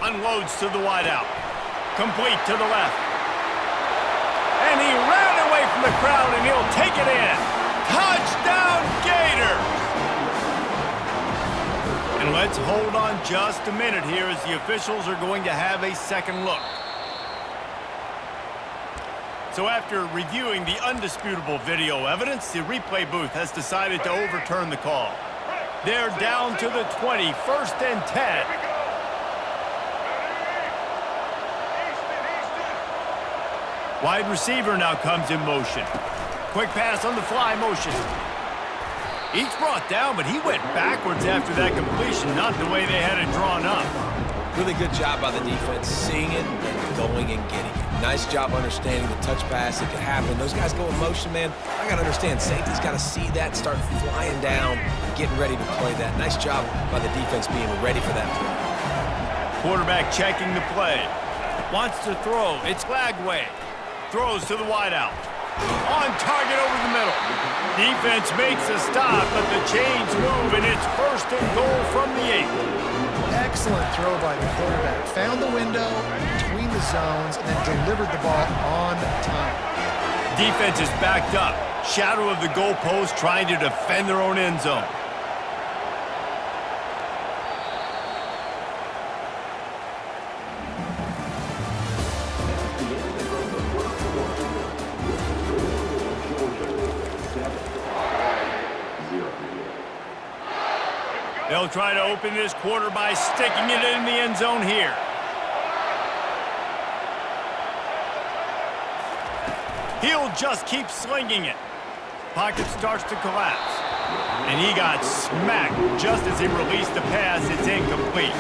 Unloads to the wideout. Complete to the left. And he ran away from the crowd, and he'll take it in. Touchdown, Gators! And let's hold on just a minute here as the officials are going to have a second look. So after reviewing the undisputable video evidence, the replay booth has decided to overturn the call. They're down to the 20, 1st and 10. Wide receiver now comes in motion. Quick pass on the fly motion. Each brought down, but he went backwards after that completion, not the way they had it drawn up. Really good job by the defense, seeing it and going and getting it. Nice job understanding the touch pass. It could happen. Those guys go in motion, man. I got to understand, safety's got to see that, start flying down, getting ready to play that. Nice job by the defense being ready for that play. Quarterback checking the play. Wants to throw. It's Flagway. Throws to the wideout. On target over the middle. Defense makes a stop, but the chains move, and it's 1st and goal from the 8. Excellent throw by the quarterback. Found the window between the zones and then delivered the ball on time. Defense is backed up. Shadow of the goalpost trying to defend their own end zone. They'll try to open this quarter by sticking it in the end zone here. He'll just keep slinging it. Pocket starts to collapse. And he got smacked just as he released the pass. It's incomplete.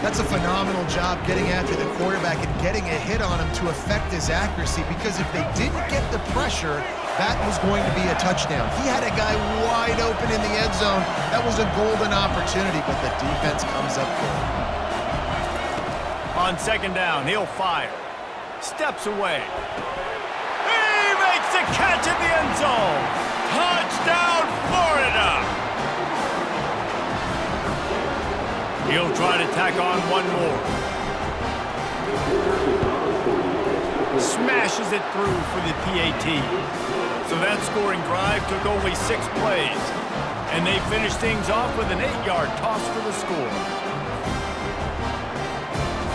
That's a phenomenal job getting after the quarterback and getting a hit on him to affect his accuracy, because if they didn't get the pressure, that was going to be a touchdown. He had a guy wide open in the end zone. That was a golden opportunity, but the defense comes up good. On 2nd down, he'll fire. Steps away. He makes a catch in the end zone. Touchdown, Florida! He'll try to tack on one more. Smashes it through for the PAT. So that scoring drive took only 6 plays. And they finished things off with an 8-yard toss for the score.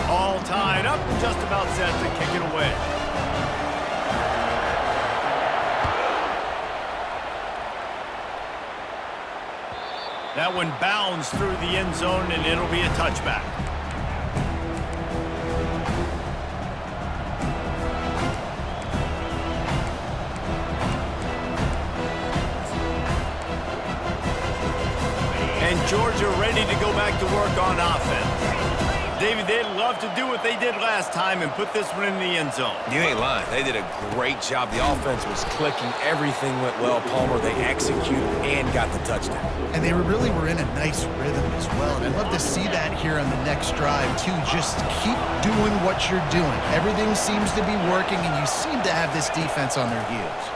All tied up and just about set to kick it away. That one bounds through the end zone, and it'll be a touchback. And Georgia ready to go back to work on offense. David, they'd love to do what they did last time and put this one in the end zone. You ain't lying. They did a great job. The offense was clicking. Everything went well, Palmer. They executed and got the touchdown. And they really were in a nice rhythm as well. And I'd love to see that here on the next drive, too. Just keep doing what you're doing. Everything seems to be working, and you seem to have this defense on their heels.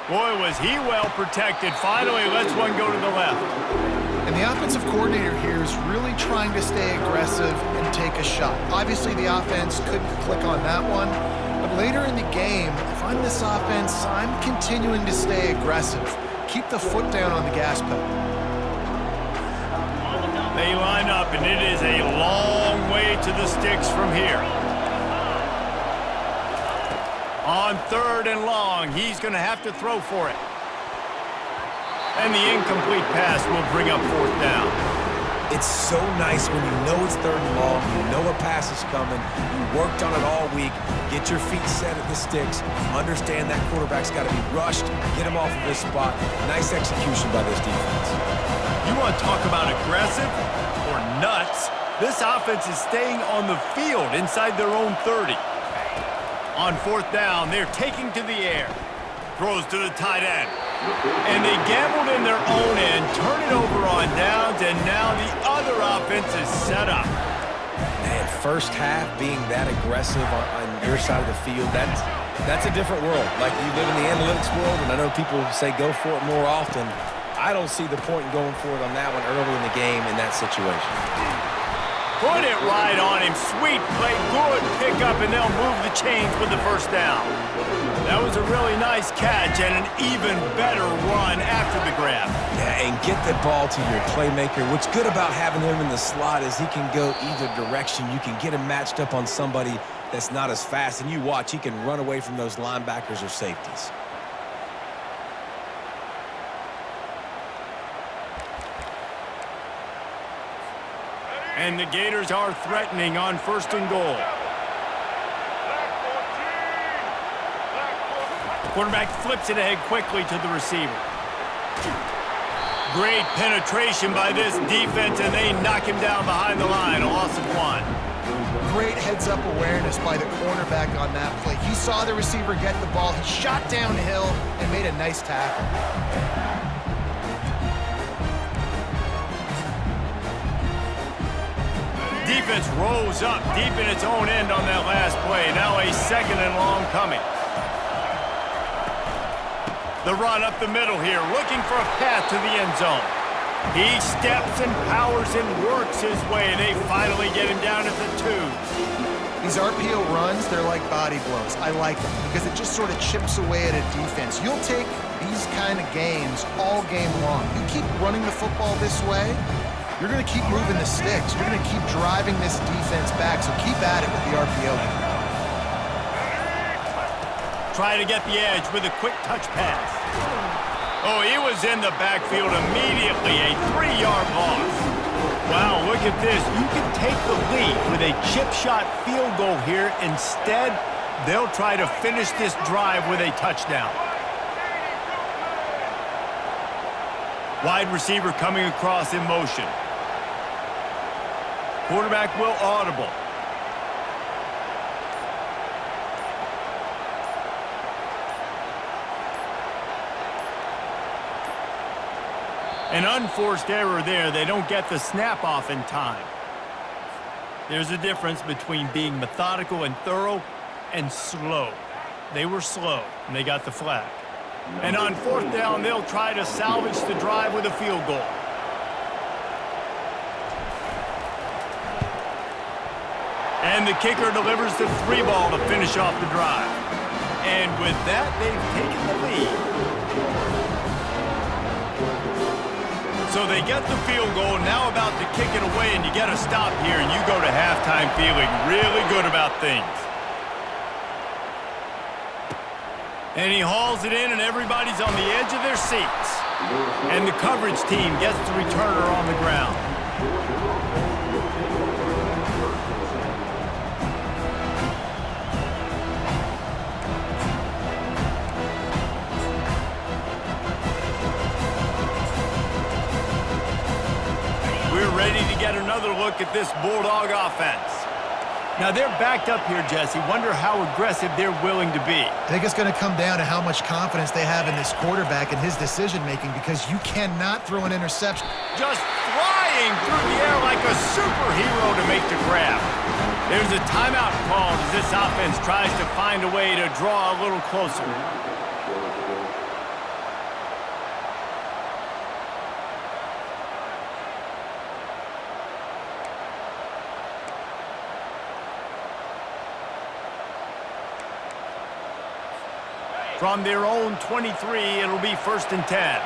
Boy, was he well protected. Finally lets one go to the left. And the offensive coordinator here is really trying to stay aggressive and take a shot. Obviously, the offense couldn't click on that one. But later in the game, if I'm this offense, I'm continuing to stay aggressive. Keep the foot down on the gas pedal. They line up, and it is a long way to the sticks from here. On 3rd and long, he's going to have to throw for it. And the incomplete pass will bring up 4th down. It's so nice when you know it's 3rd and long, you know a pass is coming, you worked on it all week, get your feet set at the sticks, understand that quarterback's got to be rushed, get him off of his spot. Nice execution by this defense. You want to talk about aggressive or nuts? This offense is staying on the field inside their own 30. On 4th down, they're taking to the air. Throws to the tight end. And they gambled in their own end, turn it over on downs, and now the other offense is set up. Man, first half being that aggressive on your side of the field, that's a different world. Like, you live in the analytics world, and I know people say go for it more often. I don't see the point in going for it on that one early in the game in that situation. Put it right on him. Sweet play, good pickup, and they'll move the chains with the first down. That was a really nice catch and an even better run after the grab. Yeah, and get the ball to your playmaker. What's good about having him in the slot is he can go either direction. You can get him matched up on somebody that's not as fast, and you watch, he can run away from those linebackers or safeties. And the Gators are threatening on 1st and goal. The quarterback flips it ahead quickly to the receiver. Great penetration by this defense, and they knock him down behind the line, a loss of 1. Great heads-up awareness by the cornerback on that play. He saw the receiver get the ball. He shot downhill and made a nice tackle. Defense rose up deep in its own end on that last play. Now a 2nd and long coming. The run up the middle here, looking for a path to the end zone. He steps and powers and works his way. They finally get him down at the 2. These RPO runs, they're like body blows. I like them because it just sort of chips away at a defense. You'll take these kind of games all game long. You keep running the football this way, you're going to keep moving the sticks. You're going to keep driving this defense back, so keep at it with the RPO. Try to get the edge with a quick touch pass. Oh, he was in the backfield immediately, a 3-yard loss. Wow, look at this. You can take the lead with a chip shot field goal here. Instead, they'll try to finish this drive with a touchdown. Wide receiver coming across in motion. Quarterback will audible. An unforced error there. They don't get the snap off in time. There's a difference between being methodical and thorough and slow. They were slow, and they got the flag. And on 4th down, they'll try to salvage the drive with a field goal. And the kicker delivers the 3 ball to finish off the drive. And with that, they've taken the lead. So they get the field goal, now about to kick it away, and you get a stop here, and you go to halftime feeling really good about things. And he hauls it in, and everybody's on the edge of their seats. And the coverage team gets the returner on the ground. We're ready to get another look at this Bulldog offense. Now, they're backed up here, Jesse. Wonder how aggressive they're willing to be. I think it's going to come down to how much confidence they have in this quarterback and his decision-making, because you cannot throw an interception. Just flying through the air like a superhero to make the grab. There's a timeout called as this offense tries to find a way to draw a little closer. From their own 23, it'll be 1st and 10.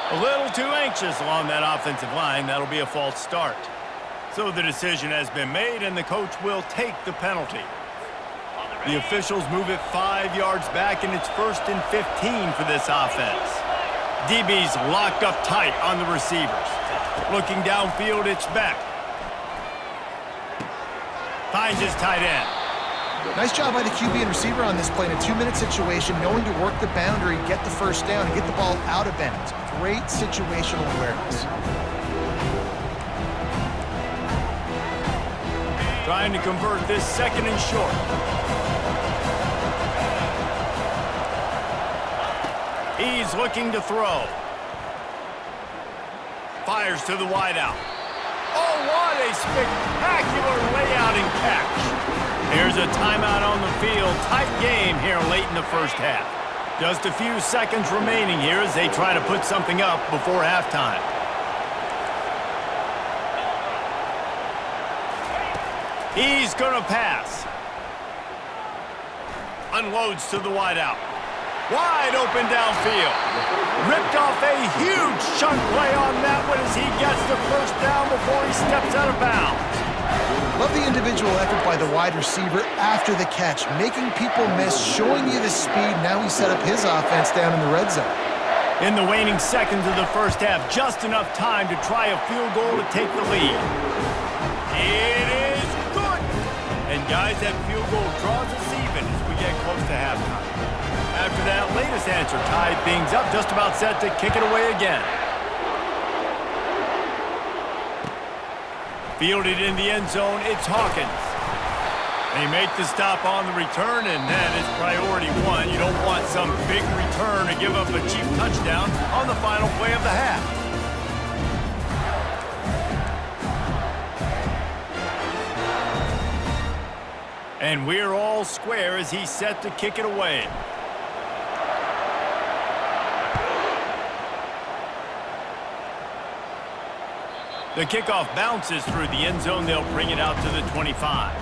A little too anxious along that offensive line. That'll be a false start. So the decision has been made, and the coach will take the penalty. The officials move it 5 yards back, and it's 1st and 15 for this offense. DB's locked up tight on the receivers. Looking downfield, it's Beck. Finds his tight end. Nice job by the QB and receiver on this play in a 2-minute situation, knowing to work the boundary, get the first down, and get the ball out of bounds. Great situational awareness. Trying to convert this 2nd and short. He's looking to throw. Fires to the wideout. Oh, what a spectacular layout and catch. Here's a timeout on the field. Tight game here late in the first half. Just a few seconds remaining here as they try to put something up before halftime. He's going to pass. Unloads to the wideout. Wide open downfield. Ripped off a huge chunk play on that one as he gets the first down before he steps out of bounds. Love the individual effort by the wide receiver after the catch, making people miss, showing you the speed. Now he set up his offense down in the red zone. In the waning seconds of the first half, just enough time to try a field goal to take the lead. It is good. And guys, that field goal draws us even as we get close to halftime. After that latest answer tied things up, just about set to kick it away again. Fielded in the end zone, it's Hawkins. They make the stop on the return, and that is priority one. You don't want some big return to give up a cheap touchdown on the final play of the half. And we're all square as he's set to kick it away. The kickoff bounces through the end zone. They'll bring it out to the 25.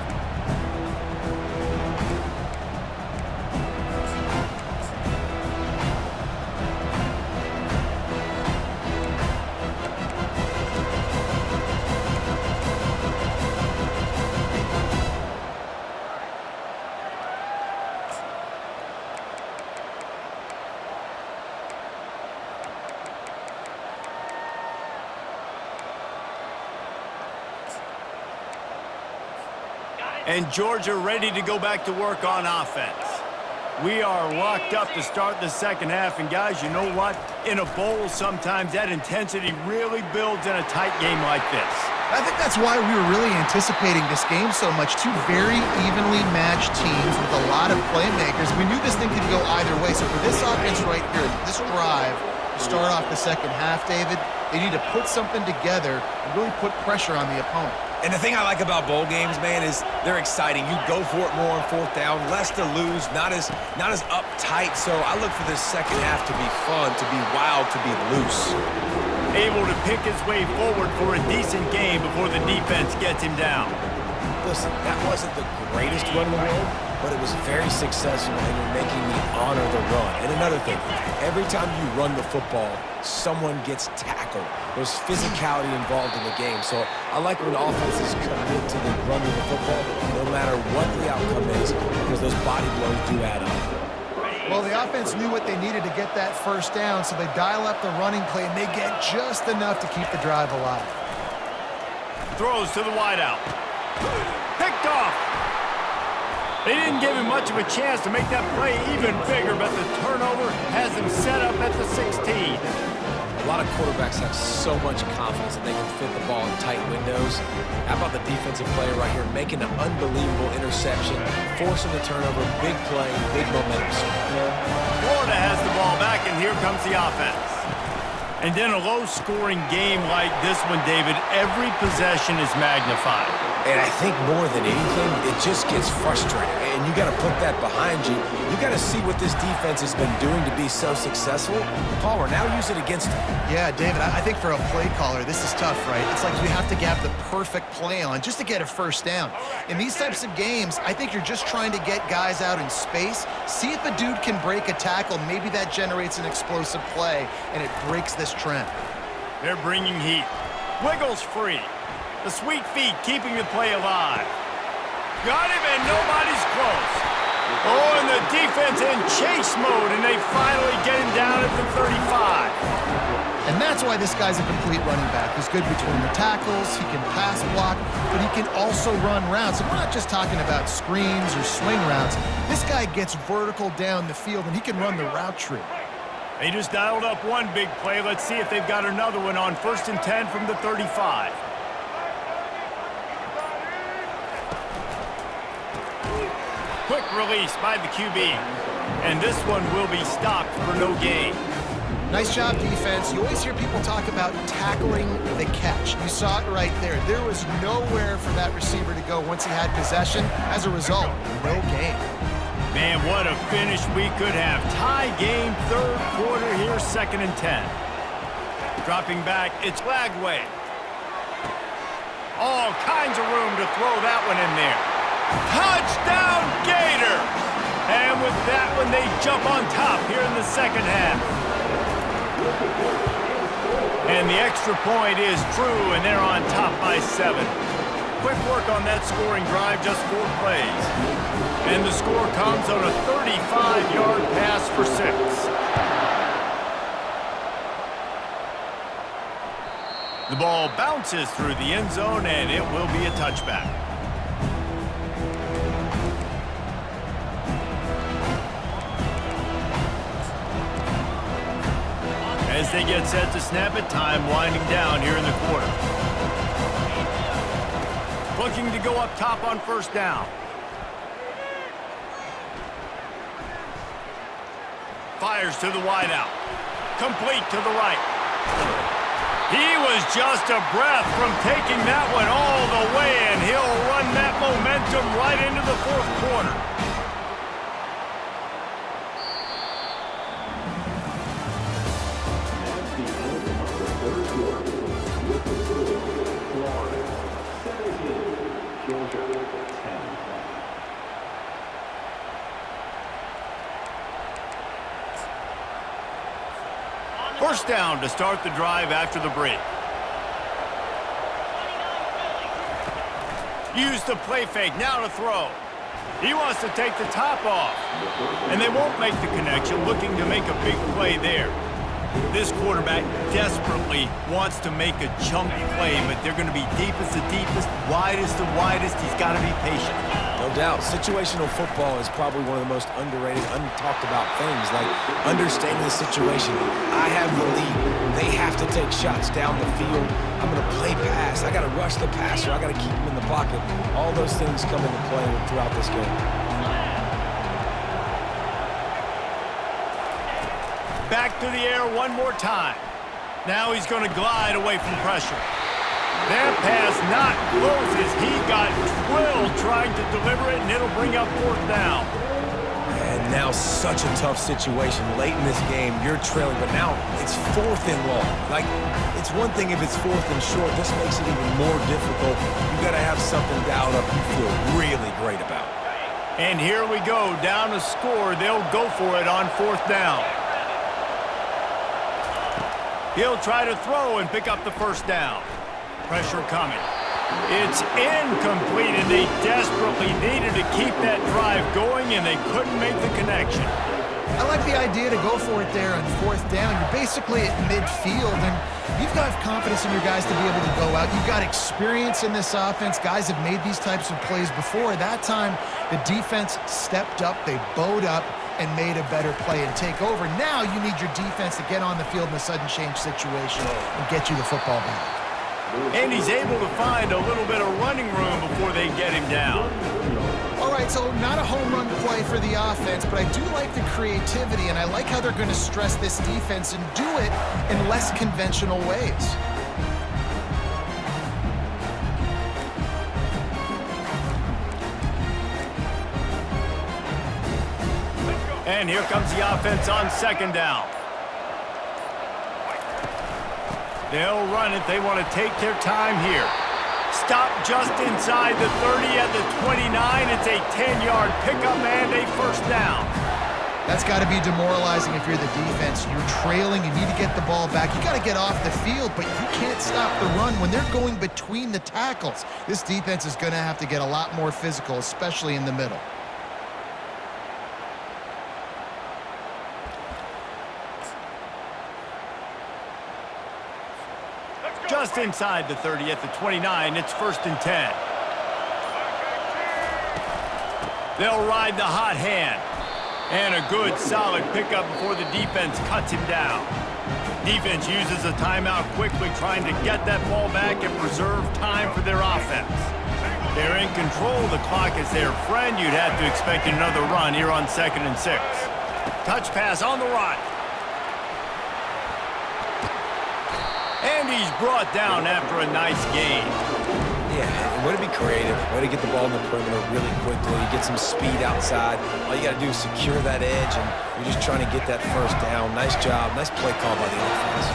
And Georgia ready to go back to work on offense. We are locked up to start the second half. And guys, you know what? In a bowl, sometimes that intensity really builds in a tight game like this. I think that's why we were really anticipating this game so much. Two very evenly matched teams with a lot of playmakers. We knew this thing could go either way. So for this offense right here, this drive, to start off the second half, David, they need to put something together and really put pressure on the opponent. And the thing I like about bowl games, man, is they're exciting. You go for it more on fourth down, less to lose, not as uptight. So I look for this second half to be fun, to be wild, to be loose. Able to pick his way forward for a decent game before the defense gets him down. Listen, that wasn't the greatest run in the world, but it was very successful, and you're making me honor the run. And another thing, every time you run the football, someone gets tackled. There's physicality involved in the game. So I like when offenses commit to the run of the football, no matter what the outcome is, because those body blows do add up. Well, the offense knew what they needed to get that first down, so they dial up the running play, and they get just enough to keep the drive alive. Throws to the wideout. Picked off. They didn't give him much of a chance to make that play even bigger, but the turnover has him set up at the 16. A lot of quarterbacks have so much confidence that they can fit the ball in tight windows. How about the defensive player right here making an unbelievable interception, forcing the turnover, big play, big momentum. Florida has the ball back, and here comes the offense. And in a low-scoring game like this one, David, every possession is magnified. And I think more than anything, it just gets frustrating. And you got to put that behind you. You got to see what this defense has been doing to be so successful. Palmer, now use it against them. Yeah, David, I think for a play caller, this is tough, right? It's like you have to have the perfect play on just to get a first down. In these types of games, I think you're just trying to get guys out in space, see if a dude can break a tackle. Maybe that generates an explosive play, and it breaks this trend. They're bringing heat. Wiggles free. The sweet feet keeping the play alive. Got him, and nobody's close. Oh, and the defense in chase mode, and they finally get him down at the 35. And that's why this guy's a complete running back. He's good between the tackles, he can pass block, but he can also run routes. And we're not just talking about screens or swing routes. This guy gets vertical down the field, and he can run the route tree. They just dialed up one big play. Let's see if they've got another one on 1st and 10 from the 35. Quick release by the QB. And this one will be stopped for no gain. Nice job, defense. You always hear people talk about tackling the catch. You saw it right there. There was nowhere for that receiver to go once he had possession. As a result, no gain. Man, what a finish we could have. Tie game, third quarter here, 2nd and 10. Dropping back, it's Lagway. All kinds of room to throw that one in there. Touchdown, Gators! And with that one, they jump on top here in the second half. And the extra point is true, and they're on top by 7. Quick work on that scoring drive, just 4 plays. And the score comes on a 35-yard pass for 6. The ball bounces through the end zone, and it will be a touchback. As they get set to snap it, time winding down here in the quarter. Looking to go up top on 1st down. Fires to the wideout. Complete to the right. He was just a breath from taking that one all the way, and he'll run that momentum right into the 4th quarter. First down to start the drive after the break. Use the play fake, now to throw. He wants to take the top off. And they won't make the connection, looking to make a big play there. This quarterback desperately wants to make a chunk play, but they're going to be deepest to deepest, widest to widest. He's got to be patient. No doubt. Situational football is probably one of the most underrated, untalked about things, like understanding the situation. I have the lead. They have to take shots down the field. I'm going to play pass. I got to rush the passer. I got to keep him in the pocket. All those things come into play throughout this game. Back to the air one more time. Now he's going to glide away from pressure. That pass not close as he got drilled trying to deliver it, and it'll bring up 4th down. And now such a tough situation. Late in this game, you're trailing, but now it's 4th and long. Like, it's one thing if it's 4th and short. This makes it even more difficult. You got to have something dialed up you feel really great about. And here we go, down a score. They'll go for it on 4th down. He'll try to throw and pick up the 1st down. Pressure coming. It's incomplete, and they desperately needed to keep that drive going, and they couldn't make the connection. I like the idea to go for it there on 4th down. You're basically at midfield, and you've got confidence in your guys to be able to go out. You've got experience in this offense. Guys have made these types of plays before. That time, the defense stepped up. They bowed up and made a better play and take over. Now you need your defense to get on the field in a sudden change situation and get you the football back. And he's able to find a little bit of running room before they get him down. All right, so not a home run play for the offense, but I do like the creativity, and I like how they're going to stress this defense and do it in less conventional ways. And here comes the offense on 2nd down. They'll run it. They want to take their time here. Stop just inside the 30 at the 29. It's a 10-yard pickup and a 1st down. That's got to be demoralizing if you're the defense. You're trailing. You need to get the ball back. You got to get off the field, but you can't stop the run when they're going between the tackles. This defense is going to have to get a lot more physical, especially in the middle. Just inside the 30 at the 29, it's 1st and 10. They'll ride the hot hand. And a good, solid pickup before the defense cuts him down. Defense uses a timeout quickly, trying to get that ball back and preserve time for their offense. They're in control. The clock is their friend. You'd have to expect another run here on 2nd and 6. Touch pass on the run. And he's brought down after a nice gain. Yeah, and way to be creative, way to get the ball in the perimeter really quickly, get some speed outside. All you got to do is secure that edge, and you're just trying to get that first down. Nice job, nice play call by the offense.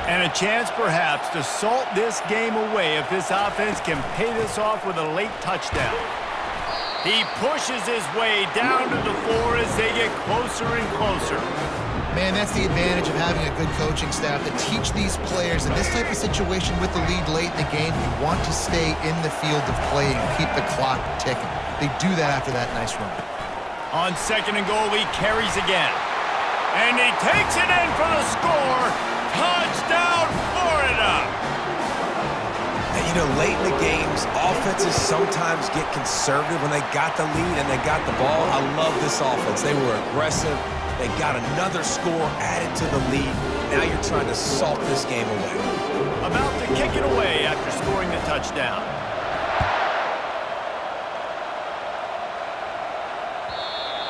And a chance perhaps to salt this game away if this offense can pay this off with a late touchdown. He pushes his way down to the floor as they get closer and closer. Man, that's the advantage of having a good coaching staff to teach these players in this type of situation with the lead late in the game. You want to stay in the field of play and keep the clock ticking. They do that after that nice run. On second and goal, he carries again. And he takes it in for the score. Touchdown, Florida! And, you know, late in the games, offenses sometimes get conservative when they got the lead and they got the ball. I love this offense. They were aggressive. They got another score added to the lead. Now you're trying to salt this game away. About to kick it away after scoring the touchdown.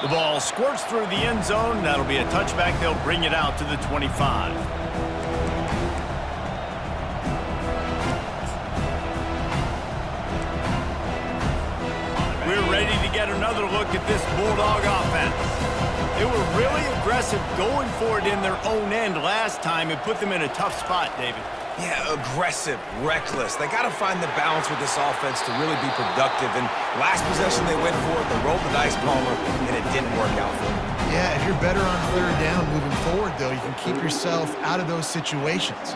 The ball squirts through the end zone. That'll be a touchback. They'll bring it out to the 25. We're ready to get another look at this Bulldog offense. They were really aggressive going for it in their own end last time and put them in a tough spot, David. Yeah, aggressive, reckless. They got to find the balance with this offense to really be productive. And last possession they went for it, they rolled the dice, Palmer, and it didn't work out for them. Yeah, if you're better on third down moving forward, though, you can keep yourself out of those situations.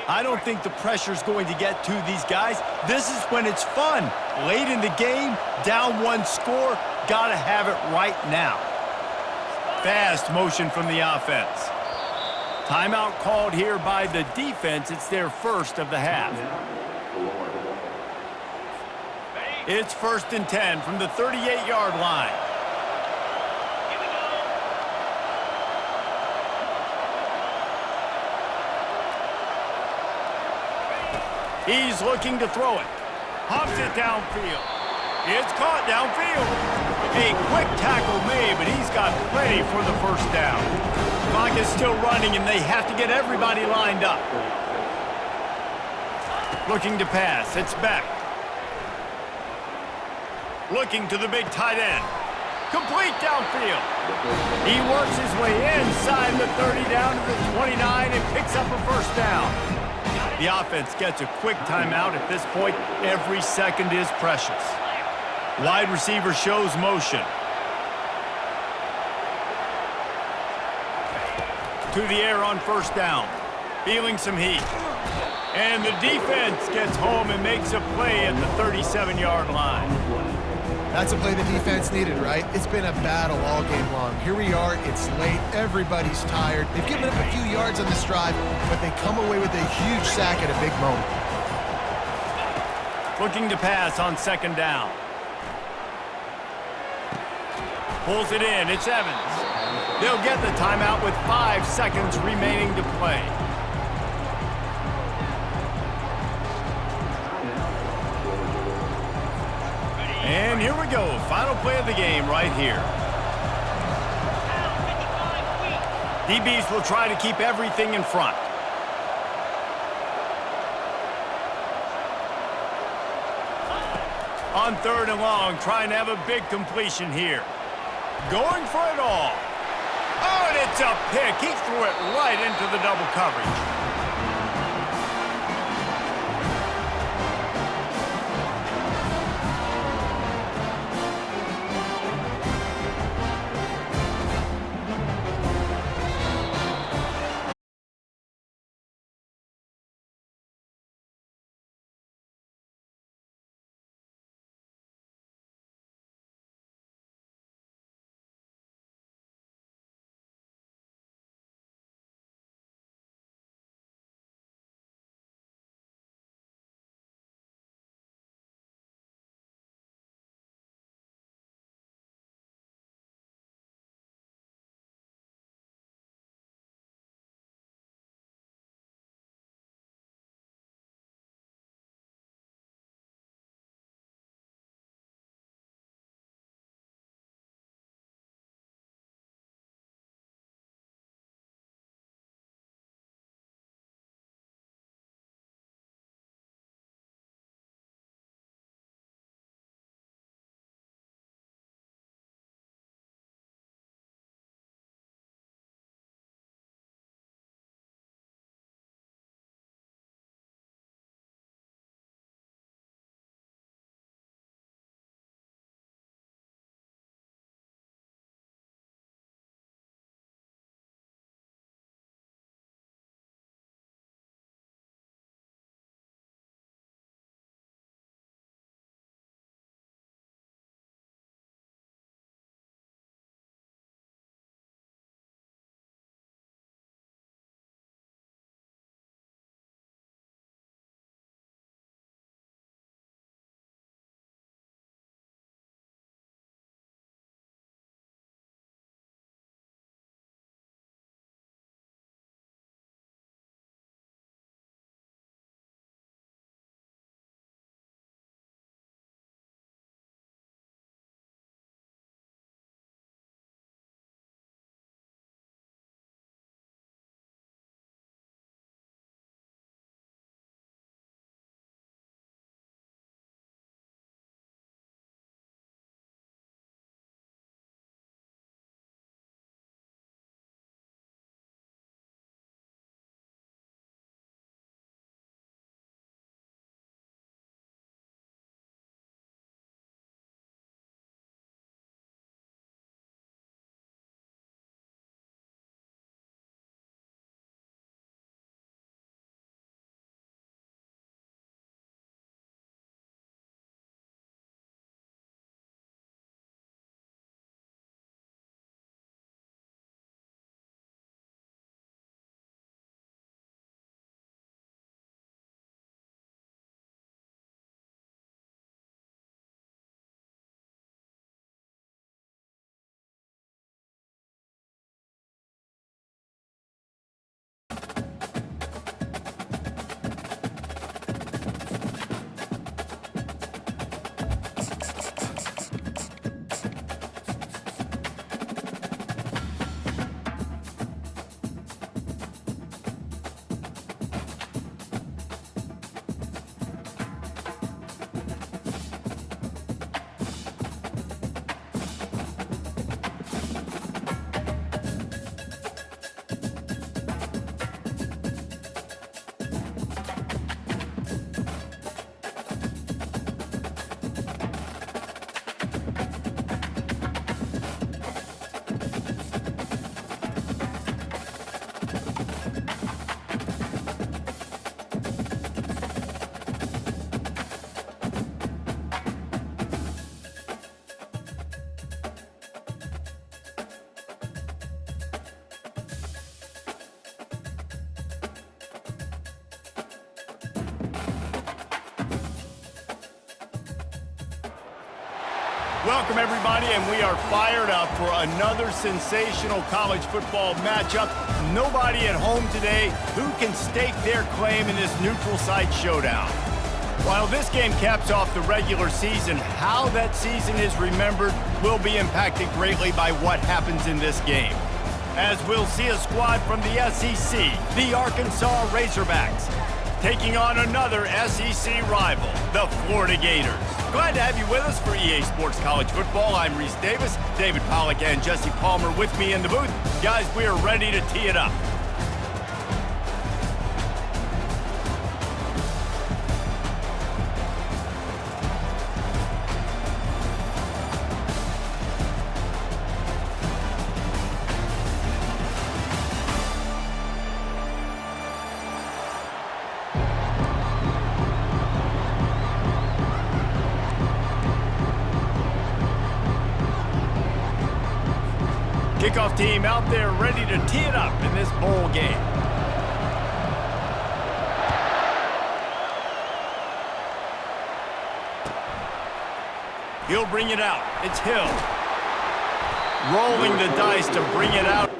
I don't think the pressure's going to get to these guys. This is when it's fun. Late in the game, down one score, gotta have it right now. Fast motion from the offense. Timeout called here by the defense. It's their first of the half. It's 1st and 10 from the 38-yard line. He's looking to throw it. Humps it downfield. It's caught downfield. A quick tackle made, but he's got plenty for the first down. Clock is still running, and they have to get everybody lined up. Looking to pass. It's back. Looking to the big tight end. Complete downfield. He works his way inside the 30 down to the 29 and picks up a first down. The offense gets a quick timeout. At this point, every second is precious. Wide receiver shows motion. To the air on first down. Feeling some heat. And the defense gets home and makes a play at the 37-yard line. That's a play the defense needed, right? It's been a battle all game long. Here we are, it's late, everybody's tired. They've given up a few yards on this drive, but they come away with a huge sack at a big moment. Looking to pass on second down. Pulls it in, it's Evans. They'll get the timeout with 5 seconds remaining to play. And here we go, final play of the game right here. DBs will try to keep everything in front. On third and long, trying to have a big completion here. Going for it all. Oh, and it's a pick. He threw it right into the double coverage. Welcome, everybody, and we are fired up for another sensational college football matchup. Nobody at home today who can stake their claim in this neutral site showdown. While this game caps off the regular season, how that season is remembered will be impacted greatly by what happens in this game. As we'll see a squad from the SEC, the Arkansas Razorbacks, taking on another SEC rival, the Florida Gators. Glad to have you with us for EA Sports College Football. I'm Reese Davis, David Pollack and Jesse Palmer with me in the booth. Guys, we are ready to tee it up. Kickoff team out there ready to tee it up in this bowl game. He'll bring it out. It's Hill. Rolling the dice to bring it out.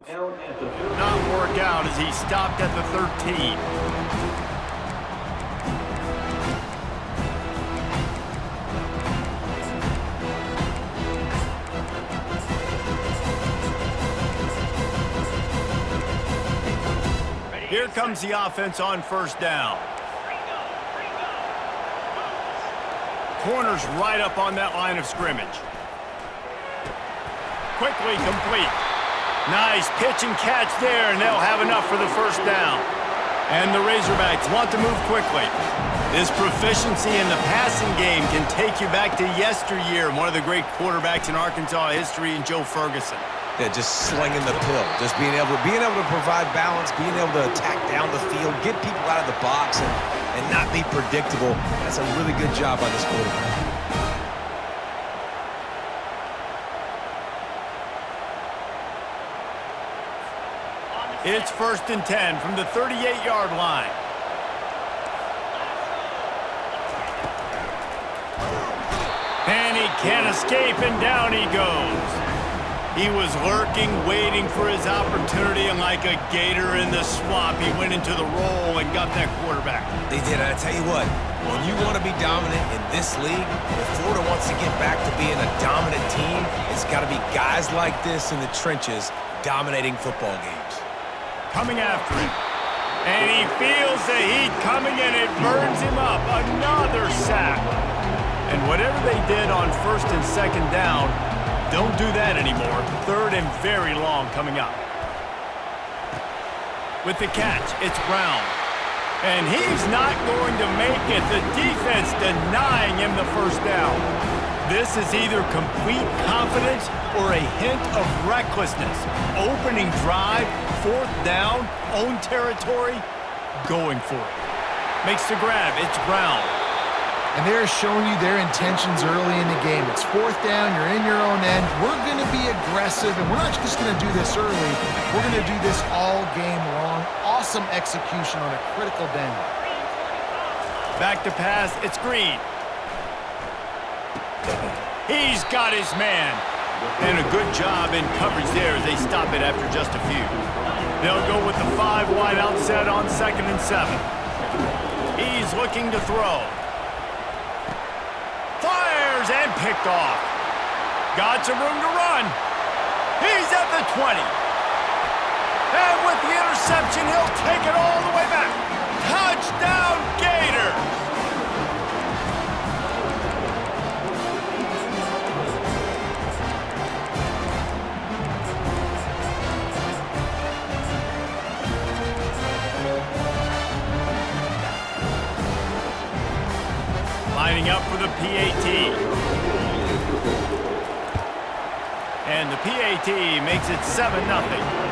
Not work out as he stopped at the 13. Here comes the offense on first down. Corner's right up on that line of scrimmage. Quickly complete. Nice pitch and catch there, and they'll have enough for the first down. And the Razorbacks want to move quickly. This proficiency in the passing game can take you back to yesteryear, one of the great quarterbacks in Arkansas history, in Joe Ferguson. Yeah, just slinging the pill, just being able to provide balance, being able to attack down the field, get people out of the box, and not be predictable. That's a really good job by this quarterback. It's 1st and 10 from the 38-yard line. And he can't escape, and down he goes. He was lurking, waiting for his opportunity, and like a gator in the swamp, he went into the roll and got that quarterback. They did. I tell you what, when you want to be dominant in this league, if Florida wants to get back to being a dominant team, it's got to be guys like this in the trenches dominating football games. Coming after him. And he feels the heat coming, and it burns him up. Another sack. And whatever they did on 1st and 2nd down, don't do that anymore. 3rd and very long coming up. With the catch, it's Brown. And he's not going to make it. The defense denying him the first down. This is either complete confidence or a hint of recklessness. Opening drive, 4th down, own territory, going for it. Makes the grab, it's Brown. And they're showing you their intentions early in the game. It's 4th down, you're in your own end. We're going to be aggressive, and we're not just going to do this early. We're going to do this all game long. Awesome execution on a critical down. Back to pass, it's Green. He's got his man. And a good job in coverage there as they stop it after just a few. They'll go with the 5 wide out set on 2nd and 7. He's looking to throw. Fires and picked off. Got some room to run. He's at the 20. And with the interception, he'll take it all the way back. Touchdown, Gators! Lining up for the PAT. And the PAT makes it 7-0.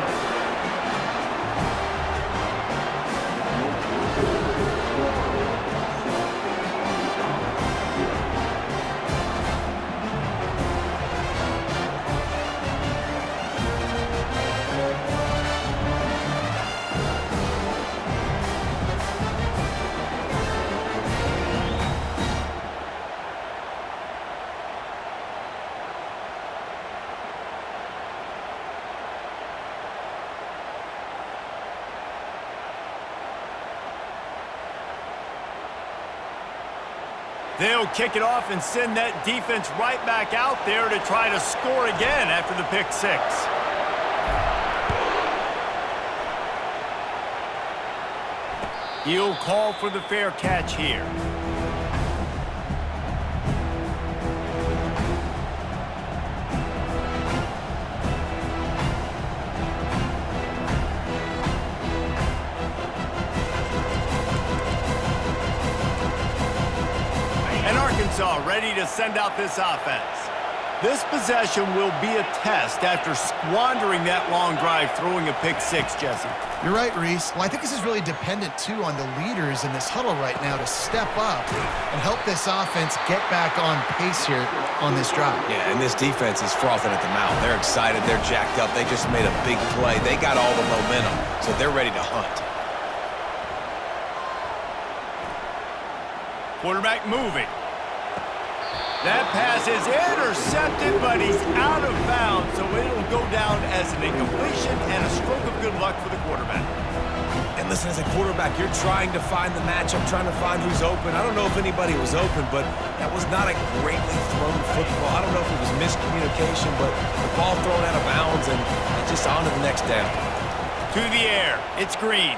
They'll kick it off and send that defense right back out there to try to score again after the pick 6. He'll call for the fair catch here. Ready to send out this offense. This possession will be a test after squandering that long drive throwing a pick 6, Jesse. You're right, Reese. Well, I think this is really dependent, too, on the leaders in this huddle right now to step up and help this offense get back on pace here on this drive. Yeah, and this defense is frothing at the mouth. They're excited. They're jacked up. They just made a big play. They got all the momentum, so they're ready to hunt. Quarterback moving. That pass is intercepted, but he's out of bounds, so it'll go down as an incompletion and a stroke of good luck for the quarterback. And listen, as a quarterback, you're trying to find the matchup, trying to find who's open. I don't know if anybody was open, but that was not a greatly thrown football. I don't know if it was miscommunication, but the ball thrown out of bounds and just on to the next down. To the air, it's Green.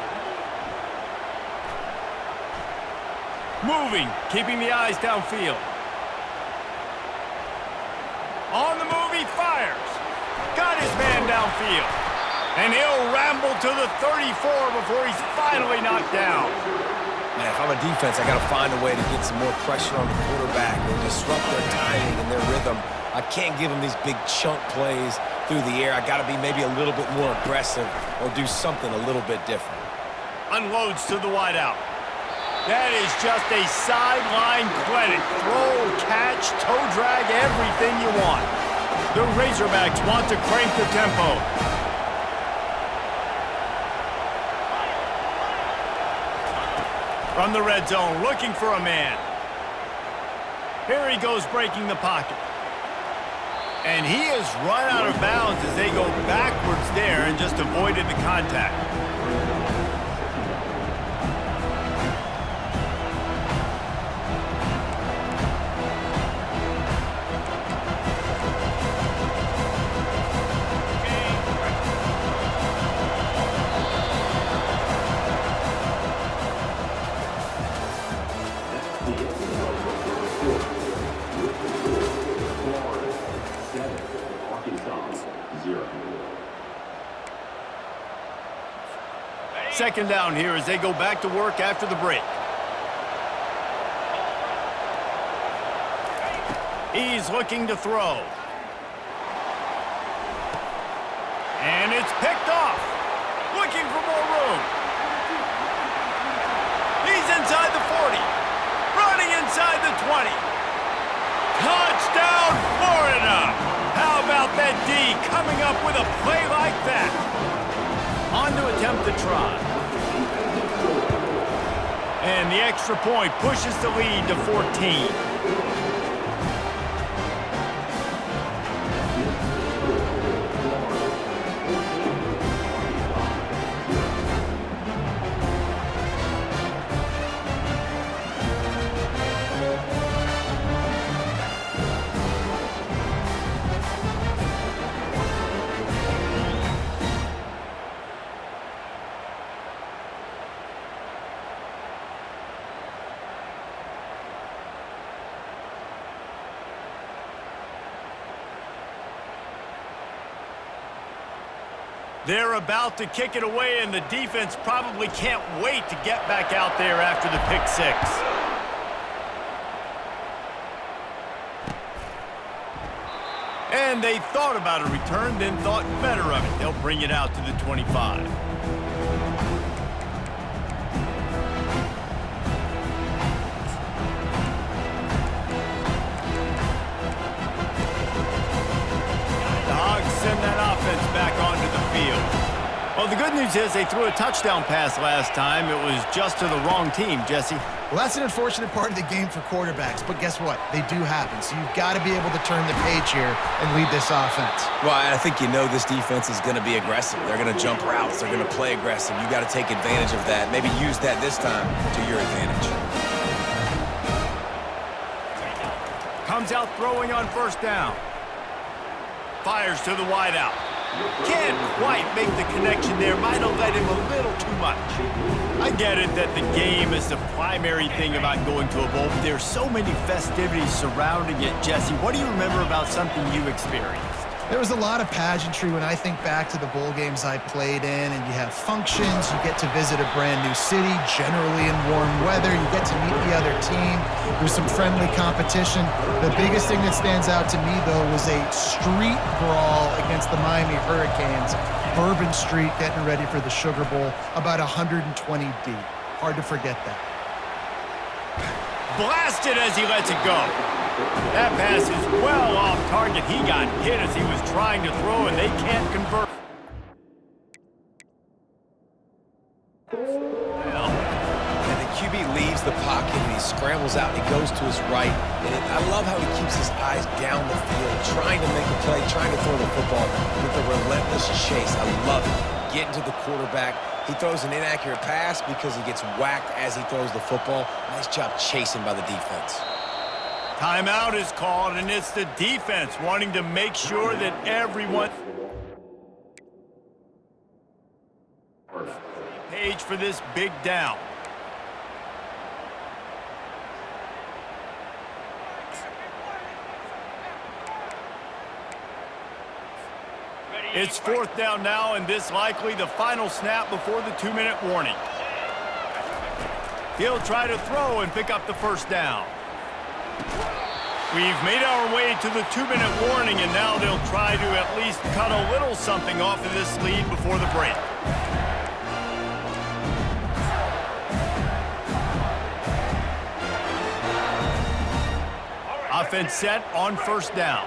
Moving, keeping the eyes downfield. On the move, he fires. Got his man downfield. And he'll ramble to the 34 before he's finally knocked down. Man, if I'm a defense, I got to find a way to get some more pressure on the quarterback or disrupt their timing and their rhythm. I can't give them these big chunk plays through the air. I got to be maybe a little bit more aggressive or do something a little bit different. Unloads to the wideout. That is just a sideline clinic. Throw, catch, toe drag, everything you want. The Razorbacks want to crank the tempo. From the red zone, looking for a man. Here he goes breaking the pocket. And he has run out of bounds as they go backwards there and just avoided the contact. Second down here as they go back to work after the break. He's looking to throw. And it's picked off. Looking for more room. He's inside the 40. Running inside the 20. Touchdown, Florida! How about that D coming up with a play like that? On to attempt the try. And the extra point pushes the lead to 14. They're about to kick it away, and the defense probably can't wait to get back out there after the pick six. And they thought about a return, then thought better of it. They'll bring it out to the 25. The Hogs send that offense back onto the field. Well, the good news is they threw a touchdown pass last time. It was just to the wrong team, Jesse. Well, that's an unfortunate part of the game for quarterbacks, but guess what? They do happen, so you've got to be able to turn the page here and lead this offense. Well, I think you know this defense is going to be aggressive. They're going to jump routes. They're going to play aggressive. You got to take advantage of that. Maybe use that this time to your advantage. Comes out throwing on first down. Fires to the wideout. Can't quite make the connection there. Might have led him a little too much. I get it that the game is the primary thing about going to a bowl, but there's so many festivities surrounding it. Jesse, what do you remember about something you experienced? There was a lot of pageantry when I think back to the bowl games I played in, and you have functions, you get to visit a brand new city, generally in warm weather, you get to meet the other team, there's some friendly competition. The biggest thing that stands out to me, though, was a street brawl against the Miami Hurricanes. Bourbon Street getting ready for the Sugar Bowl, about 120 deep. Hard to forget that. Blasted as he lets it go. That pass is well off target. He got hit as he was trying to throw, and they can't convert. And the QB leaves the pocket, and he scrambles out, and he goes to his right. And I love how he keeps his eyes down the field, trying to make a play, trying to throw the football with a relentless chase. I love it. Getting to the quarterback. He throws an inaccurate pass because he gets whacked as he throws the football. Nice job chasing by the defense. Timeout is called, and it's the defense wanting to make sure that everyone page for this big down. It's fourth down now, and this likely the final snap before the 2-minute warning. He'll try to throw and pick up the first down. We've made our way to the 2-minute warning, and now they'll try to at least cut a little something off of this lead before the break. Offense set on first down.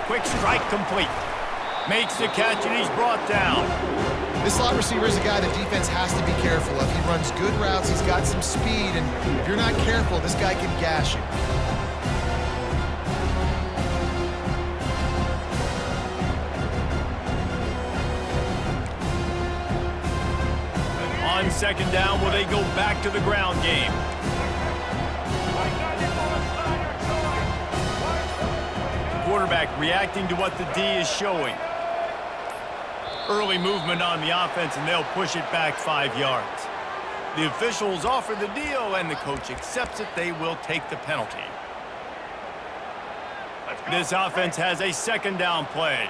Quick strike complete. Makes the catch, and he's brought down. This slot receiver is a guy the defense has to be careful of. He runs good routes, he's got some speed, and if you're not careful, this guy can gash you. On second down, will they go back to the ground game? Quarterback reacting to what the D is showing. Early movement on the offense, and they'll push it back 5 yards. The officials offer the deal, and the coach accepts it. They will take the penalty. This offense has a second down play.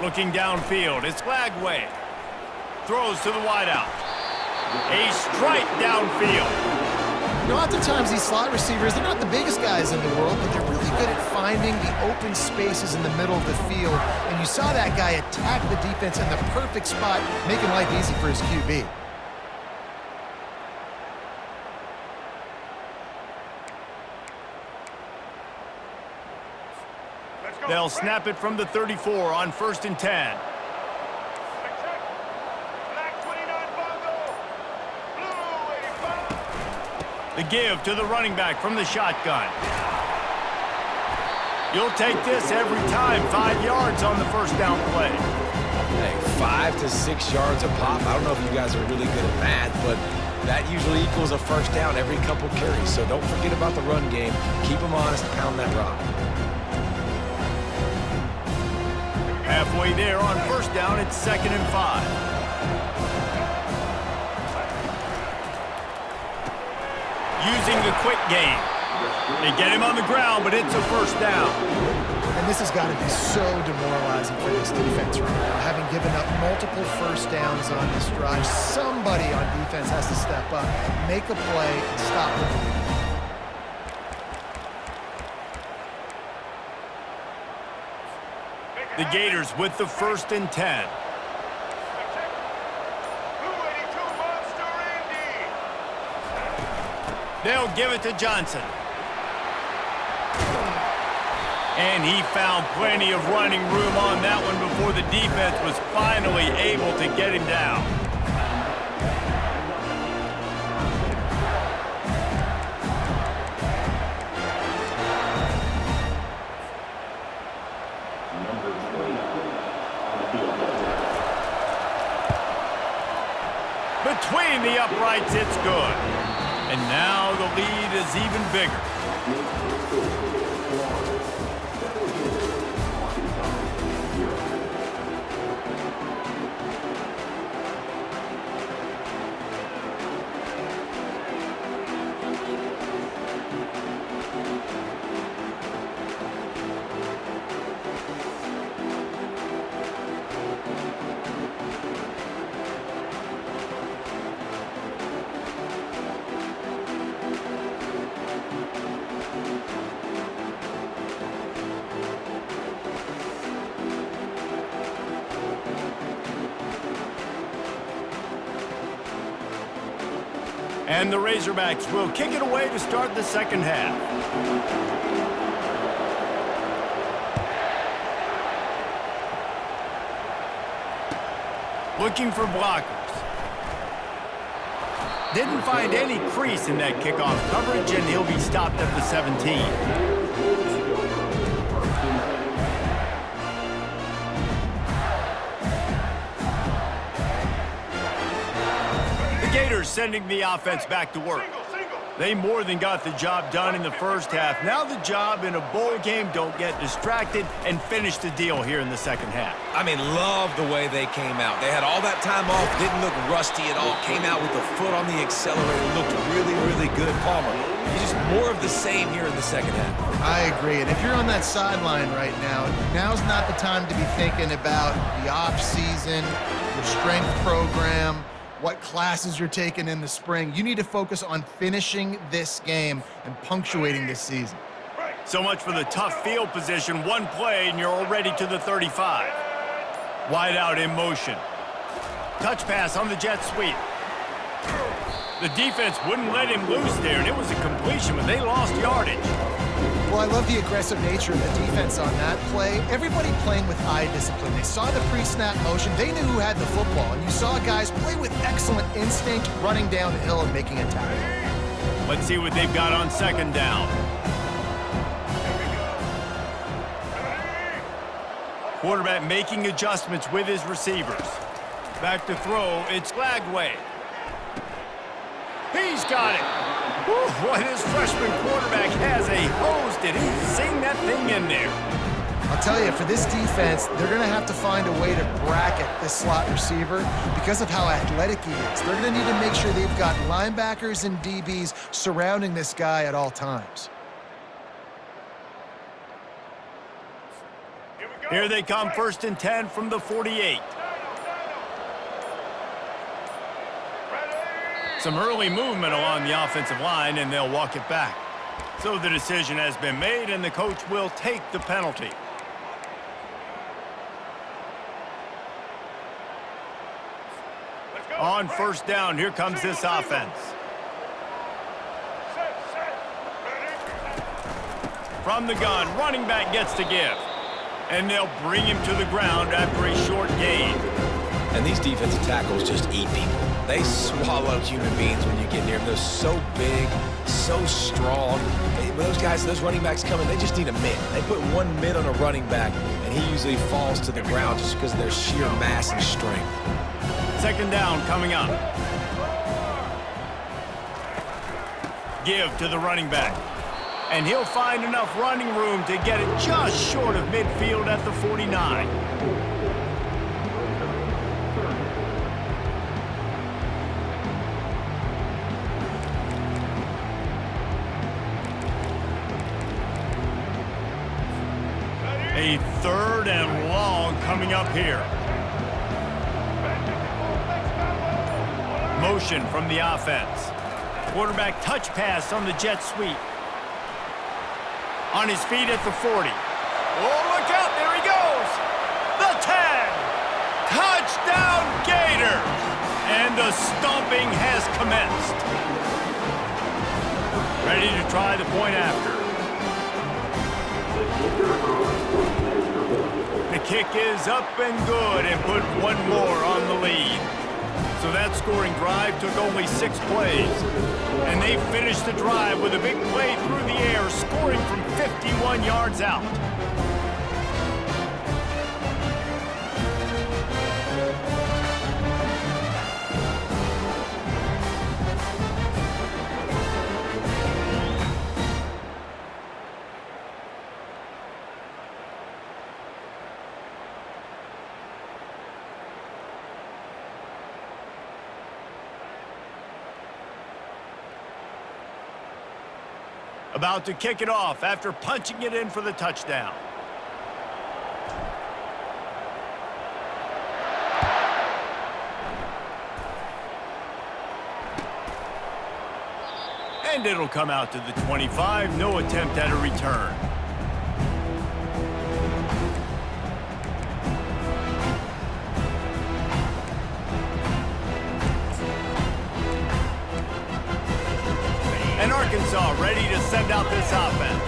Looking downfield, it's Lagway. Throws to the wideout. A strike downfield. You know, oftentimes these slot receivers, they're not the biggest guys in the world, but they're really good at finding the open spaces in the middle of the field. And you saw that guy attack the defense in the perfect spot, making life easy for his QB. They'll snap it from the 34 on 1st and 10. The give to the running back from the shotgun. You'll take this every time. 5 yards on the first down play. Hey, 5 to 6 yards a pop. I don't know if you guys are really good at math, but that usually equals a first down every couple carries. So don't forget about the run game. Keep them honest, pound that rock. Halfway there on first down, it's 2nd and 5. using the quick game. They get him on the ground, but it's a first down. And this has got to be so demoralizing for this defense right now. Having given up multiple first downs on this drive, somebody on defense has to step up, make a play, and stop the bleeding. The Gators with the 1st and 10. They'll give it to Johnson. And he found plenty of running room on that one before the defense was finally able to get him down. Between the uprights, it's good. And now the lead is even bigger. And the Razorbacks will kick it away to start the second half. Looking for blockers. Didn't find any crease in that kickoff coverage, and he'll be stopped at the 17. Gators sending the offense back to work. They more than got the job done in the first half. Now the job in a bowl game, don't get distracted, and finish the deal here in the second half. I mean, love the way they came out. They had all that time off, didn't look rusty at all, came out with the foot on the accelerator, looked really, really good. Palmer, just more of the same here in the second half. I agree, and if you're on that sideline right now, now's not the time to be thinking about the off-season, your strength program, what classes you're taking in the spring. You need to focus on finishing this game and punctuating this season. So much for the tough field position. One play and you're already to the 35. Wide out in motion. Touch pass on the jet sweep. The defense wouldn't let him loose there, and it was a completion, but they lost yardage. Well, I love the aggressive nature of the defense on that play. Everybody playing with eye discipline. They saw the pre-snap motion. They knew who had the football. And you saw guys play with excellent instinct, running down the hill and making a tackle. Let's see what they've got on second down. Quarterback making adjustments with his receivers. Back to throw. It's Lagway. He's got it. Whew, what his freshman quarterback has a hose. Did he sing that thing in there? I'll tell you, for this defense, they're going to have to find a way to bracket this slot receiver because of how athletic he is. They're going to need to make sure they've got linebackers and DBs surrounding this guy at all times. Here they come, 1st and 10 from the 48. Some early movement along the offensive line, and they'll walk it back. So the decision has been made, and the coach will take the penalty. On 1st down, here comes this offense. From the gun, running back gets to give. And they'll bring him to the ground after a short gain. And these defensive tackles just eat people. They swallow human beings when you get near them. They're so big, so strong. When those guys, those running backs come in, they just need a mid. They put one mid on a running back, and he usually falls to the ground just because of their sheer mass and strength. Second down coming up. Give to the running back. And he'll find enough running room to get it just short of midfield at the 49. A 3rd and long coming up here. Motion from the offense. Quarterback touch pass on the jet sweep. On his feet at the 40. Oh, look out, there he goes. The 10. Touchdown Gators. And the stomping has commenced. Ready to try the point after. The kick is up and good and put one more on the lead. So that scoring drive took only 6 plays. And they finished the drive with a big play through the air, scoring from 51 yards out. About to kick it off after punching it in for the touchdown. And it'll come out to the 25. No attempt at a return. And Arkansas ready to send out this offense.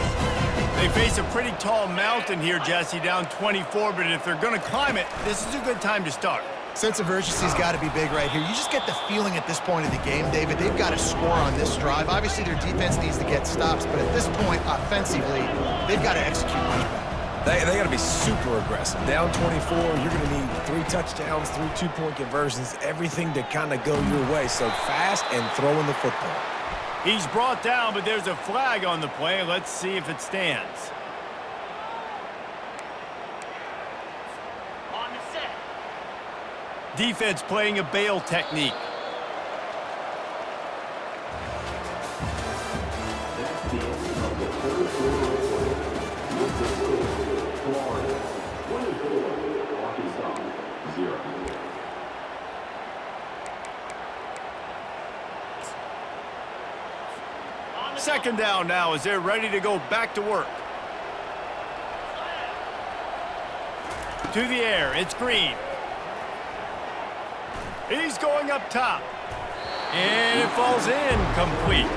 They face a pretty tall mountain here, Jesse, down 24, but if they're going to climb it, this is a good time to start. Sense of urgency's got to be big right here. You just get the feeling at this point of the game, David, they've got to score on this drive. Obviously, their defense needs to get stops, but at this point, offensively, they've got to execute much better. They got to be super aggressive. Down 24, you're going to need 3 touchdowns, 3 two-point conversions, everything to kind of go your way. So fast and throwing the football. He's brought down, but there's a flag on the play. Let's see if it stands. On the set. Defense playing a bail technique. That's the end of the third quarter. Florida 24, Arkansas 0. Second down now as they're ready to go back to work. To the air, it's Green. He's going up top. And it falls in complete.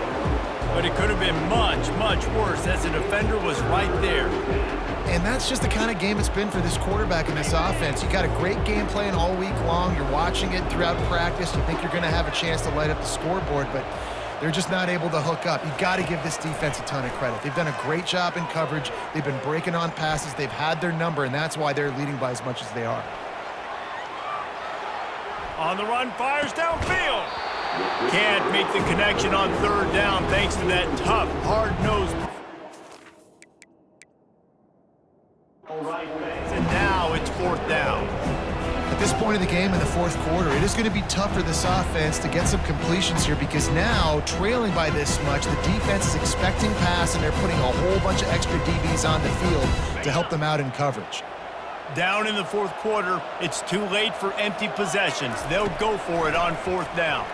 But it could have been much, much worse as the defender was right there. And that's just the kind of game it's been for this quarterback in this offense. You got a great game plan all week long. You're watching it throughout practice. You think you're going to have a chance to light up the scoreboard, but they're just not able to hook up. You got to give this defense a ton of credit. They've done a great job in coverage. They've been breaking on passes. They've had their number, and that's why they're leading by as much as they are. On the run, fires downfield. Can't make the connection on 3rd down thanks to that tough, hard-nosed. And now it's 4th down. At this point of the game in the 4th quarter, it is going to be tough for this offense to get some completions here because now, trailing by this much, the defense is expecting pass and they're putting a whole bunch of extra DBs on the field to help them out in coverage. Down in the 4th quarter, it's too late for empty possessions. They'll go for it on 4th down.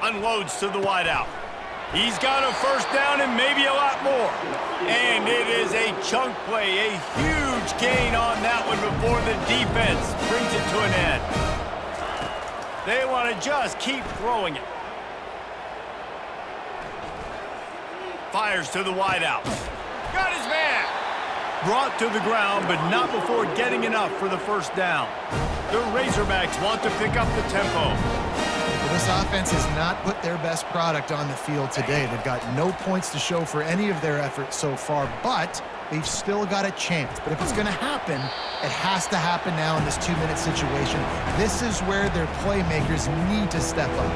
Unloads to the wideout. He's got a 1st down and maybe a lot more. And it is a chunk play, a huge gain on that one before the defense brings it to an end. They want to just keep throwing it. Fires to the wideout. Got his man. Brought to the ground, but not before getting enough for the 1st down. The Razorbacks want to pick up the tempo. Well, this offense has not put their best product on the field today. They've got no points to show for any of their efforts so far, but they've still got a chance. But if it's going to happen, it has to happen now in this 2-minute situation. This is where their playmakers need to step up.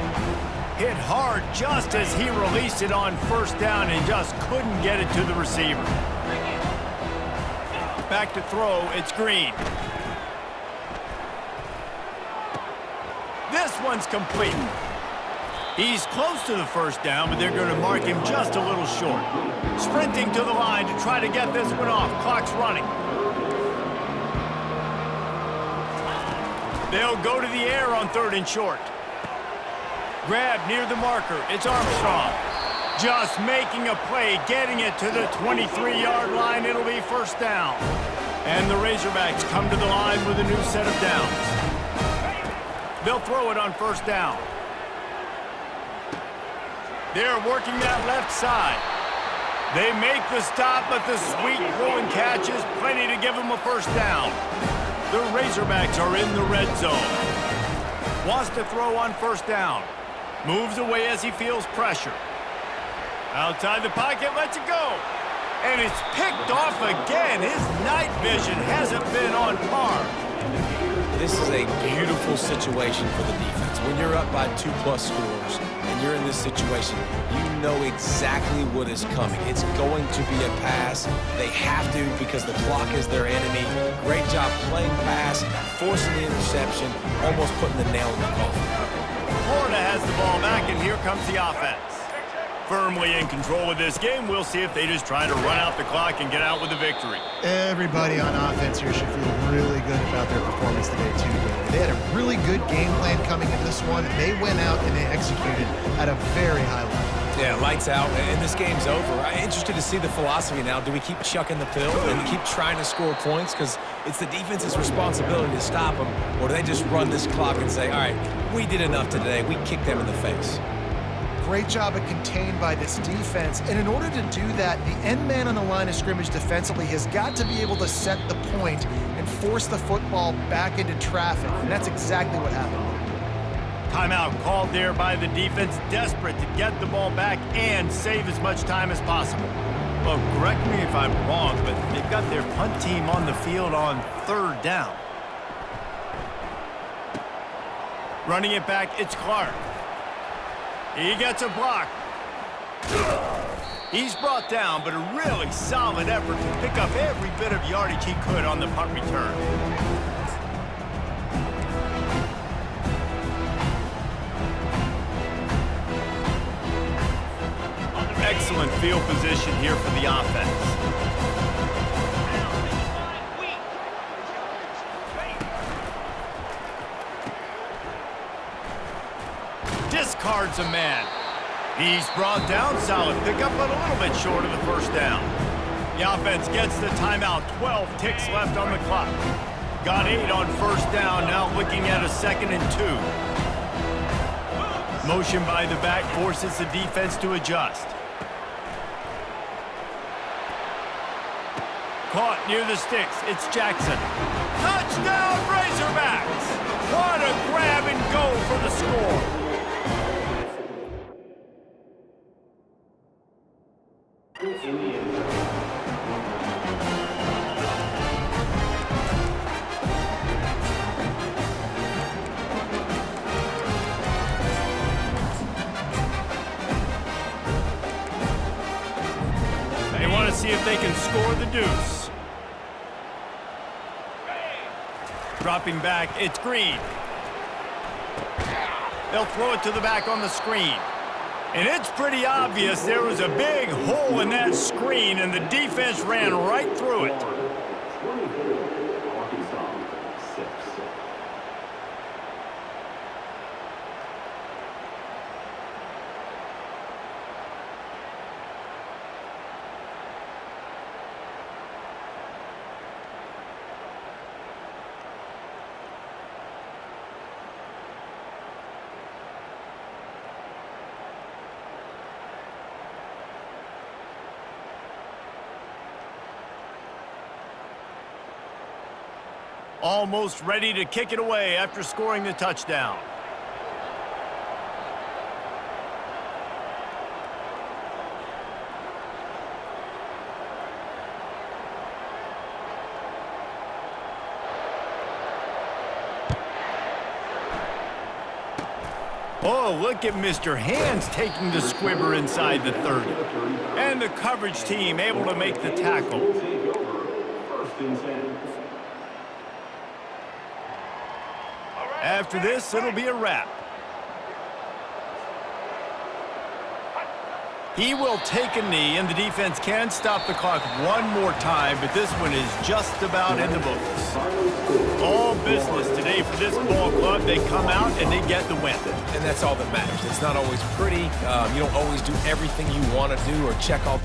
Hit hard just as he released it on 1st down and just couldn't get it to the receiver. Back to throw, it's Green. This one's complete. He's close to the first down, but they're going to mark him just a little short. Sprinting to the line to try to get this one off. Clock's running. They'll go to the air on 3rd and short. Grab near the marker. It's Armstrong. Just making a play, getting it to the 23-yard line. It'll be first down. And the Razorbacks come to the line with a new set of downs. They'll throw it on first down. They're working that left side. They make the stop, but the sweet throwing catch is plenty to give them a first down. The Razorbacks are in the red zone. Wants to throw on first down. Moves away as he feels pressure. Outside the pocket, lets it go. And it's picked off again. His night vision hasn't been on par. This is a beautiful situation for the defense. When you're up by 2+ scores and you're in this situation, you know exactly what is coming. It's going to be a pass. They have to because the clock is their enemy. Great job playing pass, forcing the interception, almost putting the nail in the coffin. Florida has the ball back, and here comes the offense. Firmly in control of this game. We'll see if they just try to run out the clock and get out with a victory. Everybody on offense here should feel really good about their performance today, too. They had a really good game plan coming into this one, and they went out and they executed at a very high level. Yeah, lights out, and this game's over. I'm interested to see the philosophy now. Do we keep chucking the pill and keep trying to score points? Because it's the defense's responsibility to stop them, or do they just run this clock and say, all right, we did enough today. We kicked them in the face. Great job of contained by this defense. And in order to do that, the end man on the line of scrimmage defensively has got to be able to set the point and force the football back into traffic. And that's exactly what happened. Timeout called there by the defense, desperate to get the ball back and save as much time as possible. Well, correct me if I'm wrong, but they've got their punt team on the field on 3rd down. Running it back, it's Clark. He gets a block. He's brought down, but a really solid effort to pick up every bit of yardage he could on the punt return. Excellent field position here for the offense. Discards a man. He's brought down, solid pickup, but a little bit short of the first down. The offense gets the timeout, 12 ticks left on the clock. Got 8 on first down, now looking at a 2nd and 2. Motion by the back forces the defense to adjust. Caught near the sticks, it's Jackson. Touchdown Razorbacks! What a grab and go for the score. They want to see if they can score the deuce. Dropping back, it's Green. They'll throw it to the back on the screen. And it's pretty obvious there was a big hole in that screen, and the defense ran right through it. Almost ready to kick it away after scoring the touchdown. Oh, look at Mr. Hands taking the squibber inside the 30. And the coverage team able to make the tackle. After this, it'll be a wrap. He will take a knee, and the defense can stop the clock one more time, but this one is just about in the books. All business today for this ball club. They come out and they get the win. And that's all that matters. It's not always pretty. You don't always do everything you want to do or check all